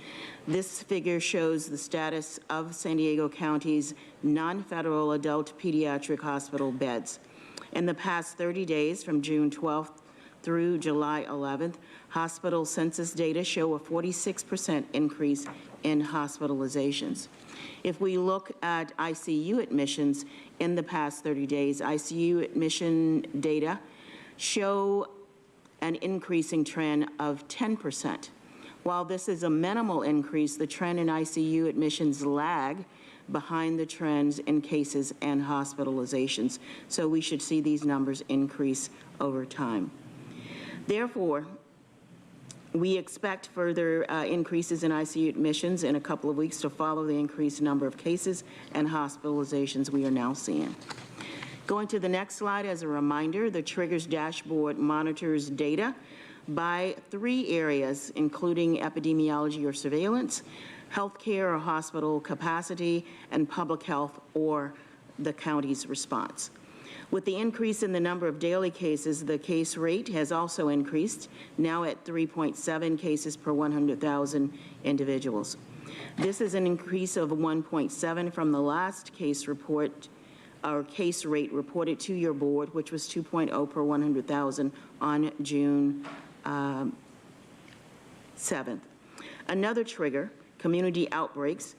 This figure shows the status of San Diego County's non-federal adult pediatric hospital beds. In the past 30 days, from June 12th through July 11th, hospital census data show a 46% increase in hospitalizations. If we look at ICU admissions in the past 30 days, ICU admission data show an increasing trend of 10%. While this is a minimal increase, the trend in ICU admissions lag behind the trends in cases and hospitalizations. So we should see these numbers increase over time. Therefore, we expect further increases in ICU admissions in a couple of weeks to follow the increased number of cases and hospitalizations we are now seeing. Going to the next slide, as a reminder, the Triggers dashboard monitors data by 3 areas, including epidemiology or surveillance, healthcare or hospital capacity, and public health or the county's response. With the increase in the number of daily cases, the case rate has also increased, now at 3.7 cases per 100,000 individuals. This is an increase of 1.7 from the last case report, our case rate reported to your board, which was 2.0 per 100,000 on June 7th. Another trigger, community outbreaks,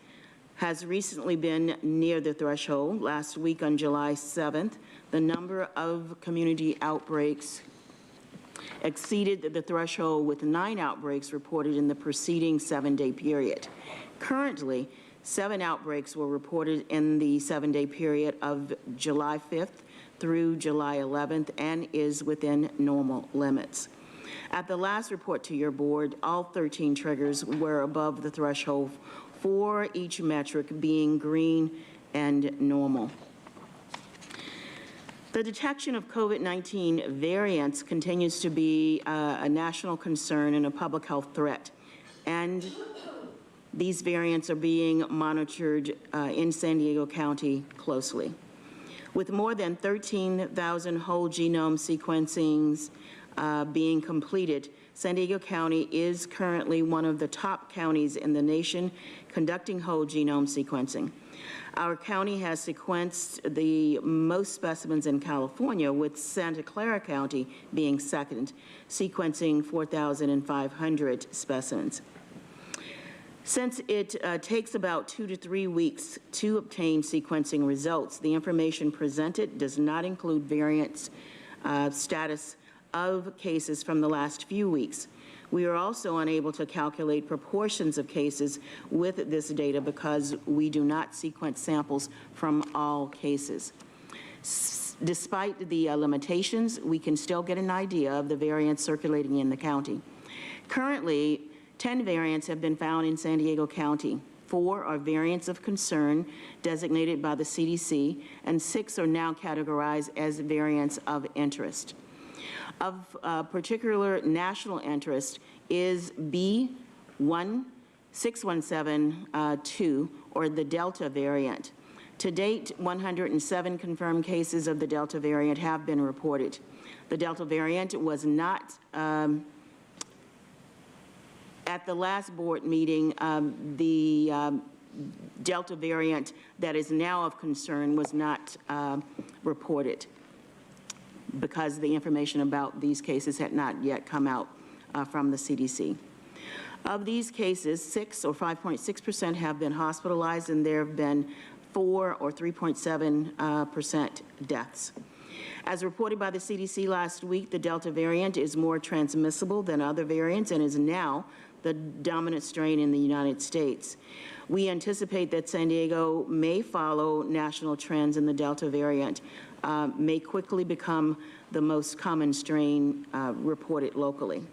has recently been near the threshold. Last week on July 7th, the number of community outbreaks exceeded the threshold with 9 outbreaks reported in the preceding 7-day period. Currently, 7 outbreaks were reported in the 7-day period of July 5th through July 11th and is within normal limits. At the last report to your board, all 13 triggers were above the threshold for each metric being green and normal. The detection of COVID-19 variants continues to be a national concern and a public health threat, and these variants are being monitored in San Diego County closely. With more than 13,000 whole genome sequencings being completed, San Diego County is currently one of the top counties in the nation conducting whole genome sequencing. Our county has sequenced the most specimens in California, with Santa Clara County being second, sequencing 4,500 specimens. Since it takes about 2 to 3 weeks to obtain sequencing results, the information presented does not include variant status of cases from the last few weeks. We are also unable to calculate proportions of cases with this data because we do not sequence samples from all cases. Despite the limitations, we can still get an idea of the variants circulating in the county. Currently, 10 variants have been found in San Diego County. 4 are variants of concern designated by the CDC, and 6 are now categorized as variants of interest. Of particular national interest is B16172, or the Delta variant. To date, 107 confirmed cases of the Delta variant have been reported. The Delta variant was not, at the last board meeting, the Delta variant that is now of concern was not reported, because the information about these cases had not yet come out from the CDC. Of these cases, 6 or 5.6% have been hospitalized, and there have been 4 or 3.7% deaths. As reported by the CDC last week, the Delta variant is more transmissible than other variants and is now the dominant strain in the United States. We anticipate that San Diego may follow national trends in the Delta variant, may quickly become the most common strain reported locally.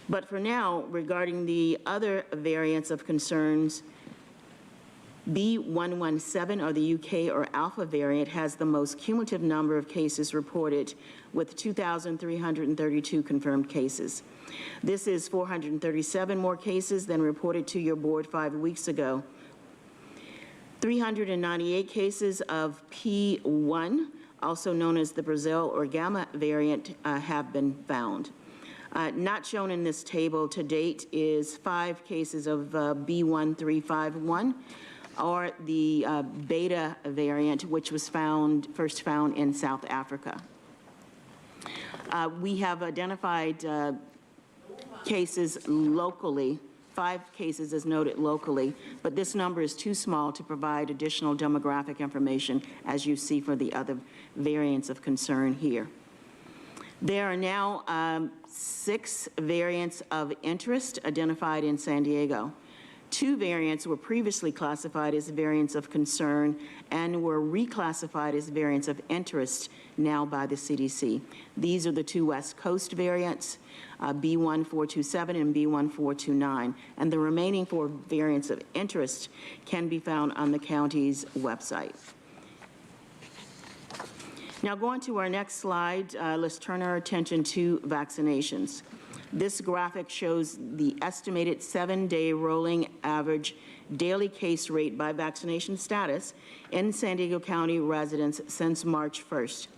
But for now, regarding the other variants of concerns, B117, or the UK or Alpha variant, has the most cumulative number of cases reported, with 2,332 confirmed cases. This is 437 more cases than reported to your board 5 weeks ago. 398 cases of P1, also known as the Brazil or Gamma variant, have been found. Not shown in this table to date is 5 cases of B1351, or the Beta variant, which was first found in South Africa. We have identified cases locally, 5 cases as noted locally, but this number is too small to provide additional demographic information, as you see for the other variants of concern here. There are now 6 variants of interest identified in San Diego. 2 variants were previously classified as variants of concern and were reclassified as variants of interest now by the CDC. These are the 2 West Coast variants, B1427 and B1429, and the remaining 4 variants of interest can be found on the county's website. Now, going to our next slide, let's turn our attention to vaccinations. This graphic shows the estimated 7-day rolling average daily case rate by vaccination status in San Diego County residents since March 1st.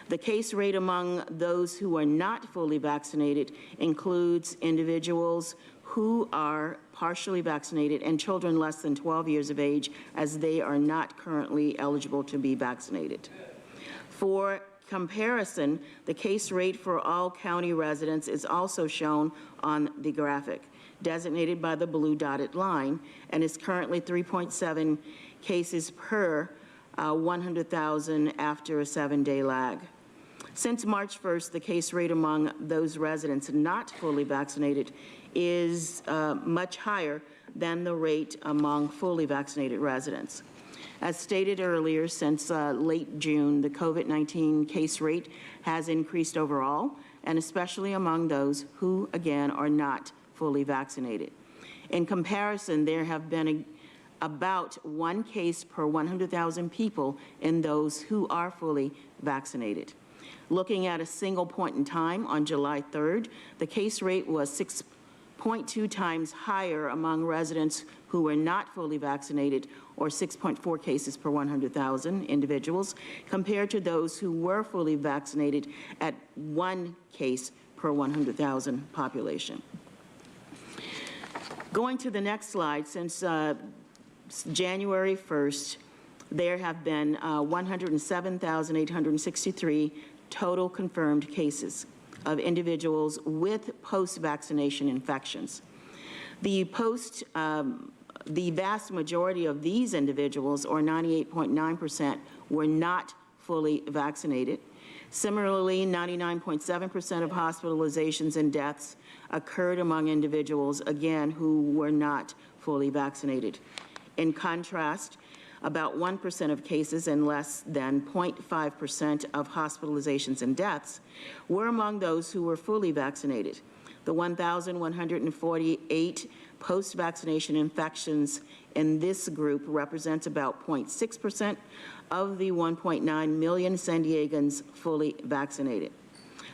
The case rate among those who are not fully vaccinated includes individuals who are partially vaccinated and children less than 12 years of age, as they are not currently eligible to be vaccinated. For comparison, the case rate for all county residents is also shown on the graphic, designated by the blue dotted line, and is currently 3.7 cases per 100,000 after a 7-day lag. Since March 1st, the case rate among those residents not fully vaccinated is much higher than the rate among fully vaccinated residents. As stated earlier, since late June, the COVID-19 case rate has increased overall, and especially among those who, again, are not fully vaccinated. In comparison, there have been about 1 case per 100,000 people in those who are fully vaccinated. Looking at a single point in time, on July 3rd, the case rate was 0.2 times higher among residents who were not fully vaccinated, or 6.4 cases per 100,000 individuals, compared to those who were fully vaccinated at 1 case per 100,000 population. Going to the next slide, since January 1st, there have been 107,863 total confirmed cases of individuals with post-vaccination infections. The vast majority of these individuals, or 98.9%, were not fully vaccinated. Similarly, 99.7% of hospitalizations and deaths occurred among individuals, again, who were not fully vaccinated. In contrast, about 1% of cases and less than 0.5% of hospitalizations and deaths were among those who were fully vaccinated. The 1,148 post-vaccination infections in this group represents about 0.6% of the 1.9 million San Diegans fully vaccinated.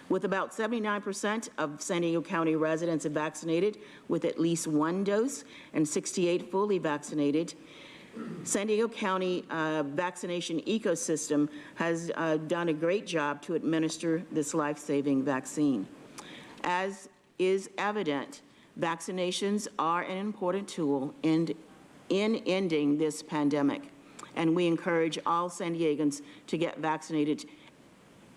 With about 79% of San Diego County residents vaccinated with at least 1 dose and 68 fully vaccinated, San Diego County vaccination ecosystem has done a great job to administer this life-saving vaccine. As is evident, vaccinations are an important tool in ending this pandemic, and we encourage all San Diegans to get vaccinated,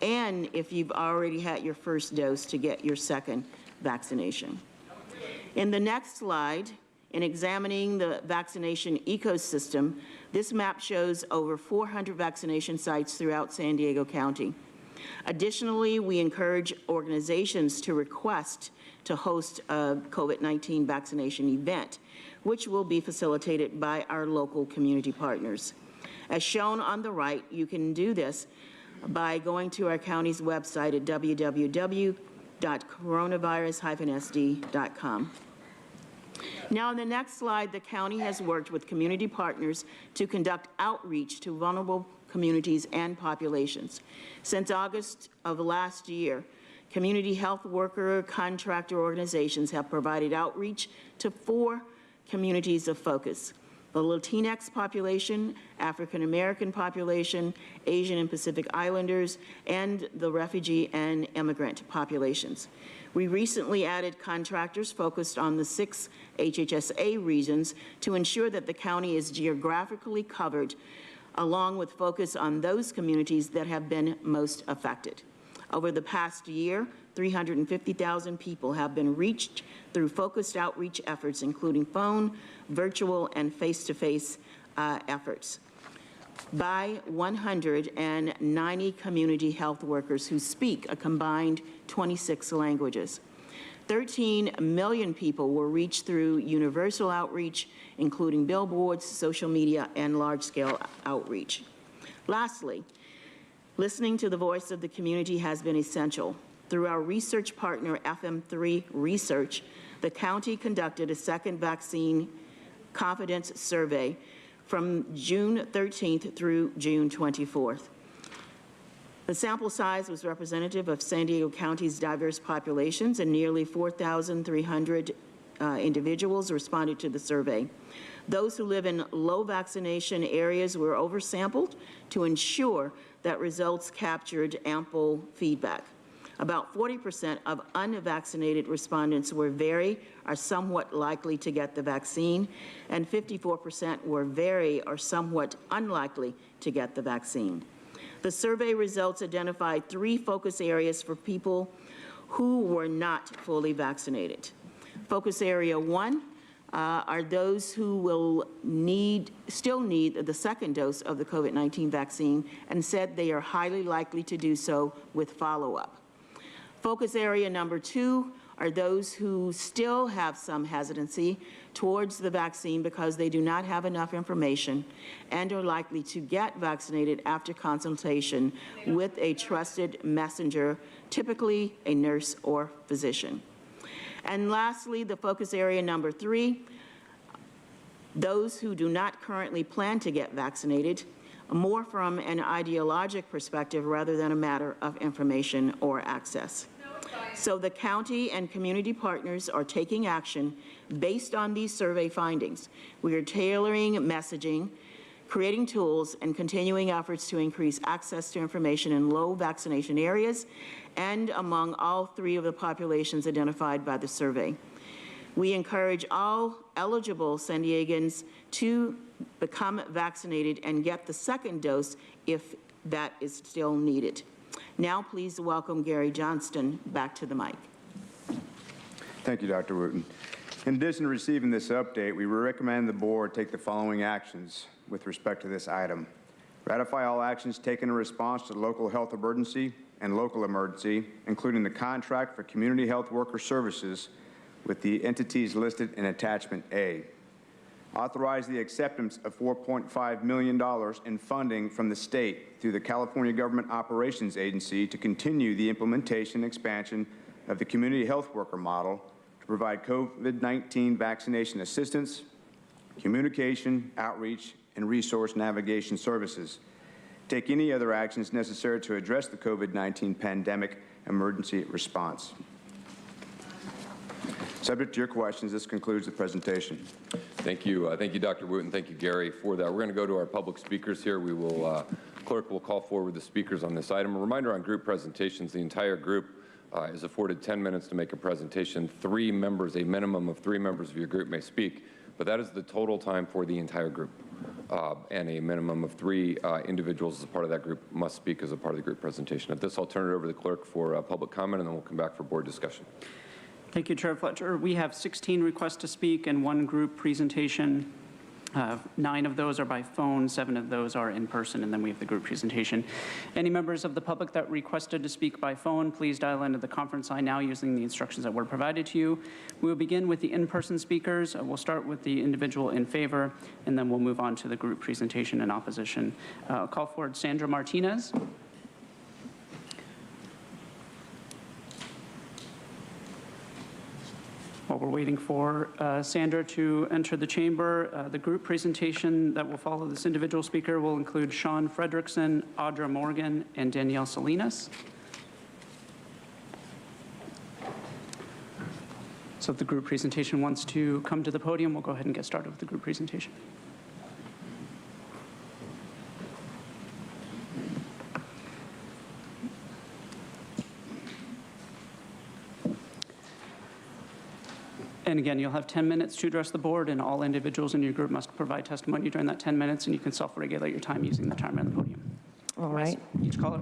and if you've already had your first dose, to get your second vaccination. In the next slide, in examining the vaccination ecosystem, this map shows over 400 vaccination sites throughout San Diego County. Additionally, we encourage organizations to request to host a COVID-19 vaccination event, which will be facilitated by our local community partners. As shown on the right, you can do this by going to our county's website at www.coronavirus-sd.com. Now, on the next slide, the county has worked with community partners to conduct outreach to vulnerable communities and populations. Since August of last year, community health worker contractor organizations have provided outreach to 4 communities of focus: the Latinx population, African American population, Asian and Pacific Islanders, and the refugee and immigrant populations. We recently added contractors focused on the 6 HHSA regions to ensure that the county is geographically covered, along with focus on those communities that have been most affected. Over the past year, 350,000 people have been reached through focused outreach efforts, including phone, virtual, and face-to-face efforts, by 190 community health workers who speak a combined 26 languages. 13 million people were reached through universal outreach, including billboards, social media, and large-scale outreach. Lastly, listening to the voice of the community has been essential. Through our research partner, FM3 Research, the county conducted a second vaccine confidence survey from June 13th through June 24th. The sample size was representative of San Diego County's diverse populations, and nearly 4,300 individuals responded to the survey. Those who live in low vaccination areas were oversampled to ensure that results captured ample feedback. About 40% of unvaccinated respondents were very or somewhat likely to get the vaccine, and 54% were very or somewhat unlikely to get the vaccine. The survey results identified 3 focus areas for people who were not fully vaccinated. Focus area 1 are those who will still need the second dose of the COVID-19 vaccine, and said they are highly likely to do so with follow-up. Focus area number 2 are those who still have some hesitancy towards the vaccine because they do not have enough information and are likely to get vaccinated after consultation with a trusted messenger, typically a nurse or physician. And lastly, the focus area number 3, those who do not currently plan to get vaccinated, more from an ideologic perspective rather than a matter of information or access. So the county and community partners are taking action based on these survey findings. We are tailoring messaging, creating tools, and continuing efforts to increase access to information in low vaccination areas and among all 3 of the populations identified by the survey. We encourage all eligible San Diegans to become vaccinated and get the second dose if that is still needed. Now please welcome Gary Johnston back to the mic. Thank you, Dr. Wooten. In addition to receiving this update, we recommend the board take the following actions with respect to this item. Ratify all actions taken in response to the local health emergency and local emergency, including the contract for community health worker services with the entities listed in Attachment A. Authorize the acceptance of $4.5 million in funding from the state through the California Government Operations Agency to continue the implementation and expansion of the community health worker model to provide COVID-19 vaccination assistance, communication, outreach, and resource navigation services. Take any other actions necessary to address the COVID-19 pandemic emergency response. Subject to your questions, this concludes the presentation. Thank you. Thank you, Dr. Wooten. Thank you, Gary, for that. We're going to go to our public speakers here. We will, clerk will call forward the speakers on this item. A reminder on group presentations, the entire group is afforded 10 minutes to make a presentation. 3 members, a minimum of 3 members of your group may speak, but that is the total time for the entire group. And a minimum of 3 individuals as a part of that group must speak as a part of the group presentation. At this, I'll turn it over to the clerk for public comment, and then we'll come back for board discussion. Thank you, Chair Fletcher. We have 16 requests to speak and 1 group presentation. 9 of those are by phone, 7 of those are in person, and then we have the group presentation. Any members of the public that requested to speak by phone, please dial into the conference line now using the instructions that were provided to you. We will begin with the in-person speakers. We'll start with the individual in favor, and then we'll move on to the group presentation in opposition. I'll call forward Sandra Martinez. While we're waiting for Sandra to enter the chamber, the group presentation that will follow this individual speaker will include Sean Fredrickson, Audra Morgan, and Danielle Salinas. So if the group presentation wants to come to the podium, we'll go ahead and get started with the group presentation. And again, you'll have 10 minutes to address the board, and all individuals in your group must provide testimony during that 10 minutes, and you can self-regulate your time using the timer on the podium. All right. Each caller,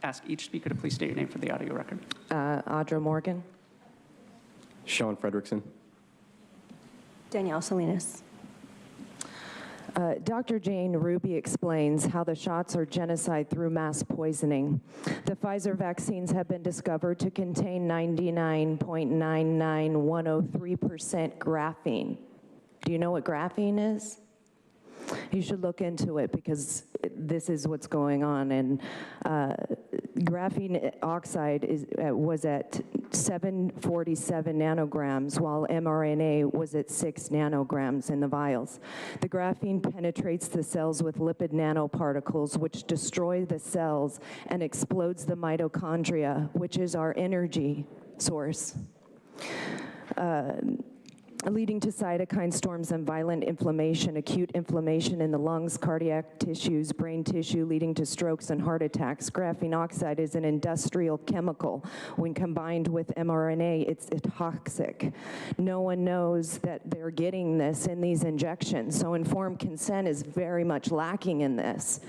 ask each speaker to please state your name for the audio record. Audra Morgan. Sean Fredrickson. Danielle Salinas. Dr. Jane Ruby explains how the shots are genocide through mass poisoning. The Pfizer vaccines have been discovered to contain 99.99103% graphene. Do you know what graphene is? You should look into it because this is what's going on. And graphene oxide was at 747 nanograms, while mRNA was at 6 nanograms in the vials. The graphene penetrates the cells with lipid nanoparticles, which destroy the cells and explodes the mitochondria, which is our energy source. Leading to cytokine storms and violent inflammation, acute inflammation in the lungs, cardiac tissues, brain tissue, leading to strokes and heart attacks. Graphene oxide is an industrial chemical. When combined with mRNA, it's toxic. No one knows that they're getting this in these injections, so informed consent is very much lacking in this.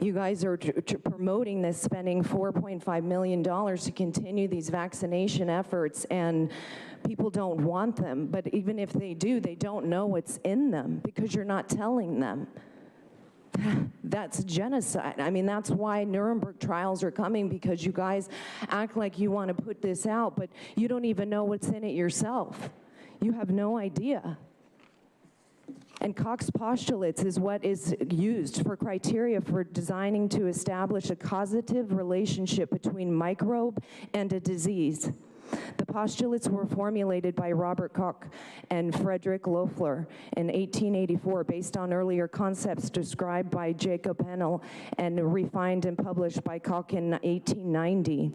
You guys are promoting this, spending $4.5 million to continue these vaccination efforts, and people don't want them. But even if they do, they don't know what's in them because you're not telling them. That's genocide. I mean, that's why Nuremberg trials are coming, because you guys act like you want to put this out, but you don't even know what's in it yourself. You have no idea. And Cox postulates is what is used for criteria for designing to establish a causative relationship between microbe and a disease. The postulates were formulated by Robert Koch and Frederick Loeffler in 1884 based on earlier concepts described by Jacob Hennel and refined and published by Koch in 1890.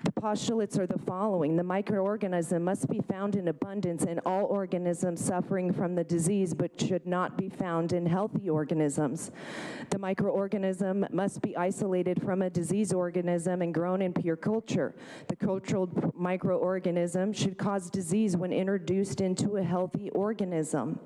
The postulates are the following. The microorganism must be found in abundance in all organisms suffering from the disease, but should not be found in healthy organisms. The microorganism must be isolated from a disease organism and grown in pure culture. The cultured microorganism should cause disease when introduced into a healthy organism.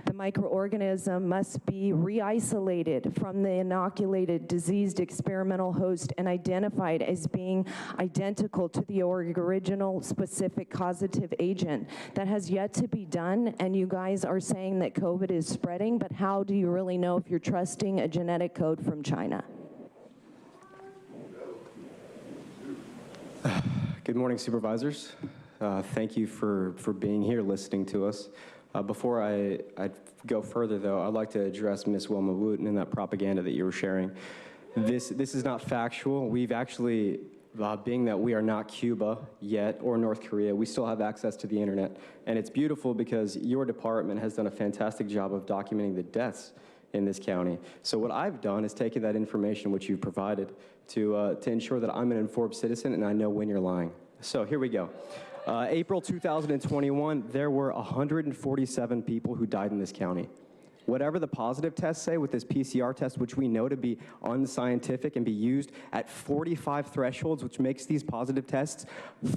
The microorganism must be re-isolated from the inoculated diseased experimental host and identified as being identical to the original specific causative agent. That has yet to be done, and you guys are saying that COVID is spreading, but how do you really know if you're trusting a genetic code from China? Good morning, supervisors. Thank you for being here, listening to us. Before I go further, though, I'd like to address Ms. Wilma Wooten and that propaganda that you were sharing. This is not factual. We've actually, being that we are not Cuba yet or North Korea, we still have access to the internet. And it's beautiful because your department has done a fantastic job of documenting the deaths in this county. So what I've done is taken that information which you've provided to ensure that I'm an informed citizen and I know when you're lying. So here we go. April 2021, there were 147 people who died in this county. Whatever the positive tests say with this PCR test, which we know to be unscientific and be used at 45 thresholds, which makes these positive tests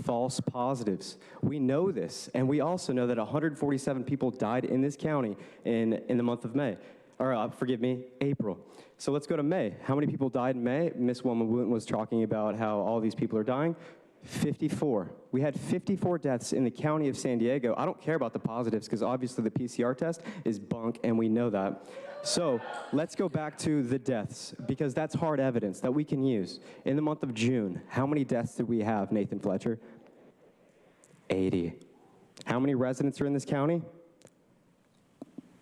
false positives. We know this, and we also know that 147 people died in this county in the month of May. Or, forgive me, April. So let's go to May. How many people died in May? Ms. Wilma Wooten was talking about how all these people are dying. 54. We had 54 deaths in the county of San Diego. I don't care about the positives because obviously the PCR test is bunk and we know that. So let's go back to the deaths because that's hard evidence that we can use. In the month of June, how many deaths did we have, Nathan Fletcher? 80. How many residents are in this county?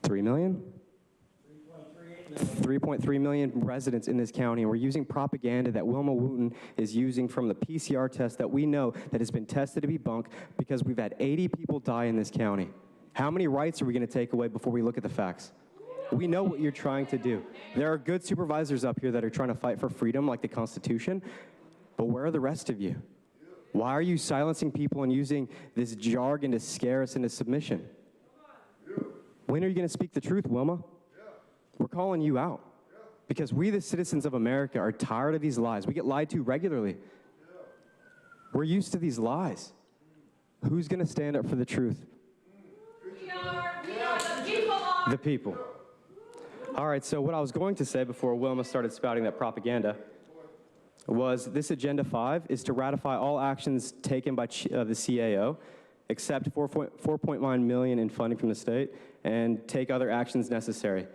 3 million? 3.3 million residents in this county, and we're using propaganda that Wilma Wooten is using from the PCR test that we know that has been tested to be bunk because we've had 80 people die in this county. How many rights are we going to take away before we look at the facts? We know what you're trying to do. There are good supervisors up here that are trying to fight for freedom like the Constitution, but where are the rest of you? Why are you silencing people and using this jargon to scare us into submission? When are you going to speak the truth, Wilma? We're calling you out because we, the citizens of America, are tired of these lies. We get lied to regularly. We're used to these lies. Who's going to stand up for the truth? We are the people. The people. All right, so what I was going to say before Wilma started spouting that propaganda was this Agenda 5 is to ratify all actions taken by the CAO, accept $4.9 million in funding from the state, and take other actions necessary.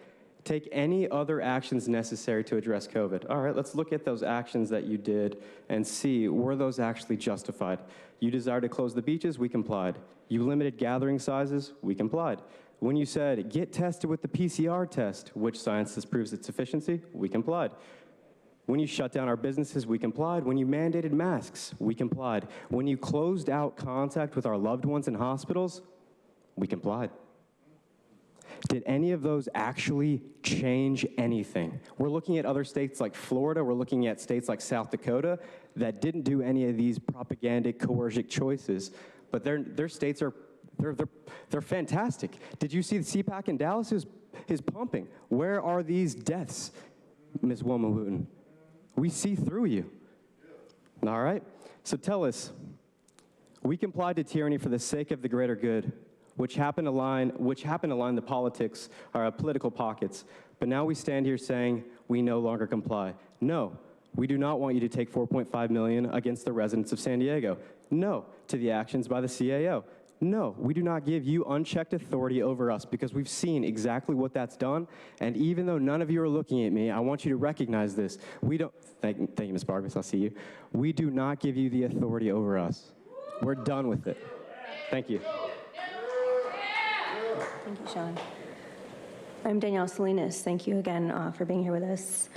Take any other actions necessary to address COVID. All right, let's look at those actions that you did and see, were those actually justified? You desired to close the beaches, we complied. You limited gathering sizes, we complied. When you said, get tested with the PCR test, which science proves its efficiency, we complied. When you shut down our businesses, we complied. When you mandated masks, we complied. When you closed out contact with our loved ones in hospitals, we complied. Did any of those actually change anything? We're looking at other states like Florida, we're looking at states like South Dakota that didn't do any of these propagandic, coercive choices, but their states are, they're fantastic. Did you see the CPAC in Dallas is pumping? Where are these deaths, Ms. Wilma Wooten? We see through you. All right, so tell us, we complied to tyranny for the sake of the greater good, which happened to line the politics, our political pockets. But now we stand here saying we no longer comply. No, we do not want you to take $4.5 million against the residents of San Diego. No to the actions by the CAO. No, we do not give you unchecked authority over us because we've seen exactly what that's done. And even though none of you are looking at me, I want you to recognize this. We don't, thank you, Ms. Barbas, I'll see you. We do not give you the authority over us. We're done with it. Thank you. Thank you, Sean. I'm Danielle Salinas. Thank you again for being here with us.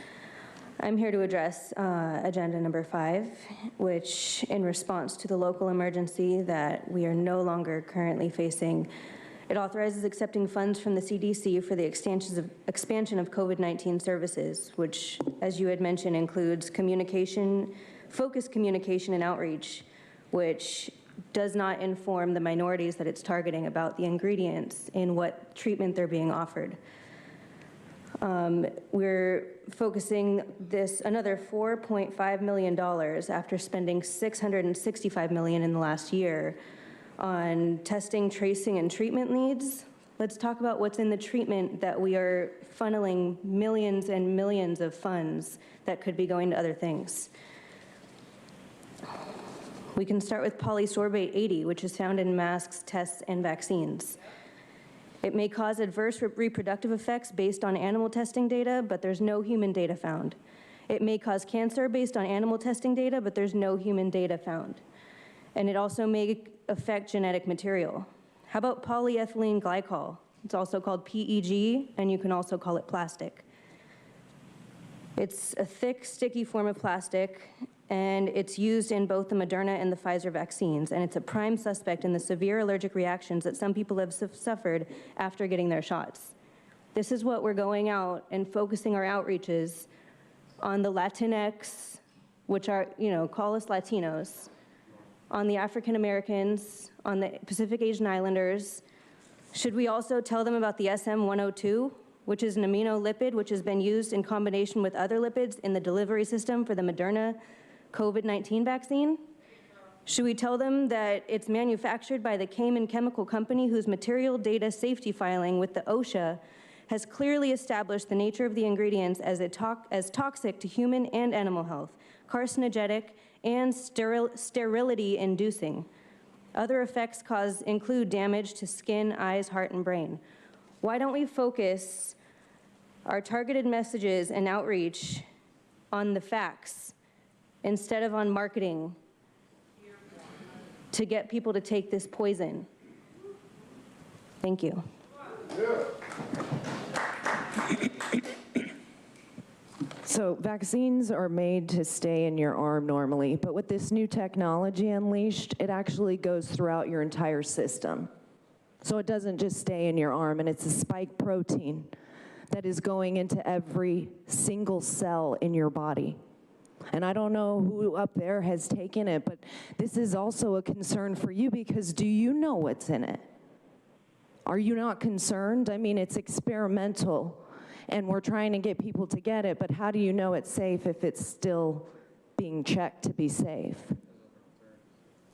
I'm here to address agenda number 5, which in response to the local emergency that we are no longer currently facing, it authorizes accepting funds from the CDC for the expansion of COVID-19 services, which, as you had mentioned, includes communication focused communication and outreach, which does not inform the minorities that it's targeting about the ingredients in what treatment they're being offered. We're focusing this another $4.5 million after spending $665 million in the last year on testing, tracing, and treatment needs. Let's talk about what's in the treatment that we are funneling millions and millions of funds that could be going to other things. We can start with polysorbate 80, which is found in masks, tests, and vaccines. It may cause adverse reproductive effects based on animal testing data, but there's no human data found. It may cause cancer based on animal testing data, but there's no human data found. And it also may affect genetic material. How about polyethylene glycol? It's also called PEG, and you can also call it plastic. It's a thick, sticky form of plastic, and it's used in both the Moderna and the Pfizer vaccines, and it's a prime suspect in the severe allergic reactions that some people have suffered after getting their shots. This is what we're going out and focusing our outreaches on the Latinx, which are, call us Latinos, on the African Americans, on the Pacific Asian Islanders. Should we also tell them about the SM-102, which is an amino lipid which has been used in combination with other lipids in the delivery system for the Moderna COVID-19 vaccine? Should we tell them that it's manufactured by the Cayman Chemical Company, whose material data safety filing with the OSHA has clearly established the nature of the ingredients as toxic to human and animal health, carcinogenic, and sterility-inducing. Other effects include damage to skin, eyes, heart, and brain. Why don't we focus our targeted messages and outreach on the facts instead of on marketing to get people to take this poison? Thank you. So vaccines are made to stay in your arm normally, but with this new technology unleashed, it actually goes throughout your entire system. So it doesn't just stay in your arm, and it's a spike protein that is going into every single cell in your body. And I don't know who up there has taken it, but this is also a concern for you, because do you know what's in it? Are you not concerned? I mean, it's experimental, and we're trying to get people to get it, but how do you know it's safe if it's still being checked to be safe?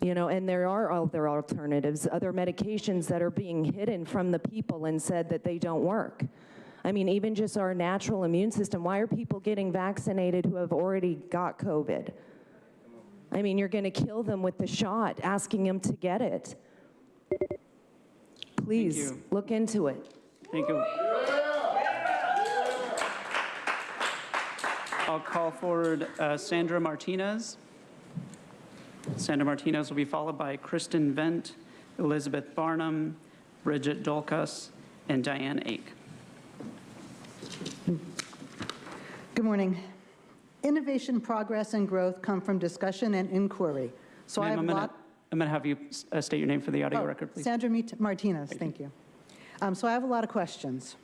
And there are other alternatives, other medications that are being hidden from the people and said that they don't work. I mean, even just our natural immune system, why are people getting vaccinated who have already got COVID? I mean, you're gonna kill them with the shot, asking them to get it. Please, look into it. Thank you. I'll call forward Sandra Martinez. Sandra Martinez will be followed by Kristen Vent, Elizabeth Barnum, Bridget Dolkus, and Diane Ake. Good morning. Innovation, progress, and growth come from discussion and inquiry. So I have I'm going to have you state your name for the audio record, please. Sandra Martinez, thank you. So I have a lot of questions.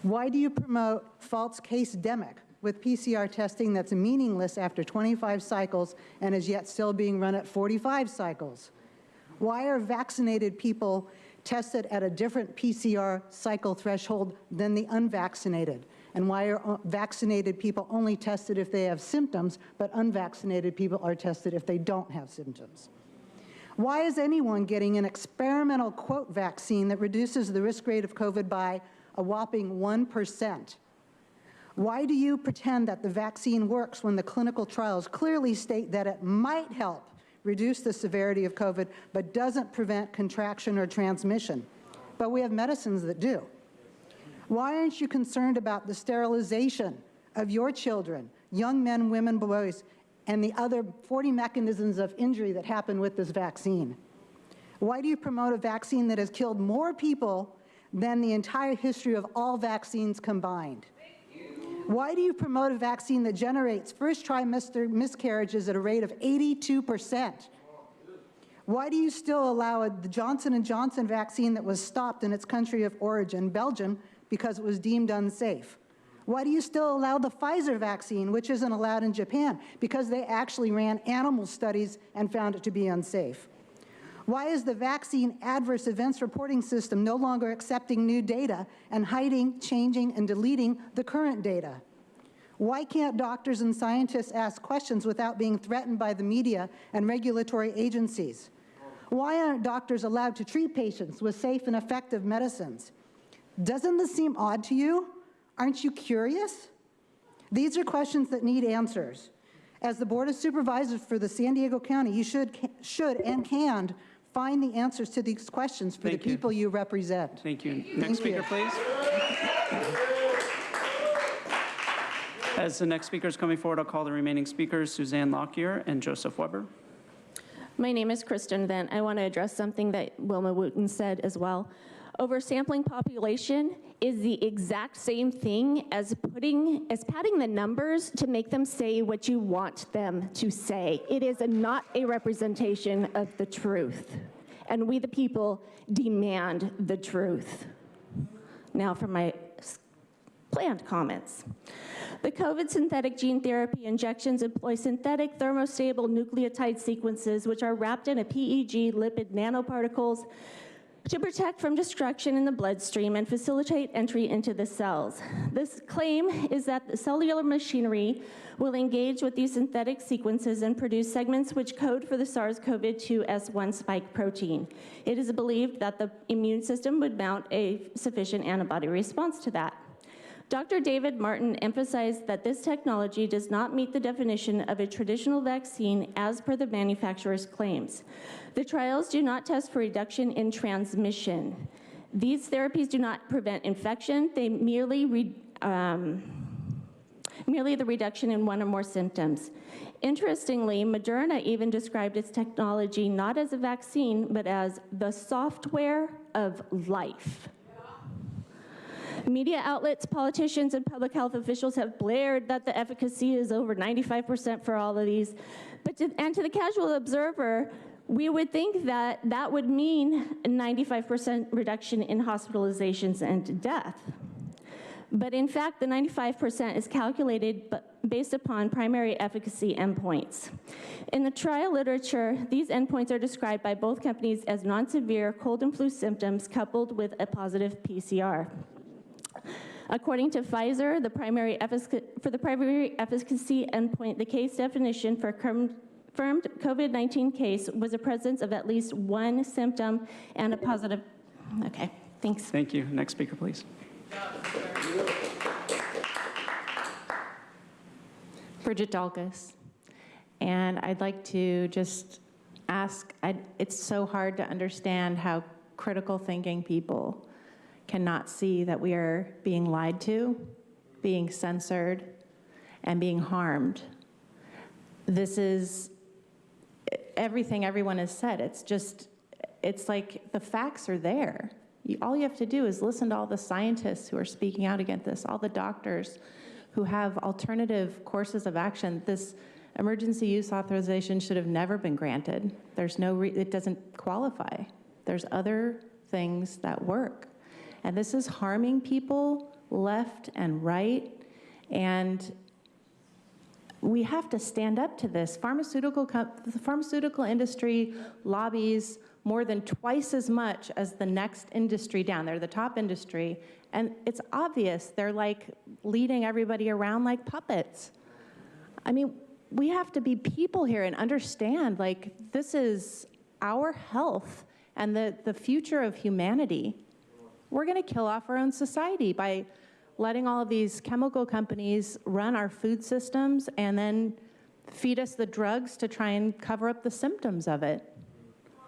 Why do you promote false case-demic with PCR testing that's meaningless after 25 cycles and is yet still being run at 45 cycles? Why are vaccinated people tested at a different PCR cycle threshold than the unvaccinated? And why are vaccinated people only tested if they have symptoms, but unvaccinated people are tested if they don't have symptoms? Why is anyone getting an experimental quote vaccine that reduces the risk rate of COVID by a whopping 1%? Why do you pretend that the vaccine works when the clinical trials clearly state that it might help reduce the severity of COVID, but doesn't prevent contraction or transmission? But we have medicines that do. Why aren't you concerned about the sterilization of your children, young men, women, boys, and the other 40 mechanisms of injury that happen with this vaccine? Why do you promote a vaccine that has killed more people than the entire history of all vaccines combined? Why do you promote a vaccine that generates first trimester miscarriages at a rate of 82%? Why do you still allow the Johnson & Johnson vaccine that was stopped in its country of origin, Belgium, because it was deemed unsafe? Why do you still allow the Pfizer vaccine, which isn't allowed in Japan? Because they actually ran animal studies and found it to be unsafe. Why is the vaccine adverse events reporting system no longer accepting new data and hiding, changing, and deleting the current data? Why can't doctors and scientists ask questions without being threatened by the media and regulatory agencies? Why aren't doctors allowed to treat patients with safe and effective medicines? Doesn't this seem odd to you? Aren't you curious? These are questions that need answers. As the Board of Supervisors for the San Diego County, you should and can find the answers to these questions for the people you represent. Thank you. Next speaker, please. As the next speaker is coming forward, I'll call the remaining speakers, Suzanne Lockyer and Joseph Weber. My name is Kristen Vent. I want to address something that Wilma Wooten said as well. Oversampling population is the exact same thing as padding the numbers to make them say what you want them to say. It is not a representation of the truth. And we the people demand the truth. Now for my planned comments. The COVID synthetic gene therapy injections employ synthetic thermostable nucleotide sequences which are wrapped in a PEG lipid nanoparticles to protect from destruction in the bloodstream and facilitate entry into the cells. This claim is that the cellular machinery will engage with these synthetic sequences and produce segments which code for the SARS-CoV-2 S1 spike protein. It is believed that the immune system would mount a sufficient antibody response to that. Dr. David Martin emphasized that this technology does not meet the definition of a traditional vaccine as per the manufacturer's claims. The trials do not test for reduction in transmission. These therapies do not prevent infection. They merely the reduction in one or more symptoms. Interestingly, Moderna even described its technology not as a vaccine, but as the software of life. Media outlets, politicians, and public health officials have blared that the efficacy is over 95% for all of these. But to the casual observer, we would think that that would mean a 95% reduction in hospitalizations and death. But in fact, the 95% is calculated based upon primary efficacy endpoints. In the trial literature, these endpoints are described by both companies as non-severe cold and flu symptoms coupled with a positive PCR. According to Pfizer, for the primary efficacy endpoint, the case definition for confirmed COVID-19 case was a presence of at least one symptom and a positive. Okay, thanks. Thank you. Next speaker, please. Bridget Dalgas. And I'd like to just ask, it's so hard to understand how critical thinking people cannot see that we are being lied to, being censored, and being harmed. This is everything everyone has said. It's like the facts are there. All you have to do is listen to all the scientists who are speaking out against this, all the doctors who have alternative courses of action. This emergency use authorization should have never been granted. It doesn't qualify. There's other things that work. And this is harming people left and right, and we have to stand up to this. The pharmaceutical industry lobbies more than twice as much as the next industry down. They're the top industry, and it's obvious they're like leading everybody around like puppets. I mean, we have to be people here and understand, like, this is our health and the future of humanity. We're going to kill off our own society by letting all of these chemical companies run our food systems and then feed us the drugs to try and cover up the symptoms of it.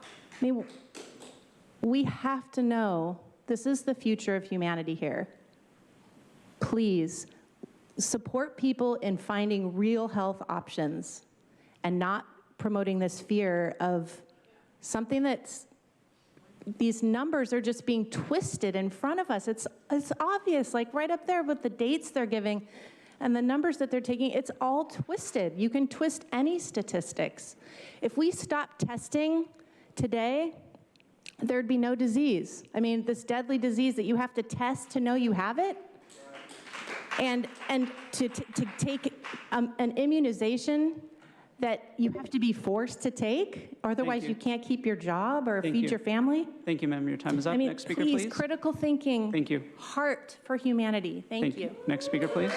I mean, we have to know this is the future of humanity here. Please support people in finding real health options and not promoting this fear of something that's these numbers are just being twisted in front of us. It's obvious, like right up there with the dates they're giving and the numbers that they're taking, it's all twisted. You can twist any statistics. If we stop testing today, there'd be no disease. I mean, this deadly disease that you have to test to know you have it, And to take an immunization that you have to be forced to take, otherwise you can't keep your job or feed your family. Thank you, ma'am. Your time is up. I mean, Next speaker, please, please. critical thinking. Thank you. Heart for humanity. Thank you. Next speaker, please.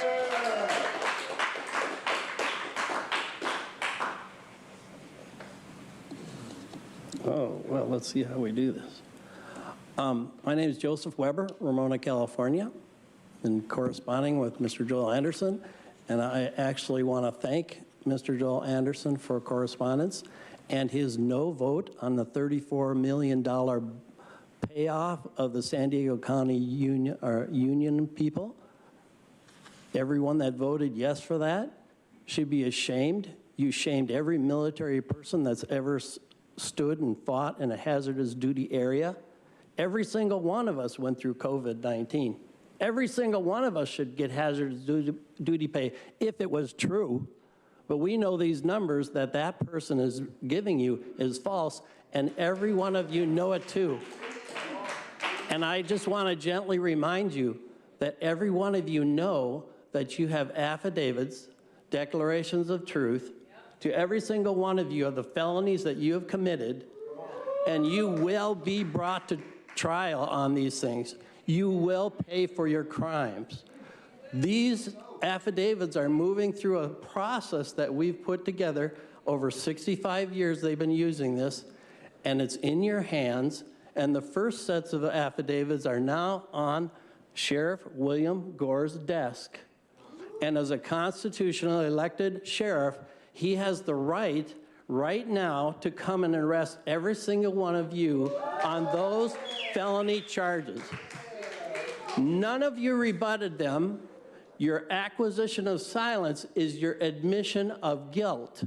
Oh, well, let's see how we do this. My name is Joseph Weber, Ramona, California. Been corresponding with Mr. Joel Anderson, and I actually want to thank Mr. Joel Anderson for correspondence and his no vote on the $34 million payoff of the San Diego County union people. Everyone that voted yes for that should be ashamed. You shamed every military person that's ever stood and fought in a hazardous duty area. Every single one of us went through COVID-19. Every single one of us should get hazardous duty pay if it was true. But we know these numbers that that person is giving you is false, and every one of you know it too. And I just want to gently remind you that every one of you know that you have affidavits, declarations of truth, to every single one of you of the felonies that you have committed, and you will be brought to trial on these things. You will pay for your crimes. These affidavits are moving through a process that we've put together. Over 65 years they've been using this, and it's in your hands. And the first sets of affidavits are now on Sheriff William Gore's desk. And as a constitutionally elected sheriff, he has the right now to come and arrest every single one of you on those felony charges. None of you rebutted them. Your acquisition of silence is your admission of guilt.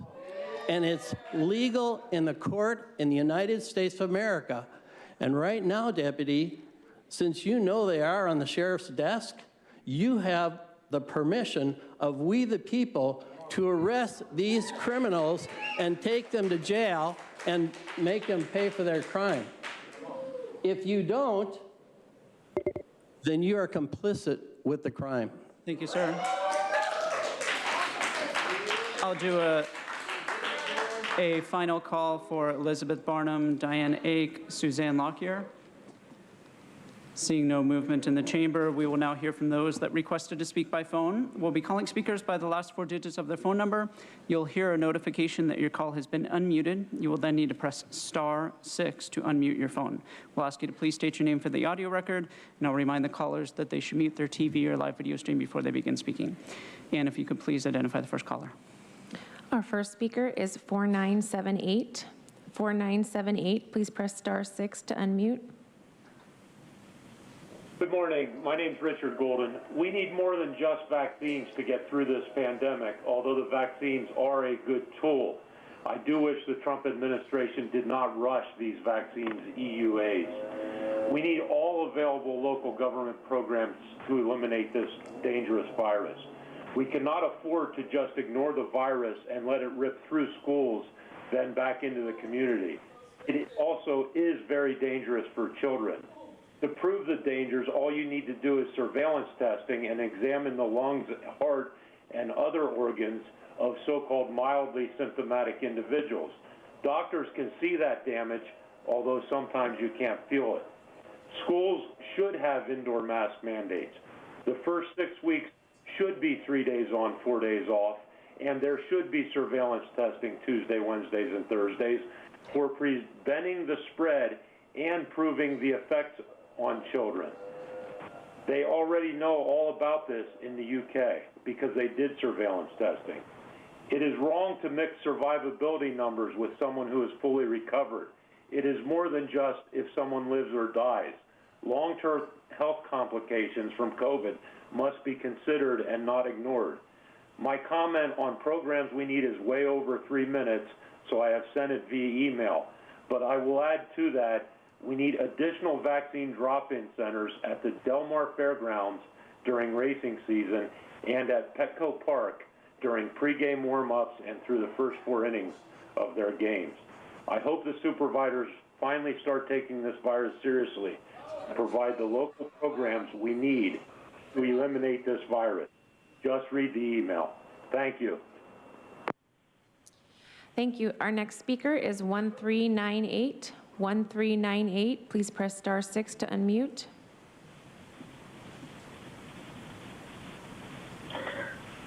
And it's legal in the court in the United States of America. And right now, Deputy, since you know they are on the sheriff's desk, you have the permission of we the people to arrest these criminals and take them to jail and make them pay for their crime. If you don't, then you are complicit with the crime. Thank you, sir. I'll do a final call for Elizabeth Barnum, Diane Ake, Suzanne Lockyer. Seeing no movement in the chamber, we will now hear from those that requested to speak by phone. We'll be calling speakers by the last 4 digits of their phone number. You'll hear a notification that your call has been unmuted. You will then need to press *6 to unmute your phone. We'll ask you to please state your name for the audio record, and I'll remind the callers that they should mute their TV or live video stream before they begin speaking. And if you could please identify the first caller. Our first speaker is 4978. 4978, please press *6 to unmute. Good morning. My name's Richard Golden. We need more than just vaccines to get through this pandemic, although the vaccines are a good tool. I do wish the Trump administration did not rush these vaccines EUAs. We need all available local government programs to eliminate this dangerous virus. We cannot afford to just ignore the virus and let it rip through schools, then back into the community. It also is very dangerous for children. To prove the dangers, all you need to do is surveillance testing and examine the lungs, heart, and other organs of so-called mildly symptomatic individuals. Doctors can see that damage, although sometimes you can't feel it. Schools should have indoor mask mandates. The first 6 weeks should be 3 days on, 4 days off, and there should be surveillance testing Tuesday, Wednesdays, and Thursdays for preventing the spread and proving the effects on children. They already know all about this in the UK because they did surveillance testing. It is wrong to mix survivability numbers with someone who is fully recovered. It is more than just if someone lives or dies. Long-term health complications from COVID must be considered and not ignored. My comment on programs we need is way over 3 minutes, so I have sent it via email. But I will add to that, we need additional vaccine drop-in centers at the Del Mar Fairgrounds during racing season and at Petco Park during pregame warm-ups and through the first 4 innings of their games. I hope the supervisors finally start taking this virus seriously and provide the local programs we need to eliminate this virus. Just read the email. Thank you. Thank you. Our next speaker is 1398. 1398, please press *6 to unmute.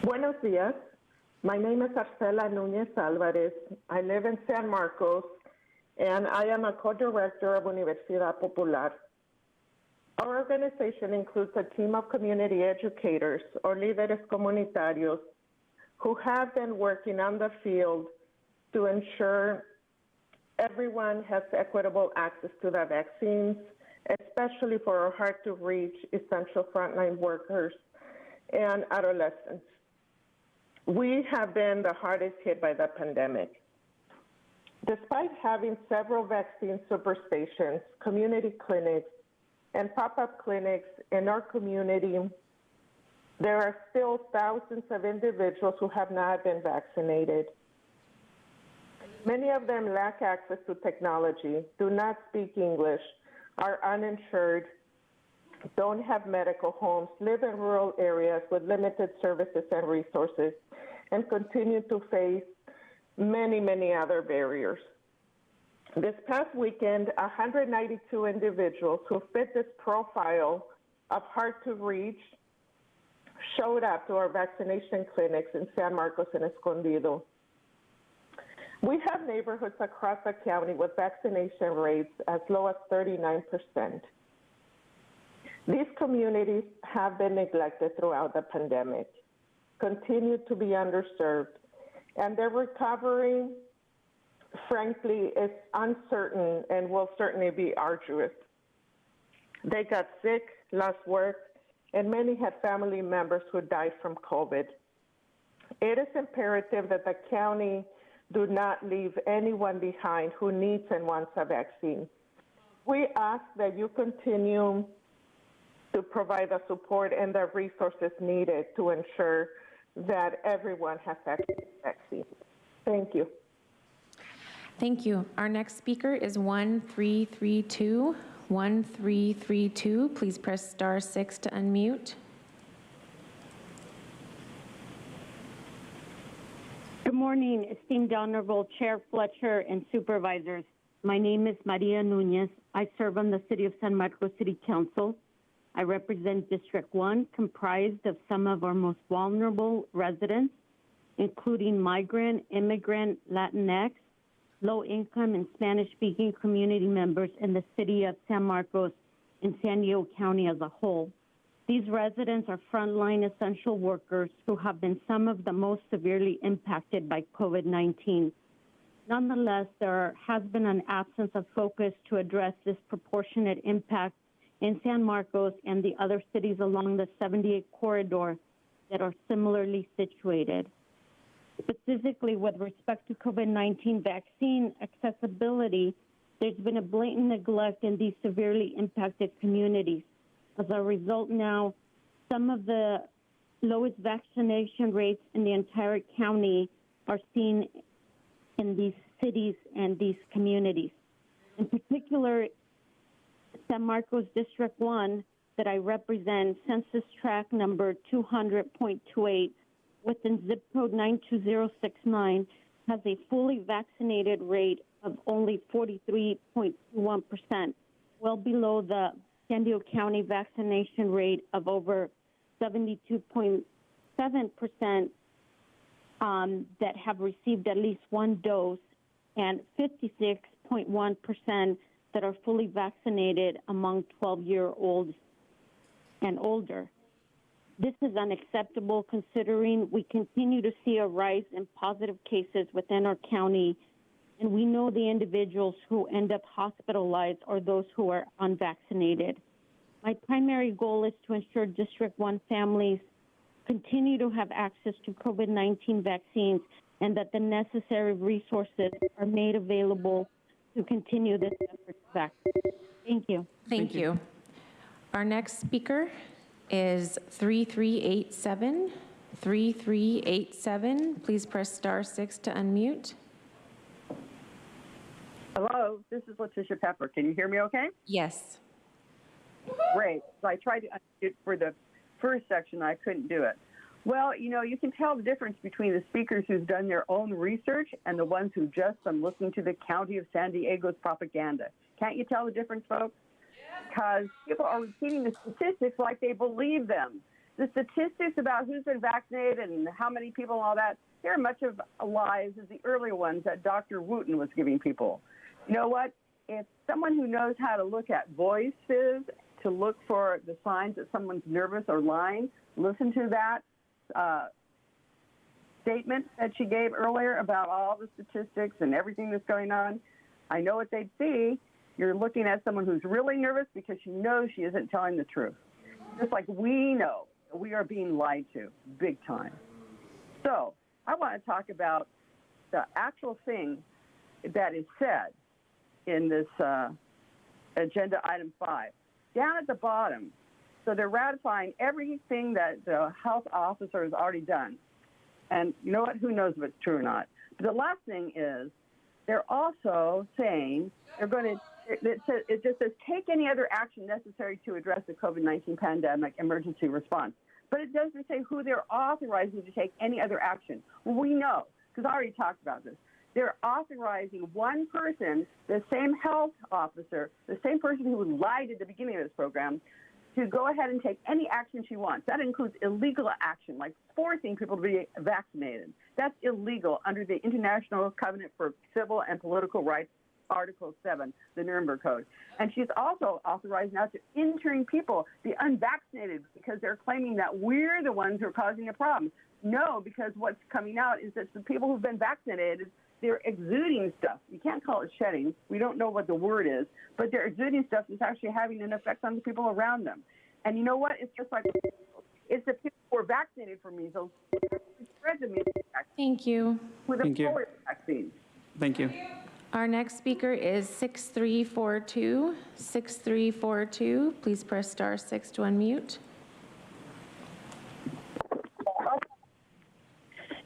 Buenos días. My name is Arcela Núñez Álvarez. I live in San Marcos, and I am a co-director of Universidad Popular. Our organization includes a team of community educators, or líderes comunitarios, who have been working on the field to ensure everyone has equitable access to the vaccines, especially for our hard-to-reach essential frontline workers and adolescents. We have been the hardest hit by the pandemic. Despite having several vaccine superstations, community clinics, and pop-up clinics in our community, there are still thousands of individuals who have not been vaccinated. Many of them lack access to technology, do not speak English, are uninsured, don't have medical homes, live in rural areas with limited services and resources, and continue to face many, many other barriers. This past weekend, 192 individuals who fit this profile of hard to reach showed up to our vaccination clinics in San Marcos and Escondido. We have neighborhoods across the county with vaccination rates as low as 39%. These communities have been neglected throughout the pandemic, continue to be underserved, and their recovery, frankly, is uncertain and will certainly be arduous. They got sick, lost work, and many had family members who died from COVID. It is imperative that the county do not leave anyone behind who needs and wants a vaccine. We ask that you continue to provide the support and the resources needed to ensure that everyone has access to vaccines. Thank you. Thank you. Our next speaker is 1332. 1332, please press *6 to unmute. Good morning, esteemed Honorable Chair Fletcher and Supervisors. My name is Maria Núñez. I serve on the City of San Marcos City Council. I represent District 1, comprised of some of our most vulnerable residents, including migrant, immigrant, Latinx, low-income, and Spanish-speaking community members in the City of San Marcos and San Diego County as a whole. These residents are frontline essential workers who have been some of the most severely impacted by COVID-19. Nonetheless, there has been an absence of focus to address disproportionate impact in San Marcos and the other cities along the 78 corridor that are similarly situated. Specifically, with respect to COVID-19 vaccine accessibility, there's been a blatant neglect in these severely impacted communities. As a result now, some of the lowest vaccination rates in the entire county are seen in these cities and these communities. In particular, San Marcos District 1 that I represent, census tract number 200.28, within zip code 92069, has a fully vaccinated rate of only 43.1%, well below the San Diego County vaccination rate of over 72.7% that have received at least one dose, and 56.1% that are fully vaccinated among 12-year-olds and older. This is unacceptable considering we continue to see a rise in positive cases within our county, and we know the individuals who end up hospitalized are those who are unvaccinated. My primary goal is to ensure District 1 families continue to have access to COVID-19 vaccines and that the necessary resources are made available to continue this effort to vaccinate. Thank you. Thank you. Our next speaker is 3387. 3387, please press *6 to unmute. Hello, this is Letitia Pepper. Can you hear me okay? Yes. Great. So I tried to unmute for the first section. I couldn't do it. Well, you know, you can tell the difference between the speakers who've done their own research and the ones who just been listening to the County of San Diego's propaganda. Can't you tell the difference, folks? Because people are repeating the statistics like they believe them. The statistics about who's been vaccinated and how many people and all that, they're much of lies as the earlier ones that Dr. Wooten was giving people. You know what? If someone who knows how to look at voices to look for the signs that someone's nervous or lying, listen to that statement that she gave earlier about all the statistics and everything that's going on. I know what they'd see. You're looking at someone who's really nervous because she knows she isn't telling the truth. Just like we know we are being lied to big time. So I want to talk about the actual thing that is said in this agenda item 5. Down at the bottom, so they're ratifying everything that the health officer has already done. And you know what? Who knows if it's true or not. But the last thing is they're also saying they're going to, it just says, take any other action necessary to address the COVID-19 pandemic emergency response. But it doesn't say who they're authorizing to take any other action. Well, we know, because I already talked about this. They're authorizing one person, the same health officer, the same person who lied at the beginning of this program, to go ahead and take any action she wants. That includes illegal action, like forcing people to be vaccinated. That's illegal under the International Covenant for Civil and Political Rights, Article 7, the Nuremberg Code. And she's also authorized now to intern people, the unvaccinated, because they're claiming that we're the ones who are causing the problem. No, because what's coming out is that the people who've been vaccinated, they're exuding stuff. You can't call it shedding. We don't know what the word is, but they're exuding stuff that's actually having an effect on the people around them. And you know what? It's just like, it's the people who are vaccinated for measles, spread the measles vaccine. Thank you. With the polio vaccine. Thank you. Our next speaker is 6342. 6342. Please press *6 to unmute.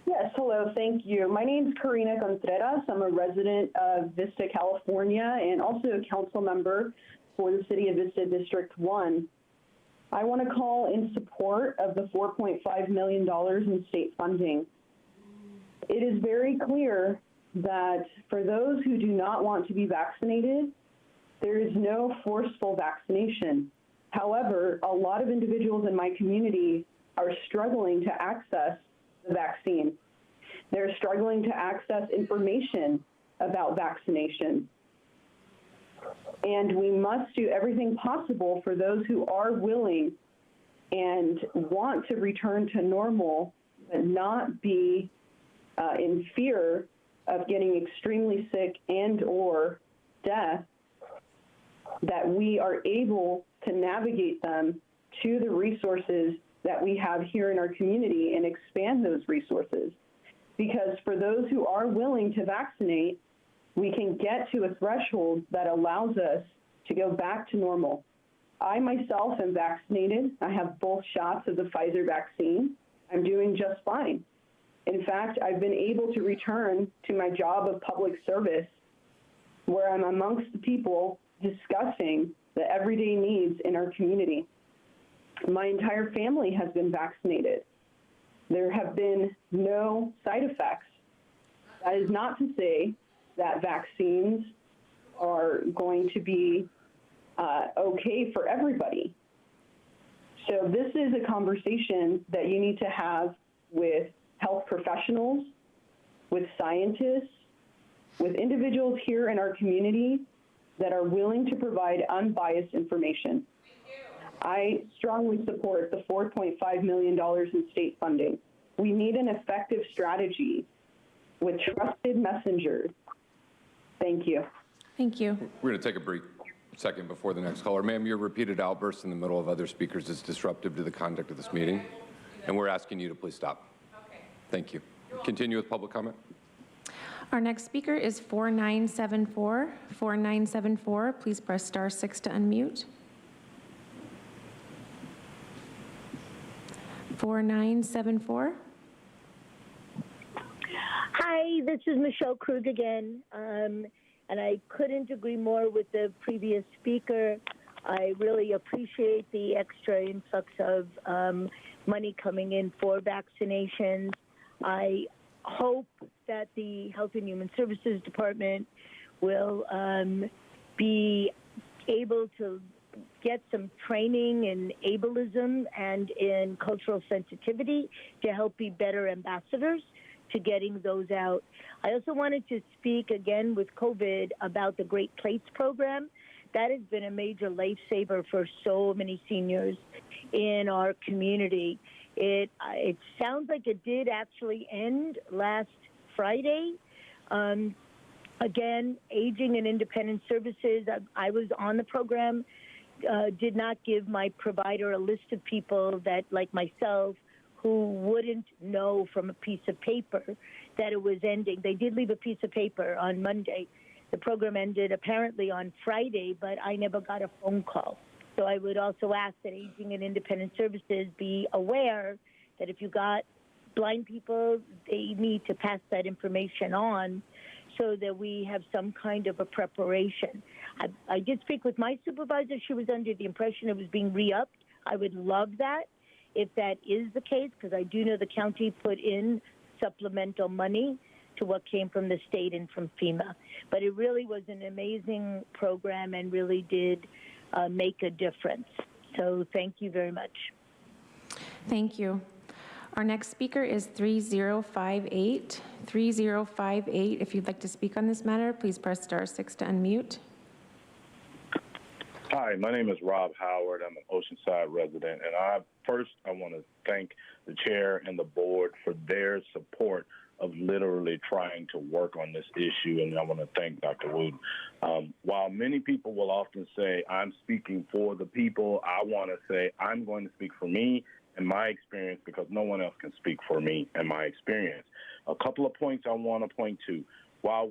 Yes, hello, thank you. My name is Karina Contreras. I'm a resident of Vista, California, and also a council member for the City of Vista District 1. I want to call in support of the $4.5 million in state funding. It is very clear that for those who do not want to be vaccinated, there is no forceful vaccination. However, a lot of individuals in my community are struggling to access the vaccine. They're struggling to access information about vaccination. And we must do everything possible for those who are willing and want to return to normal, but not be in fear of getting extremely sick and or death, that we are able to navigate them to the resources that we have here in our community and expand those resources. Because for those who are willing to vaccinate, we can get to a threshold that allows us to go back to normal. I myself am vaccinated. I have both shots of the Pfizer vaccine. I'm doing just fine. In fact, I've been able to return to my job of public service where I'm amongst the people discussing the everyday needs in our community. My entire family has been vaccinated. There have been no side effects. That is not to say that vaccines are going to be okay for everybody. So this is a conversation that you need to have with health professionals, with scientists, with individuals here in our community that are willing to provide unbiased information. I strongly support the $4.5 million in state funding. We need an effective strategy with trusted messengers. Thank you. Thank you. We're going to take a brief second before the next caller. Ma'am, your repeated outbursts in the middle of other speakers is disruptive to the conduct of this meeting, and we're asking you to please stop. Okay. Thank you. Continue with public comment. Our next speaker is 4974. 4974. Please press *6 to unmute. 4974. Hi, this is Michelle Krug again, and I couldn't agree more with the previous speaker. I really appreciate the extra influx of money coming in for vaccinations. I hope that the Health and Human Services Department will be able to get some training in ableism and in cultural sensitivity to help be better ambassadors to getting those out. I also wanted to speak again with COVID about the Great Plates program. That has been a major lifesaver for so many seniors in our community. It sounds like it did actually end last Friday. Again, Aging and Independent Services, I was on the program, did not give my provider a list of people that, like myself, who wouldn't know from a piece of paper that it was ending. They did leave a piece of paper on Monday. The program ended apparently on Friday, but I never got a phone call. So I would also ask that Aging and Independent Services be aware that if you got blind people, they need to pass that information on so that we have some kind of a preparation. I did speak with my supervisor. She was under the impression it was being re-upped. I would love that if that is the case, because I do know the county put in supplemental money to what came from the state and from FEMA. But it really was an amazing program and really did make a difference. So thank you very much. Thank you. Our next speaker is 3058. 3058. If you'd like to speak on this matter, please press *6 to unmute. Hi, my name is Rob Howard. I'm an Oceanside resident, and I want to thank the chair and the board for their support of literally trying to work on this issue, and I want to thank Dr. Wooten. While many people will often say, I'm speaking for the people, I want to say I'm going to speak for me and my experience because no one else can speak for me and my experience. A couple of points I want to point to. While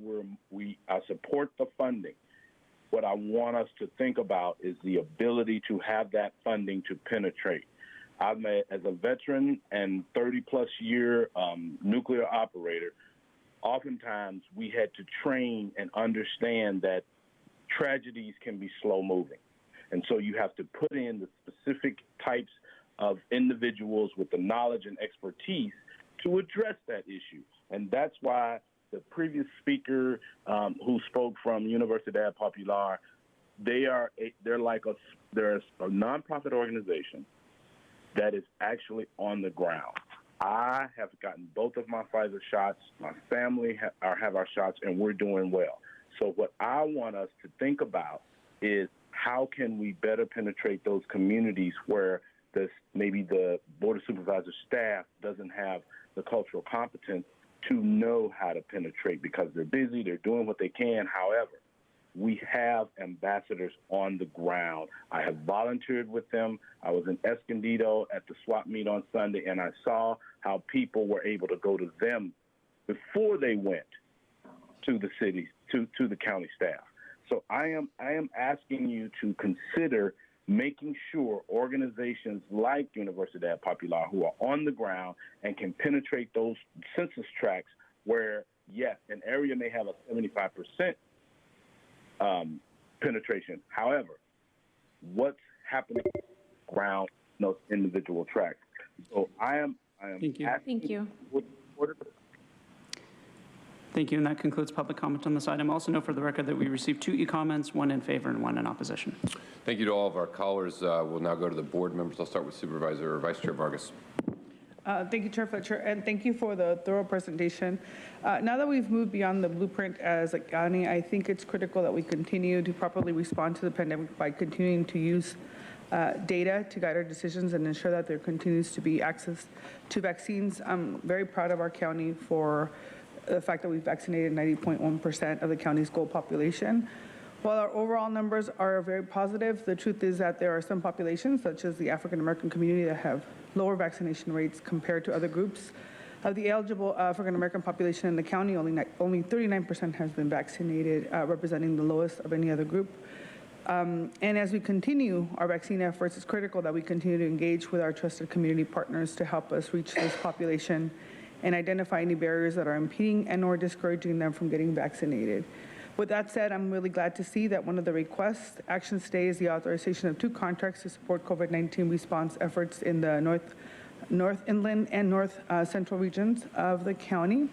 I support the funding, what I want us to think about is the ability to have that funding to penetrate. As a veteran and 30-plus year nuclear operator, oftentimes we had to train and understand that tragedies can be slow-moving. And so you have to put in the specific types of individuals with the knowledge and expertise to address that issue. And that's why the previous speaker who spoke from Universidad Popular, they're a nonprofit organization that is actually on the ground. I have gotten both of my Pfizer shots. My family have our shots, and we're doing well. So what I want us to think about is how can we better penetrate those communities where maybe the Board of Supervisors staff doesn't have the cultural competence to know how to penetrate because they're busy, they're doing what they can. However, we have ambassadors on the ground. I have volunteered with them. I was in Escondido at the swap meet on Sunday, and I saw how people were able to go to them before they went to the city, to the county staff. So I am asking you to consider making sure organizations like Universidad Popular, who are on the ground and can penetrate those census tracts where, yes, an area may have a 75% penetration. However, what's happening on the ground in those individual tracts? So I am Thank you. Thank you. Thank you, and that concludes public comment on this item. Also note for the record that we received 2 e-comments, 1 in favor and 1 in opposition. Thank you to all of our callers. We'll now go to the board members. I'll start with Supervisor Vice Chair Vargas. Thank you, Chair Fletcher, and thank you for the thorough presentation. Now that we've moved beyond the blueprint as a county, I think it's critical that we continue to properly respond to the pandemic by continuing to use data to guide our decisions and ensure that there continues to be access to vaccines. I'm very proud of our county for the fact that we've vaccinated 90.1% of the county's goal population. While our overall numbers are very positive, the truth is that there are some populations, such as the African American community, that have lower vaccination rates compared to other groups. Of the eligible African American population in the county, only 39% has been vaccinated, representing the lowest of any other group. And as we continue our vaccine efforts, it's critical that we continue to engage with our trusted community partners to help us reach this population and identify any barriers that are impeding and or discouraging them from getting vaccinated. With that said, I'm really glad to see that one of the request actions today is the authorization of 2 contracts to support COVID-19 response efforts in the North Inland and North Central regions of the county,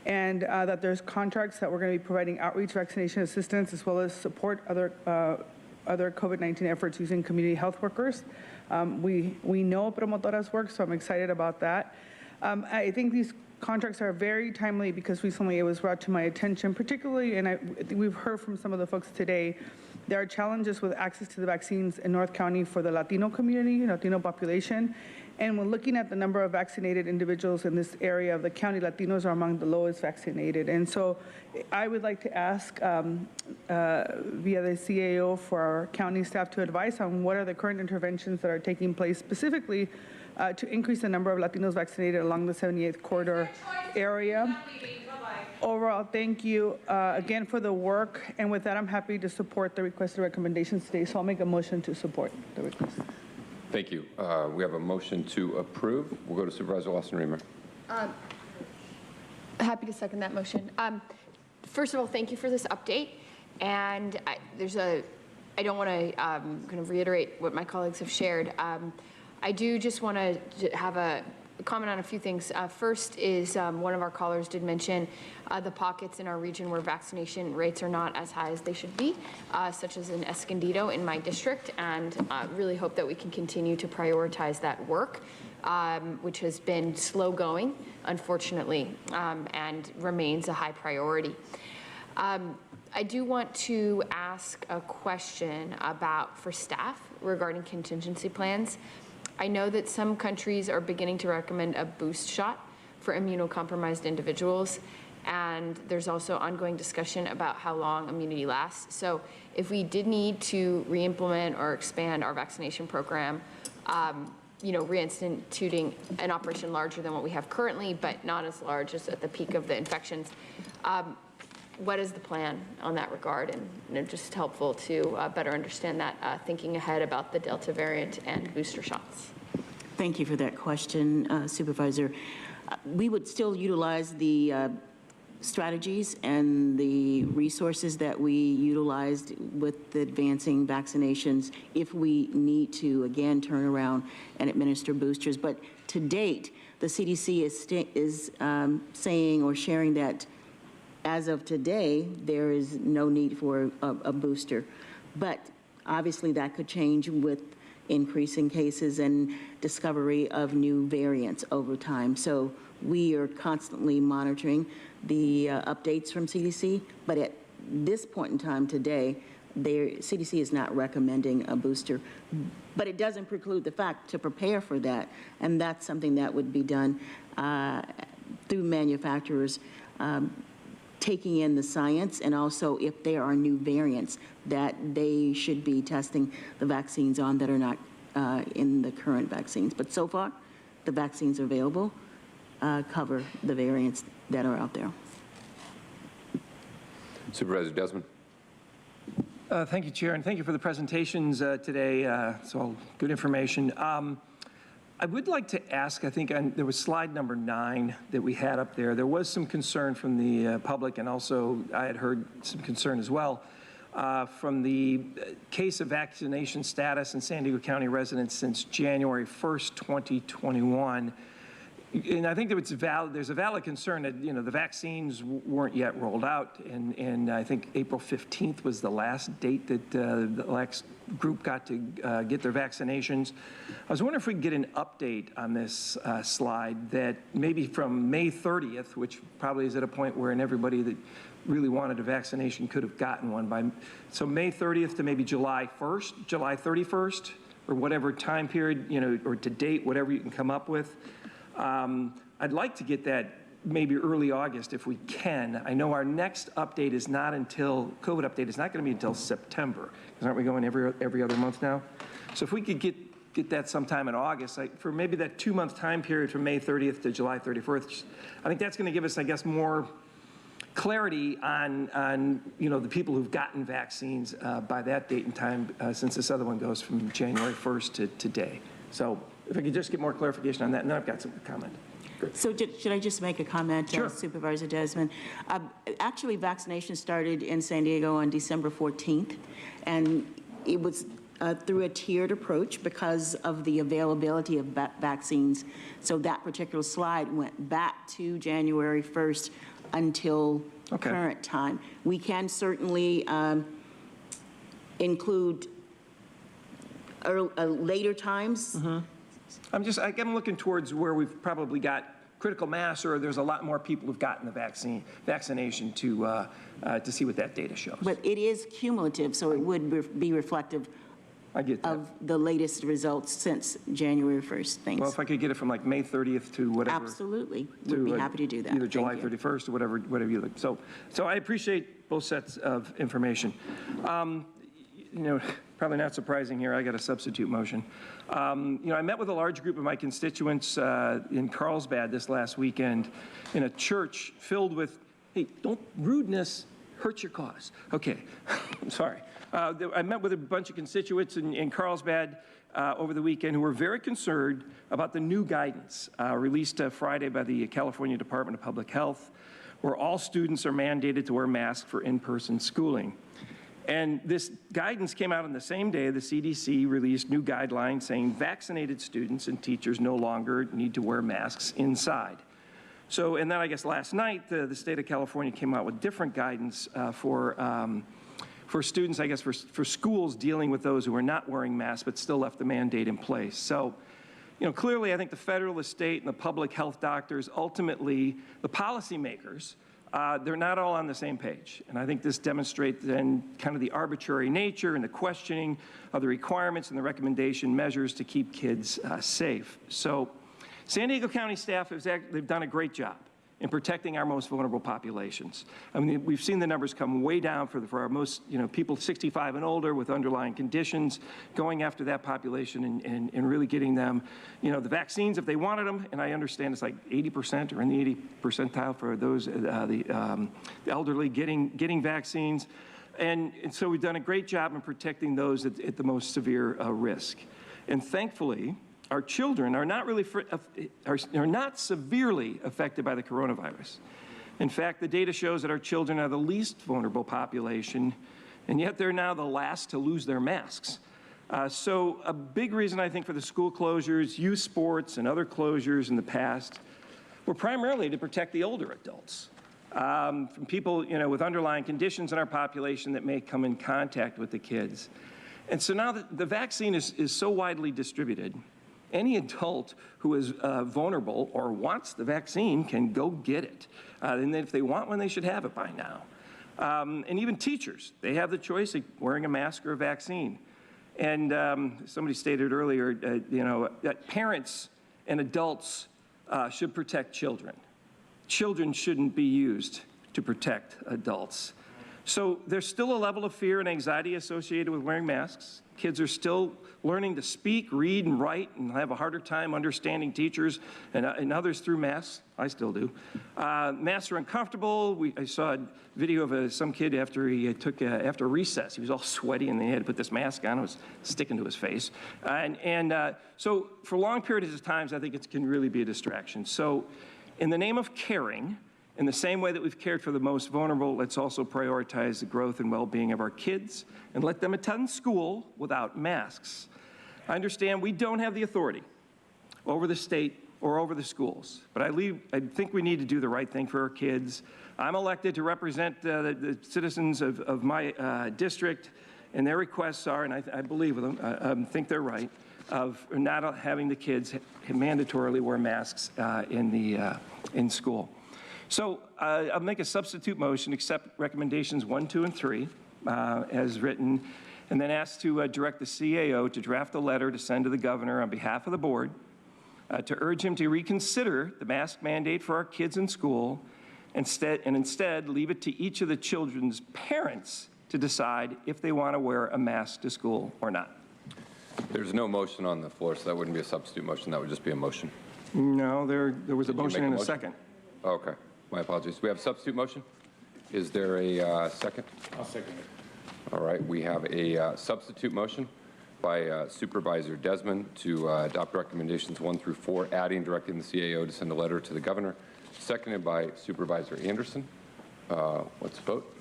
and that there's contracts that we're going to be providing outreach vaccination assistance as well as support other COVID-19 efforts using community health workers. We know Promotora's work, so I'm excited about that. I think these contracts are very timely because recently it was brought to my attention, particularly, and we've heard from some of the folks today, there are challenges with access to the vaccines in North County for the Latino community, Latino population. And when looking at the number of vaccinated individuals in this area of the county, Latinos are among the lowest vaccinated. And so I would like to ask via the CAO for our county staff to advise on what are the current interventions that are taking place specifically to increase the number of Latinos vaccinated along the 78th corridor area. Overall, thank you again for the work. And with that, I'm happy to support the requested recommendations today. So I'll make a motion to support the request. Thank you. We have a motion to approve. We'll go to Supervisor Lawson-Remer. Happy to second that motion. First of all, thank you for this update. And I don't want to kind of reiterate what my colleagues have shared. I do just want to have a comment on a few things. First is one of our callers did mention the pockets in our region where vaccination rates are not as high as they should be, such as in Escondido in my district, and really hope that we can continue to prioritize that work, which has been slow going, unfortunately, and remains a high priority. I do want to ask a question for staff regarding contingency plans. I know that some countries are beginning to recommend a boost shot for immunocompromised individuals, and there's also ongoing discussion about how long immunity lasts. So if we did need to re-implement or expand our vaccination program, reinstituting an operation larger than what we have currently, but not as large as at the peak of the infections, what is the plan on that regard? And just helpful to better understand that, thinking ahead about the Delta variant and booster shots. Thank you for that question, Supervisor. We would still utilize the strategies and the resources that we utilized with advancing vaccinations if we need to, again, turn around and administer boosters. But to date, the CDC is saying or sharing that as of today, there is no need for a booster. But obviously that could change with increasing cases and discovery of new variants over time. So we are constantly monitoring the updates from CDC, but at this point in time today, CDC is not recommending a booster. But it doesn't preclude the fact to prepare for that, and that's something that would be done through manufacturers taking in the science, and also if there are new variants that they should be testing the vaccines on that are not in the current vaccines. But so far, the vaccines available cover the variants that are out there. Supervisor Desmond. Thank you, Chair, and thank you for the presentations today. It's all good information. I would like to ask, I think there was slide number 9 that we had up there. There was some concern from the public, and also I had heard some concern as well from the case of vaccination status in San Diego County residents since January 1st, 2021. And I think that there's a valid concern that, the vaccines weren't yet rolled out, and I think April 15th was the last date that the last group got to get their vaccinations. I was wondering if we could get an update on this slide that maybe from May 30th, which probably is at a point where everybody that really wanted a vaccination could have gotten one by, so May 30th to maybe July 1st, July 31st, or whatever time period, or to date, whatever you can come up with. I'd like to get that maybe early August if we can. I know our next update is not until, COVID update is not going to be until September, because aren't we going every other month now? So if we could get that sometime in August, for maybe that 2-month time period from May 30th to July 31st, I think that's going to give us, I guess, more clarity on the people who've gotten vaccines by that date and time, since this other one goes from January 1st to today. So if I could just get more clarification on that, and then I've got some comment. So should I just make a comment, Sure. Supervisor Desmond? Actually, vaccination started in San Diego on December 14th, and it was through a tiered approach because of the availability of vaccines. So that particular slide went back to January 1st until current time. We can certainly include later times. I'm looking towards where we've probably got critical mass, or there's a lot more people who've gotten the vaccination to see what that data shows. But it is cumulative, so it would be reflective of the latest results since January 1st. Thanks. Well, if I could get it from like May 30th to whatever. Absolutely. We'd be happy to do that. Either July 31st or whatever you like. So I appreciate both sets of information. You know, probably not surprising here, I got a substitute motion. You know, I met with a large group of my constituents in Carlsbad this last weekend in a church filled with, hey, don't rudeness hurt your cause. Okay, I'm sorry. I met with a bunch of constituents in Carlsbad over the weekend who were very concerned about the new guidance released Friday by the California Department of Public Health, where all students are mandated to wear masks for in-person schooling. And this guidance came out on the same day the CDC released new guidelines saying vaccinated students and teachers no longer need to wear masks inside. So, and then I guess last night, the state of California came out with different guidance for students, I guess for schools dealing with those who are not wearing masks but still left the mandate in place. So, you know, clearly I think the federal, the state, and the public health doctors, ultimately the policymakers, they're not all on the same page. And I think this demonstrates then kind of the arbitrary nature and the questioning of the requirements and the recommendation measures to keep kids safe. So San Diego County staff, they've done a great job in protecting our most vulnerable populations. I mean, we've seen the numbers come way down for our most, you know, people 65 and older with underlying conditions, going after that population and really getting them, you know, the vaccines if they wanted them, and I understand it's like 80% or in the 80 percentile for those, the elderly getting vaccines. And so we've done a great job in protecting those at the most severe risk. And thankfully, our children are not really are not severely affected by the coronavirus. In fact, the data shows that our children are the least vulnerable population, and yet they're now the last to lose their masks. So a big reason, I think, for the school closures, youth sports, and other closures in the past were primarily to protect the older adults from people, you know, with underlying conditions in our population that may come in contact with the kids. And so now that the vaccine is so widely distributed, any adult who is vulnerable or wants the vaccine can go get it. And if they want one, they should have it by now. And even teachers, they have the choice of wearing a mask or a vaccine. And somebody stated earlier, you know, that parents and adults should protect children. Children shouldn't be used to protect adults. So there's still a level of fear and anxiety associated with wearing masks. Kids are still learning to speak, read, and write, and have a harder time understanding teachers and others through masks. I still do. Masks are uncomfortable. I saw a video of some kid after he took after recess. He was all sweaty, and they had to put this mask on. It was sticking to his face. So for long periods of times, I think it can really be a distraction. So in the name of caring, in the same way that we've cared for the most vulnerable, let's also prioritize the growth and well-being of our kids and let them attend school without masks. I understand we don't have the authority over the state or over the schools, but I think we need to do the right thing for our kids. I'm elected to represent the citizens of my district, and their requests are, and I believe with them, I think they're right, of not having the kids mandatorily wear masks in school. So I'll make a substitute motion, accept recommendations 1, 2, and 3 as written, and then ask to direct the CAO to draft a letter to send to the governor on behalf of the board to urge him to reconsider the mask mandate for our kids in school and instead leave it to each of the children's parents to decide if they want to wear a mask to school or not. There's no motion on the floor, so that wouldn't be a substitute motion. That would just be a motion. No, there was a motion and a second. Oh, okay. My apologies. We have a substitute motion. Is there a second? I'll second it. All right. We have a substitute motion by Supervisor Desmond to adopt recommendations 1 through 4, adding directing the CAO to send a letter to the governor, seconded by Supervisor Anderson. Let's vote.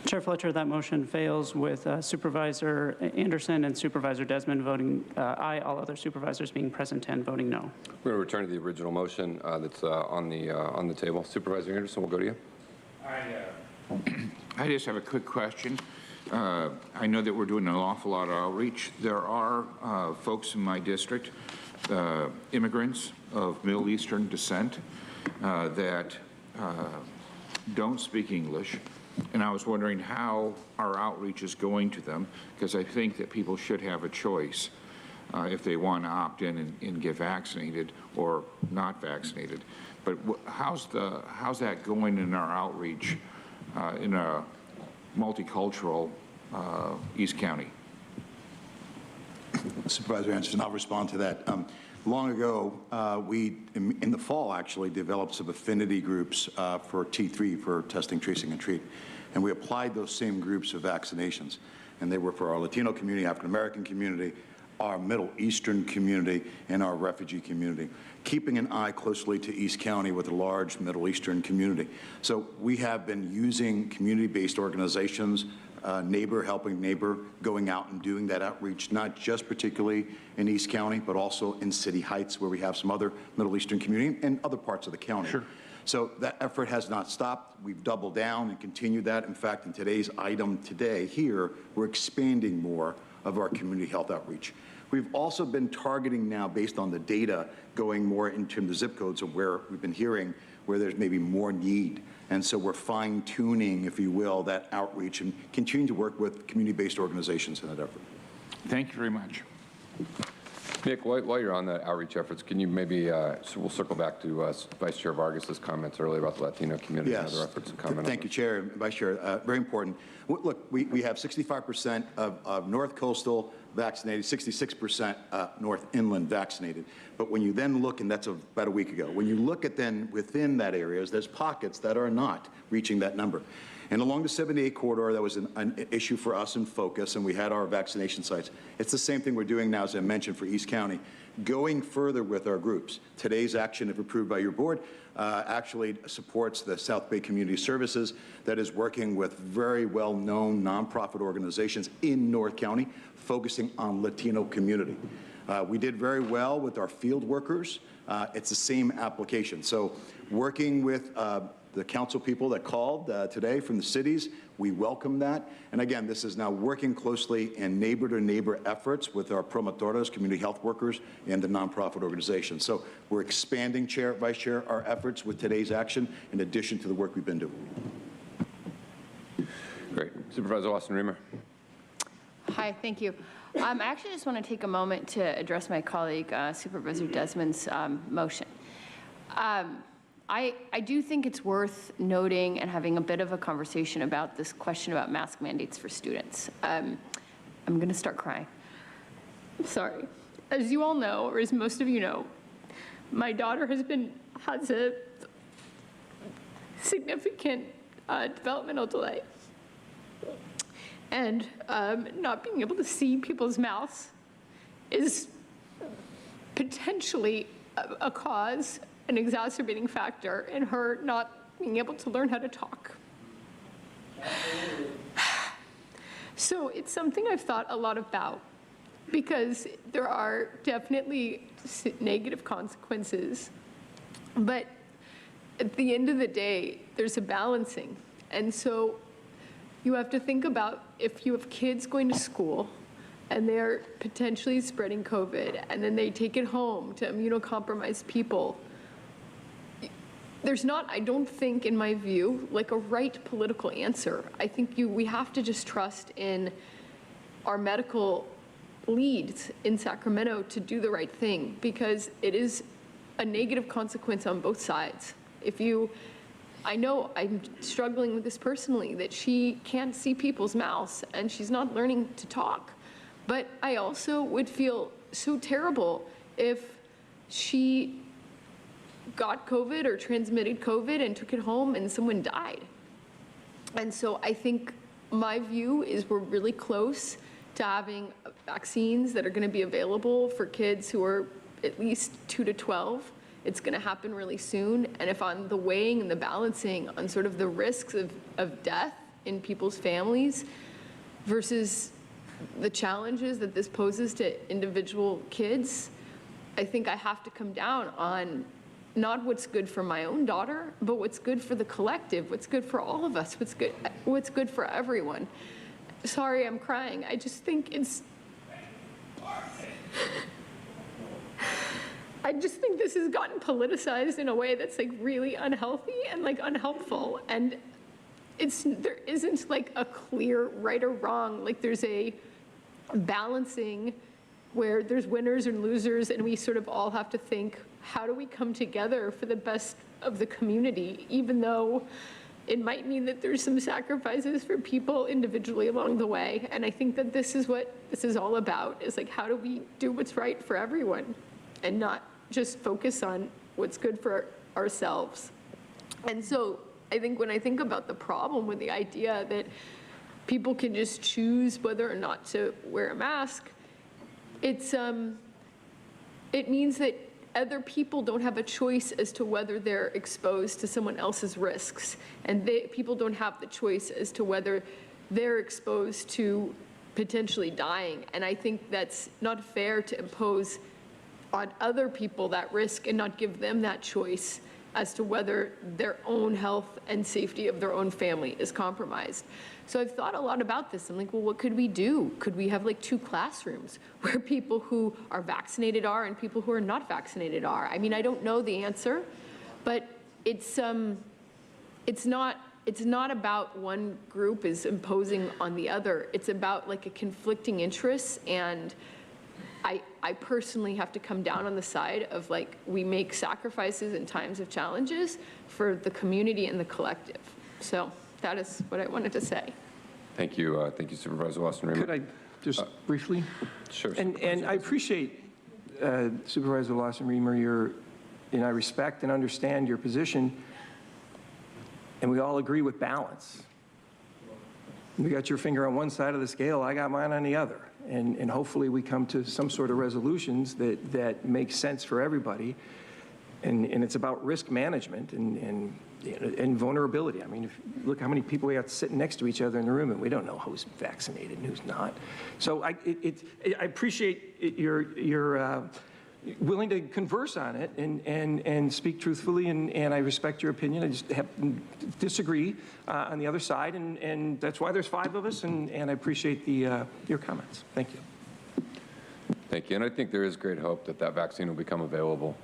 Chair Fletcher, that motion fails with Supervisor Anderson and Supervisor Desmond voting aye, all other supervisors being present and voting no. We're going to return to the original motion that's on the table. Supervisor Anderson, we'll go to you. I just have a quick question. I know that we're doing an awful lot of outreach. There are folks in my district, immigrants of Middle Eastern descent that don't speak English. And I was wondering how our outreach is going to them, because I think that people should have a choice if they want to opt in and get vaccinated or not vaccinated. But how's that going in our outreach in a multicultural East County? Supervisor Anderson, I'll respond to that. Long ago, we, in the fall actually, developed some affinity groups for T3, for testing, tracing, and treat. And we applied those same groups of vaccinations. And they were for our Latino community, African-American community, our Middle Eastern community, and our refugee community, keeping an eye closely to East County with a large Middle Eastern community. So we have been using community-based organizations, neighbor helping neighbor, going out and doing that outreach, not just particularly in East County, but also in City Heights, where we have some other Middle Eastern community and other parts of the county. Sure. So that effort has not stopped. We've doubled down and continued that. In fact, in today's item today here, we're expanding more of our community health outreach. We've also been targeting now, based on the data, going more into the zip codes of where we've been hearing where there's maybe more need. And so we're fine-tuning, if you will, that outreach and continuing to work with community-based organizations in that effort. Thank you very much. Nick, while you're on that outreach efforts, can you maybe, so we'll circle back to Vice Chair Vargas's comments earlier about the Latino community and other efforts and comment. Thank you, Chair and Vice Chair. Very important. Look, we have 65% of North Coastal vaccinated, 66% North Inland vaccinated. But when you then look, and that's about a week ago, when you look at then within that areas, there's pockets that are not reaching that number. And along the 78 corridor, that was an issue for us in focus, and we had our vaccination sites. It's the same thing we're doing now, as I mentioned, for East County, going further with our groups. Today's action, if approved by your board, actually supports the South Bay Community Services that is working with very well-known nonprofit organizations in North County, focusing on Latino community. We did very well with our field workers. It's the same application. So working with the council people that called today from the cities, we welcome that. And again, this is now working closely in neighbor-to-neighbor efforts with our promotoras, community health workers, and the nonprofit organizations. So we're expanding, Chair, Vice Chair, our efforts with today's action in addition to the work we've been doing. Great. Supervisor Austin-Reamer. Hi, thank you. I actually just want to take a moment to address my colleague, Supervisor Desmond's motion. I do think it's worth noting and having a bit of a conversation about this question about mask mandates for students. I'm going to start crying. Sorry. As you all know, or as most of you know, my daughter has a significant developmental delay. And not being able to see people's mouths is potentially a cause, an exacerbating factor in her not being able to learn how to talk. So it's something I've thought a lot about, because there are definitely negative consequences, but at the end of the day, there's a balancing. And so you have to think about, if you have kids going to school and they're potentially spreading COVID, and then they take it home to immunocompromised people, there's not, I don't think, in my view, like a right political answer. I think we have to just trust in our medical leads in Sacramento to do the right thing, because it is a negative consequence on both sides. I know I'm struggling with this personally, that she can't see people's mouths and she's not learning to talk. But I also would feel so terrible if she got COVID or transmitted COVID and took it home and someone died. And so I think my view is we're really close to having vaccines that are going to be available for kids who are at least 2 to 12. It's going to happen really soon. And if on the weighing and the balancing on sort of the risks of death in people's families versus the challenges that this poses to individual kids, I think I have to come down on not what's good for my own daughter, but what's good for the collective, what's good for all of us, what's good for everyone. Sorry, I'm crying. I just think this has gotten politicized in a way that's like really unhealthy and like unhelpful. And there isn't like a clear right or wrong. Like there's a balancing where there's winners and losers, and we sort of all have to think, how do we come together for the best of the community, even though it might mean that there's some sacrifices for people individually along the way. And I think that this is what this is all about, is like, how do we do what's right for everyone and not just focus on what's good for ourselves. And so I think when I think about the problem with the idea that people can just choose whether or not to wear a mask, it means that other people don't have a choice as to whether they're exposed to someone else's risks. And people don't have the choice as to whether they're exposed to potentially dying. And I think that's not fair to impose on other people that risk and not give them that choice as to whether their own health and safety of their own family is compromised. So I've thought a lot about this. I'm like, well, what could we do? Could we have like 2 classrooms where people who are vaccinated are and people who are not vaccinated are? I mean, I don't know the answer, but it's not about one group is imposing on the other. It's about like a conflicting interests, and I personally have to come down on the side of like, we make sacrifices in times of challenges for the community and the collective. So that is what I wanted to say. Thank you. Thank you, Supervisor Lawson-Remer. Could I just briefly? Sure. And I appreciate, Supervisor Lawson-Remer, and I respect and understand your position, and we all agree with balance. You got your finger on one side of the scale, I got mine on the other. And hopefully we come to some sort of resolutions that make sense for everybody. And it's about risk management and vulnerability. I mean, if you look how many people we got sitting next to each other in the room, and we don't know who's vaccinated and who's not. So I appreciate your willing to converse on it and speak truthfully, and I respect your opinion. I just disagree on the other side, and that's why there's 5 of us, and I appreciate your comments. Thank you. Thank you. And I think there is great hope that that vaccine will become available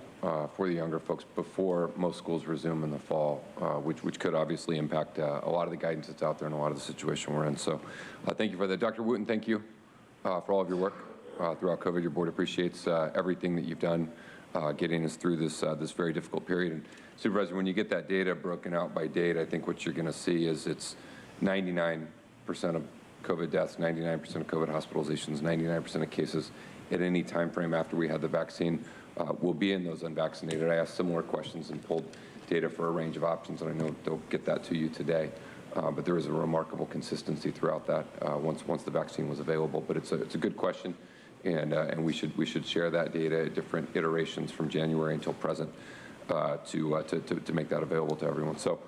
for the younger folks before most schools resume in the fall, which could obviously impact a lot of the guidance that's out there and a lot of the situation we're in. So thank you for that. Dr. Wooten, thank you for all of your work throughout COVID. Your board appreciates everything that you've done getting us through this very difficult period. And Supervisor, when you get that data broken out by date, I think what you're going to see is it's 99% of COVID deaths, 99% of COVID hospitalizations, 99% of cases at any time frame after we had the vaccine will be in those unvaccinated. I asked similar questions and pulled data for a range of options, and I know they'll get that to you today. But there is a remarkable consistency throughout that once the vaccine was available. But it's a good question, and we should share that data at different iterations from January until present to make that available to everyone. So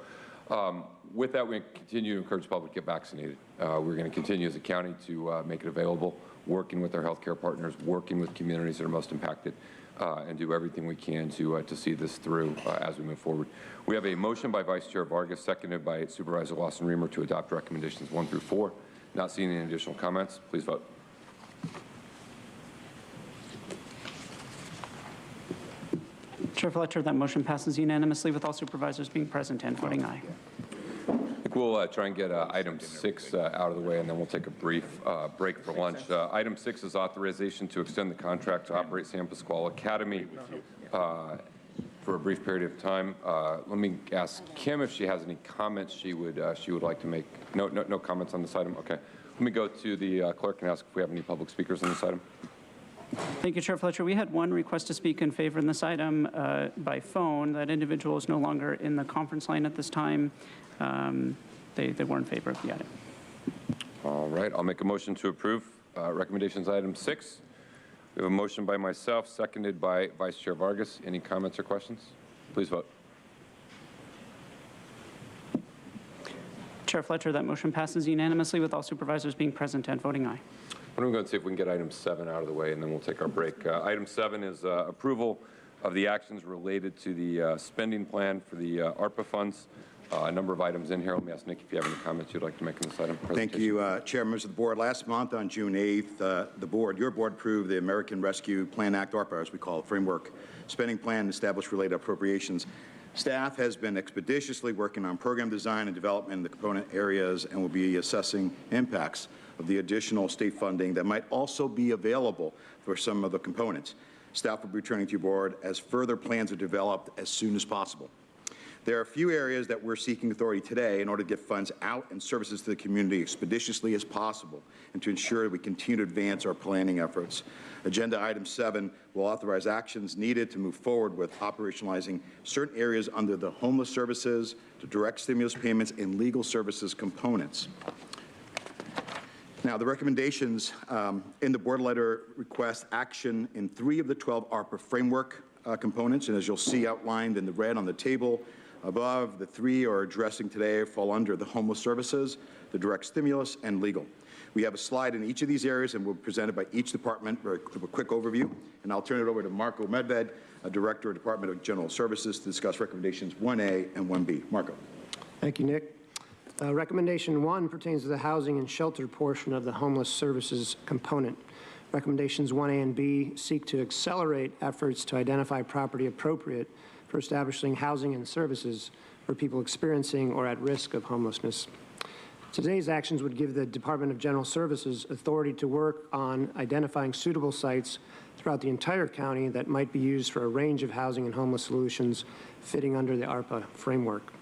with that, we continue to encourage the public to get vaccinated. We're going to continue as a county to make it available, working with our healthcare partners, working with communities that are most impacted, and do everything we can to see this through as we move forward. We have a motion by Vice Chair Vargas, seconded by Supervisor Lawson-Remer to adopt recommendations 1 through 4. Not seeing any additional comments, please vote. Chair Fletcher, that motion passes unanimously with all supervisors being present and voting aye. I think we'll try and get item 6 out of the way, and then we'll take a brief break for lunch. Item 6 is authorization to extend the contract to operate San Pasquale Academy for a brief period of time. Let me ask Kim if she has any comments she would like to make. No comments on this item. Okay. Let me go to the clerk and ask if we have any public speakers on this item. Thank you, Chair Fletcher. We had one request to speak in favor in this item by phone. That individual is no longer in the conference line at this time. They were in favor of the item. All right, I'll make a motion to approve recommendations item 6. We have a motion by myself, seconded by Vice Chair Vargas. Any comments or questions? Please vote. Chair Fletcher, that motion passes unanimously with all supervisors being present and voting aye. Why don't we go and see if we can get item 7 out of the way, and then we'll take our break. Item 7 is approval of the actions related to the spending plan for the ARPA funds. A number of items in here. Let me ask Nick if you have any comments you'd like to make on this item. Thank you, Chair, members of the board. Last month on June 8th, your board approved the American Rescue Plan Act, ARPA, as we call it, framework spending plan and established related appropriations. Staff has been expeditiously working on program design and development in the component areas and will be assessing impacts of the additional state funding that might also be available for some of the components. Staff will be returning to your board as further plans are developed as soon as possible. There are a few areas that we're seeking authority today in order to get funds out and services to the community expeditiously as possible and to ensure that we continue to advance our planning efforts. Agenda item 7 will authorize actions needed to move forward with operationalizing certain areas under the homeless services, the direct stimulus payments, and legal services components. Now, the recommendations in the board letter request action in 3 of the 12 ARPA framework components, and as you'll see outlined in the red on the table above, the 3 are addressing today fall under the homeless services, the direct stimulus, and legal. We have a slide in each of these areas, and we'll be presented by each department for a quick overview, and I'll turn it over to Marco Medved, Director of Department of General Services, to discuss recommendations 1A and 1B. Marco. Thank you, Nick. Recommendation 1 pertains to the housing and shelter portion of the homeless services component. Recommendations 1A and B seek to accelerate efforts to identify property appropriate for establishing housing and services for people experiencing or at risk of homelessness. Today's actions would give the Department of General Services authority to work on identifying suitable sites throughout the entire county that might be used for a range of housing and homeless solutions fitting under the ARPA framework.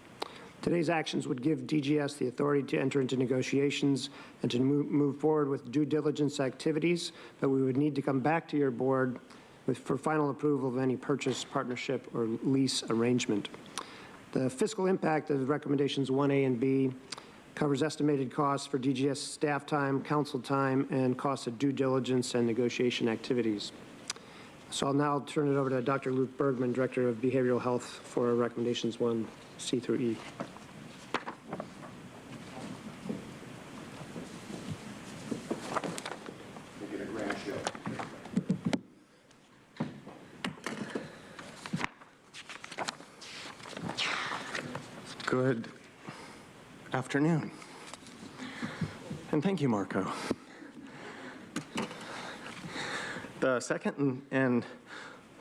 Today's actions would give DGS the authority to enter into negotiations and to move forward with due diligence activities, but we would need to come back to your board for final approval of any purchase, partnership, or lease arrangement. The fiscal impact of recommendations 1A and B covers estimated costs for DGS staff time, council time, and costs of due diligence and negotiation activities. So I'll now turn it over to Dr. Luke Bergman, Director of Behavioral Health, for recommendations 1C through E. Good afternoon. And thank you, Marco. The second and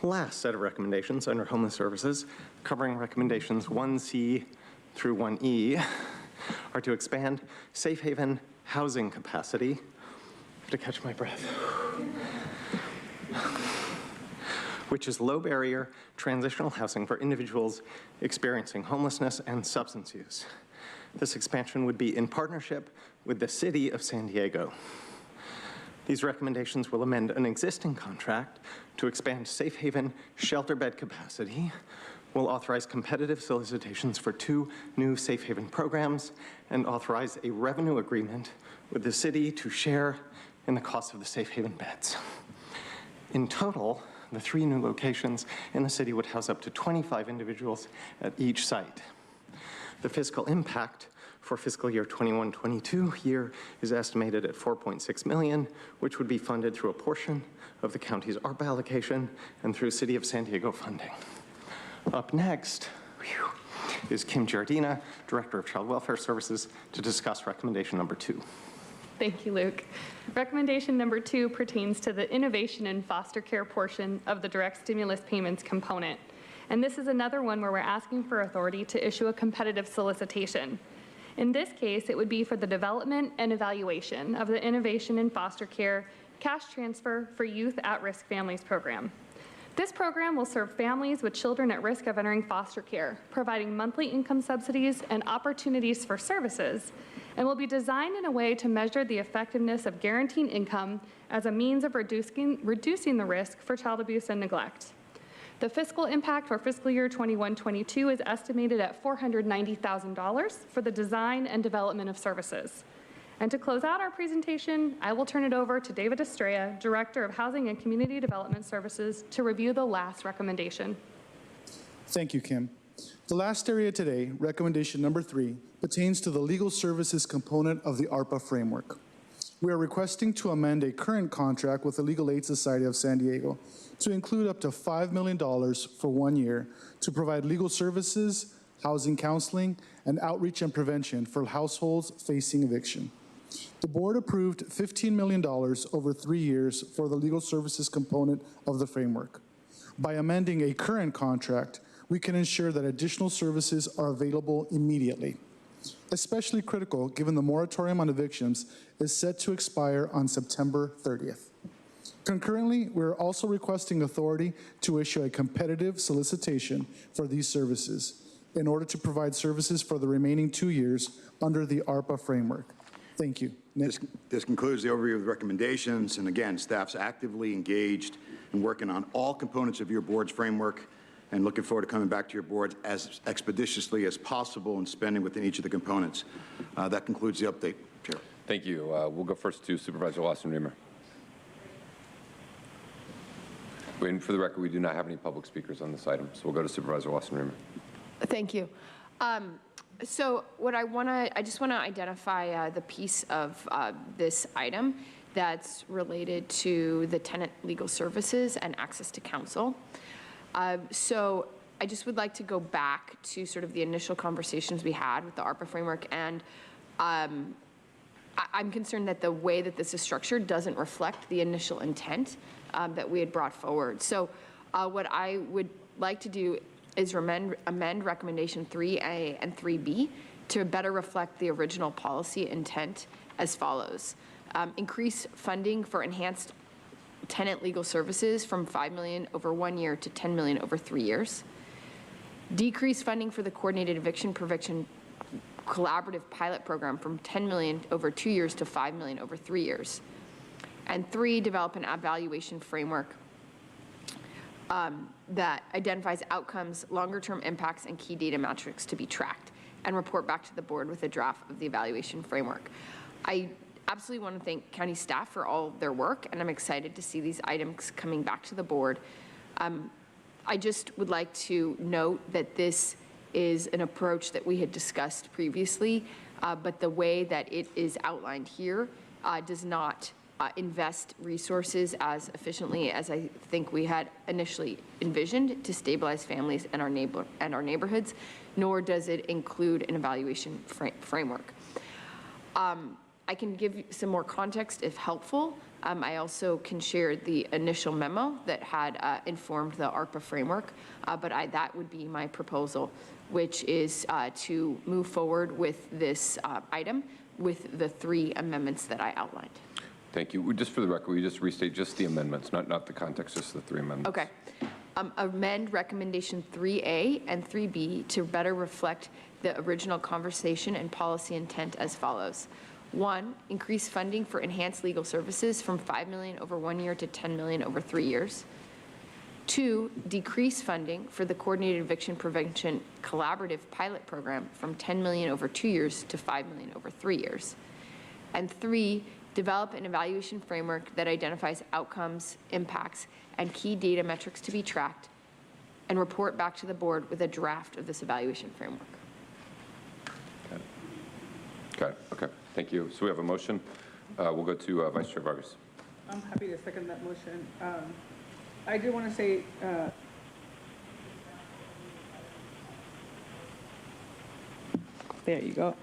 last set of recommendations under Homeless Services, covering recommendations 1C through 1E, are to expand safe haven housing capacity. I have to catch my breath. Which is low barrier transitional housing for individuals experiencing homelessness and substance use. This expansion would be in partnership with the City of San Diego. These recommendations will amend an existing contract to expand safe haven shelter bed capacity, will authorize competitive solicitations for 2 new safe haven programs, and authorize a revenue agreement with the city to share in the cost of the safe haven beds. In total, the 3 new locations in the city would house up to 25 individuals at each site. The fiscal impact for fiscal year 21-22 year is estimated at $4.6 million, which would be funded through a portion of the county's ARPA allocation and through City of San Diego funding. Up next is Kim Giardina, Director of Child Welfare Services, to discuss recommendation number 2. Thank you, Luke. Recommendation number 2 pertains to the innovation and foster care portion of the direct stimulus payments component. And this is another one where we're asking for authority to issue a competitive solicitation. In this case, it would be for the development and evaluation of the Innovation in Foster Care Cash Transfer for Youth at-Risk Families program. This program will serve families with children at risk of entering foster care, providing monthly income subsidies and opportunities for services, and will be designed in a way to measure the effectiveness of guaranteeing income as a means of reducing the risk for child abuse and neglect. The fiscal impact for fiscal year 21-22 is estimated at $490,000 for the design and development of services. And to close out our presentation, I will turn it over to David Estrella, Director of Housing and Community Development Services, to review the last recommendation. Thank you, Kim. The last area today, recommendation number 3, pertains to the legal services component of the ARPA framework. We are requesting to amend a current contract with the Legal Aid Society of San Diego to include up to $5 million for 1 year to provide legal services, housing counseling, and outreach and prevention for households facing eviction. The board approved $15 million over 3 years for the legal services component of the framework. By amending a current contract, we can ensure that additional services are available immediately. Especially critical given the moratorium on evictions is set to expire on September 30th. Concurrently, we're also requesting authority to issue a competitive solicitation for these services in order to provide services for the remaining 2 years under the ARPA framework. Thank you. This concludes the overview of the recommendations. And again, staff's actively engaged in working on all components of your board's framework and looking forward to coming back to your board as expeditiously as possible and spending within each of the components. That concludes the update, Chair. Thank you. We'll go first to Supervisor Lawson-Remer. And for the record, we do not have any public speakers on this item, so we'll go to Supervisor Lawson-Remer. Thank you. So what I just want to identify the piece of this item that's related to the tenant legal services and access to counsel. So I just would like to go back to sort of the initial conversations we had with the ARPA framework, and I'm concerned that the way that this is structured doesn't reflect the initial intent that we had brought forward. So what I would like to do is amend recommendation 3A and 3B to better reflect the original policy intent as follows. Increase funding for enhanced tenant legal services from $5 million over 1 year to $10 million over 3 years. Decrease funding for the coordinated eviction prevention collaborative pilot program from $10 million over 2 years to $5 million over 3 years. And 3, develop an evaluation framework that identifies outcomes, longer-term impacts, and key data metrics to be tracked, and report back to the board with a draft of the evaluation framework. I absolutely want to thank county staff for all of their work, and I'm excited to see these items coming back to the board. I just would like to note that this is an approach that we had discussed previously, but the way that it is outlined here does not invest resources as efficiently as I think we had initially envisioned to stabilize families and our neighborhoods, nor does it include an evaluation framework. I can give you some more context if helpful. I also can share the initial memo that had informed the ARPA framework, but that would be my proposal, which is to move forward with this item with the 3 amendments that I outlined. Thank you. Just for the record, will you just restate just the amendments, not the context, just the 3 amendments? Okay. Amend recommendation 3A and 3B to better reflect the original conversation and policy intent as follows. 1, increase funding for enhanced legal services from $5 million over 1 year to $10 million over 3 years. 2, decrease funding for the coordinated eviction prevention collaborative pilot program from $10 million over 2 years to $5 million over 3 years. And 3, develop an evaluation framework that identifies outcomes, impacts, and key data metrics to be tracked, and report back to the board with a draft of this evaluation framework. Got it. Okay. Thank you. So we have a motion. We'll go to Vice Chair Vargas. I'm happy to second that motion. I do want to say there you go.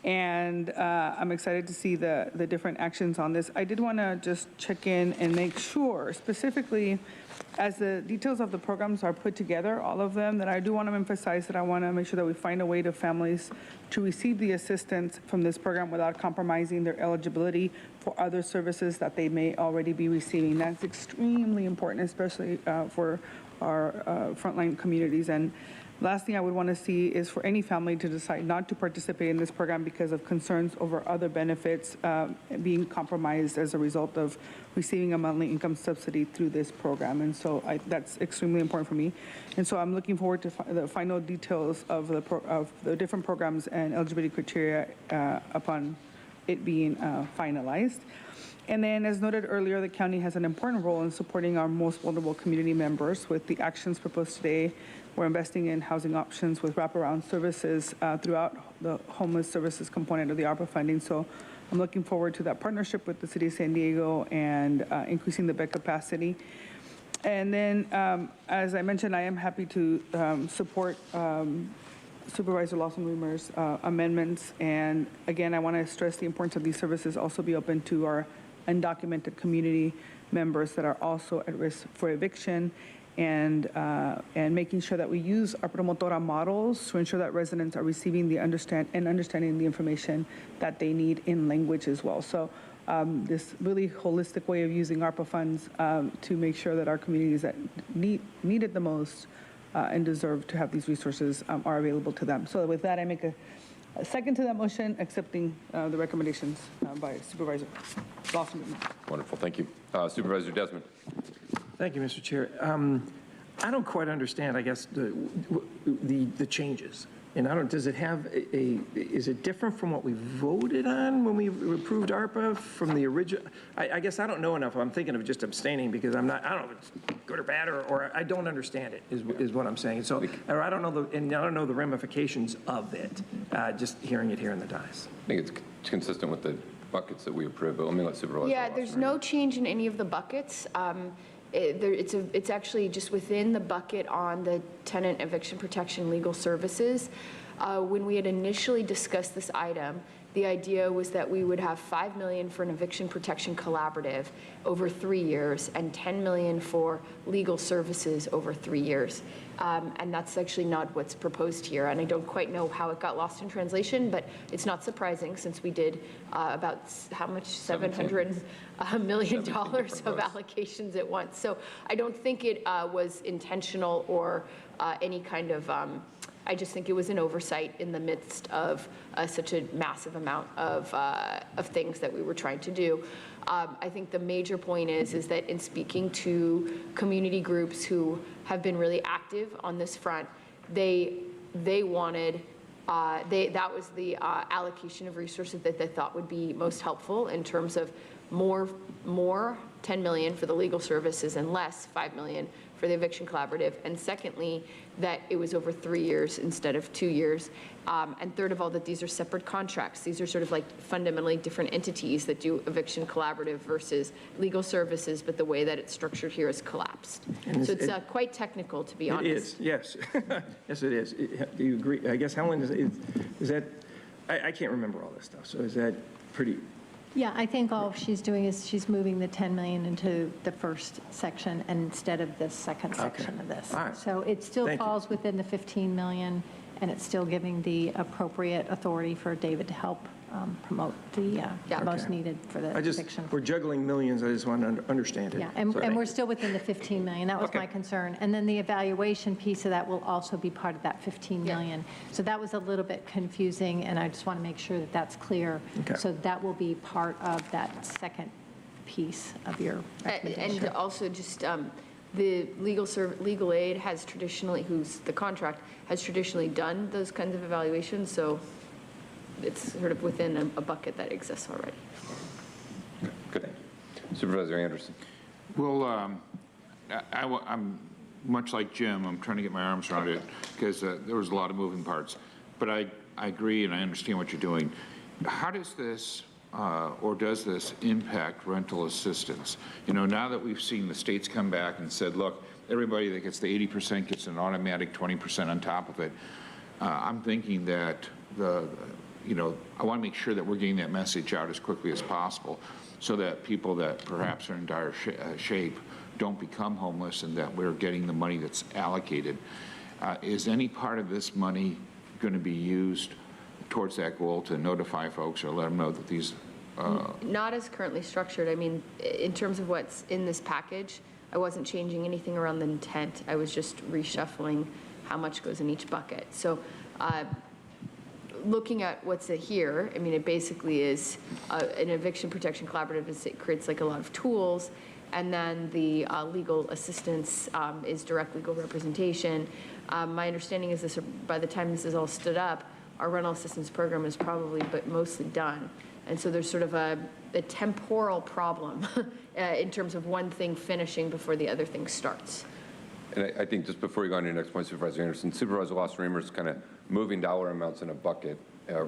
And I'm excited to see the different actions on this. I did want to just check in and make sure, specifically, as the details of the programs are put together, all of them, that I do want to emphasize that I want to make sure that we find a way to families to receive the assistance from this program without compromising their eligibility for other services that they may already be receiving. That's extremely important, especially for frontline communities. And last thing I would want to see is for any family to decide not to participate in this program because of concerns over other benefits being compromised as a result of receiving a monthly income subsidy through this program. And so that's extremely important for me. And so I'm looking forward to the final details of the different programs and eligibility criteria upon it being finalized. And then, as noted earlier, the county has an important role in supporting our most vulnerable community members. With the actions proposed today, we're investing in housing options with wraparound services throughout the homeless services component of the ARPA funding. So I'm looking forward to that partnership with the City of San Diego and increasing the bed capacity. And then, as I mentioned, I am happy to support Supervisor Lawson-Remer's amendments. And again, I want to stress the importance of these services also be open to our undocumented community members that are also at risk for eviction, and making sure that we use our promotora models to ensure that residents are receiving understanding the information that they need in language as well. So this really holistic way of using ARPA funds to make sure that our communities that need it the most and deserve to have these resources are available to them. So with that, I make a second to that motion, accepting the recommendations by Supervisor Lawson. Wonderful, thank you. Supervisor Desmond. Thank you, Mr. Chair. I don't quite understand, I guess, the changes. And does it have is it different from what we voted on when we approved ARPA from the original? I guess I don't know enough. I'm thinking of just abstaining because I don't know if it's good or bad, or I don't understand it is what I'm saying. So, or I don't know the ramifications of it, just hearing it here in the dais. I think it's consistent with the buckets that we approved, but let me let Supervisor. Yeah, there's no change in any of the buckets. It's actually just within the bucket on the tenant eviction protection legal services. When we had initially discussed this item, the idea was that we would have $5 million for an eviction protection collaborative over 3 years and $10 million for legal services over 3 years. And that's actually not what's proposed here. And I don't quite know how it got lost in translation, but it's not surprising since we did about how much, $700 million of allocations at once. So I don't think it was intentional or any kind of, I just think it was an oversight in the midst of such a massive amount of things that we were trying to do. I think the major point is that in speaking to community groups who have been really active on this front, they wanted, that was the allocation of resources that they thought would be most helpful in terms of more 10 million for the legal services and less 5 million for the eviction collaborative. And secondly, that it was over 3 years instead of 2 years. And third of all, that these are separate contracts. These are sort of like fundamentally different entities that do eviction collaborative versus legal services, but the way that it's structured here is collapsed. So it's quite technical, to be honest. It is, yes. Yes, it is. Do you agree? I guess Helen, is that, I can't remember all this stuff, so is that pretty? Yeah, I think all she's doing is she's moving the 10 million into the first section instead of the second section of this. All right. So it still falls within the 15 million, and it's still giving the appropriate authority for David to help promote the most needed for the eviction. We're juggling millions, I just want to understand it. Yeah, and we're still within the 15 million. That was my concern. And then the evaluation piece of that will also be part of that 15 million. So that was a little bit confusing, and I just want to make sure that that's clear. So that will be part of that second piece of your recommendation. And also just the legal aid has traditionally, who's the contract, has traditionally done those kinds of evaluations. So it's sort of within a bucket that exists already. Good. Supervisor Anderson. Well, I'm much like Jim. I'm trying to get my arms around it because there was a lot of moving parts. But I agree and I understand what you're doing. How does this or does this impact rental assistance? You know, now that we've seen the states come back and said, look, everybody that gets the 80% gets an automatic 20% on top of it. I'm thinking that I want to make sure that we're getting that message out as quickly as possible so that people that perhaps are in dire shape don't become homeless and that we're getting the money that's allocated. Is any part of this money going to be used towards that goal to notify folks or let them know that these... Not as currently structured. I mean, in terms of what's in this package, I wasn't changing anything around the intent. I was just reshuffling how much goes in each bucket. So looking at what's here, I mean, it basically is an eviction protection collaborative. It creates like a lot of tools. And then the legal assistance is direct legal representation. My understanding is this, by the time this is all stood up, our rental assistance program is probably, but mostly done. And so there's sort of a temporal problem in terms of one thing finishing before the other thing starts. And I think just before you go on to your next point, Supervisor Anderson, Supervisor Lawson-Remer is kind of moving dollar amounts in a bucket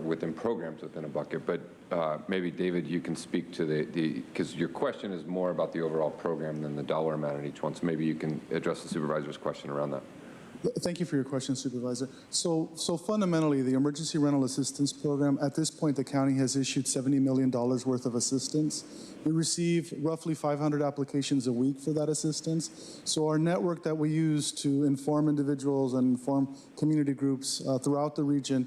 within programs within a bucket, but maybe David, you can speak to because your question is more about the overall program than the dollar amount in each one, so maybe you can address the supervisor's question around that. Thank you for your question, Supervisor. So fundamentally, the Emergency Rental Assistance Program, at this point, the county has issued $70 million worth of assistance. We receive roughly 500 applications a week for that assistance. So our network that we use to inform individuals and inform community groups throughout the region,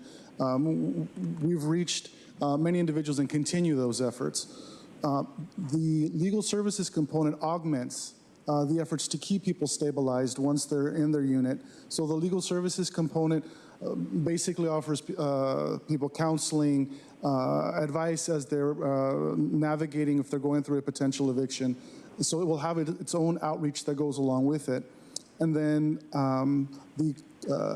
we've reached many individuals and continue those efforts. The legal services component augments the efforts to keep people stabilized once they're in their unit. So the legal services component basically offers people counseling, advice as they're navigating if they're going through a potential eviction. So it will have its own outreach that goes along with it. And then the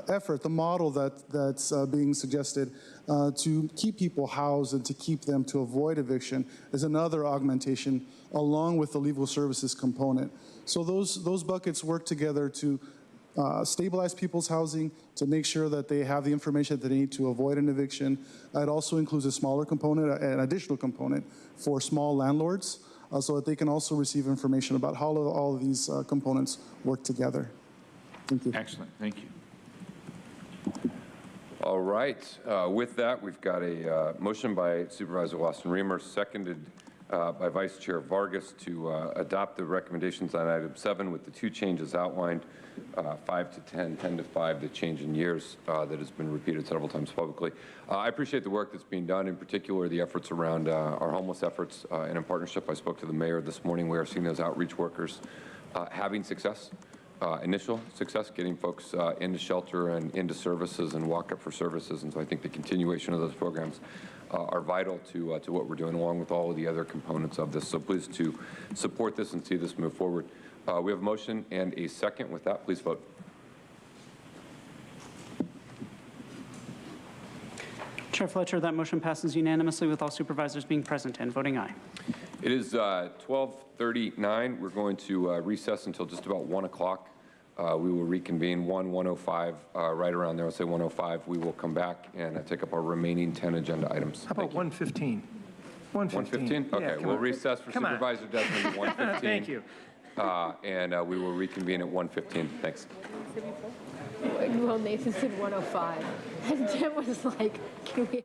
effort, the model that's being suggested to keep people housed and to keep them to avoid eviction is another augmentation along with the legal services component. So those buckets work together to stabilize people's housing, to make sure that they have the information that they need to avoid an eviction. It also includes a smaller component, an additional component for small landlords, so that they can also receive information about how all of these components work together. Thank you. Excellent. Thank you. All right. With that, we've got a motion by Supervisor Lawson-Remer, seconded by Vice Chair Vargas to adopt the recommendations on item 7 with the 2 changes outlined, 5 to 10, 10 to 5, the change in years that has been repeated several times publicly. I appreciate the work that's being done, in particular the efforts around our homeless efforts, and in partnership, I spoke to the mayor this morning. We are seeing those outreach workers having success. Initial success, getting folks into shelter and into services and walk up for services. And so I think the continuation of those programs are vital to what we're doing, along with all of the other components of this. So please to support this and see this move forward. We have a motion and a second. With that, please vote. Chair Fletcher, that motion passes unanimously with all supervisors being present and voting aye. It is 12:39. We're going to recess until just about 1 o'clock. We will reconvene 1:05, right around there. I'll say 1:05. We will come back and take up our remaining 10 agenda items. How about 1:15? 1:15? Okay, Yeah, we'll recess for Supervisor Desmond at 1:15. Thank you. And we will reconvene at 1:15. Thanks. Well, Nathan said 105, and Tim was like, can we?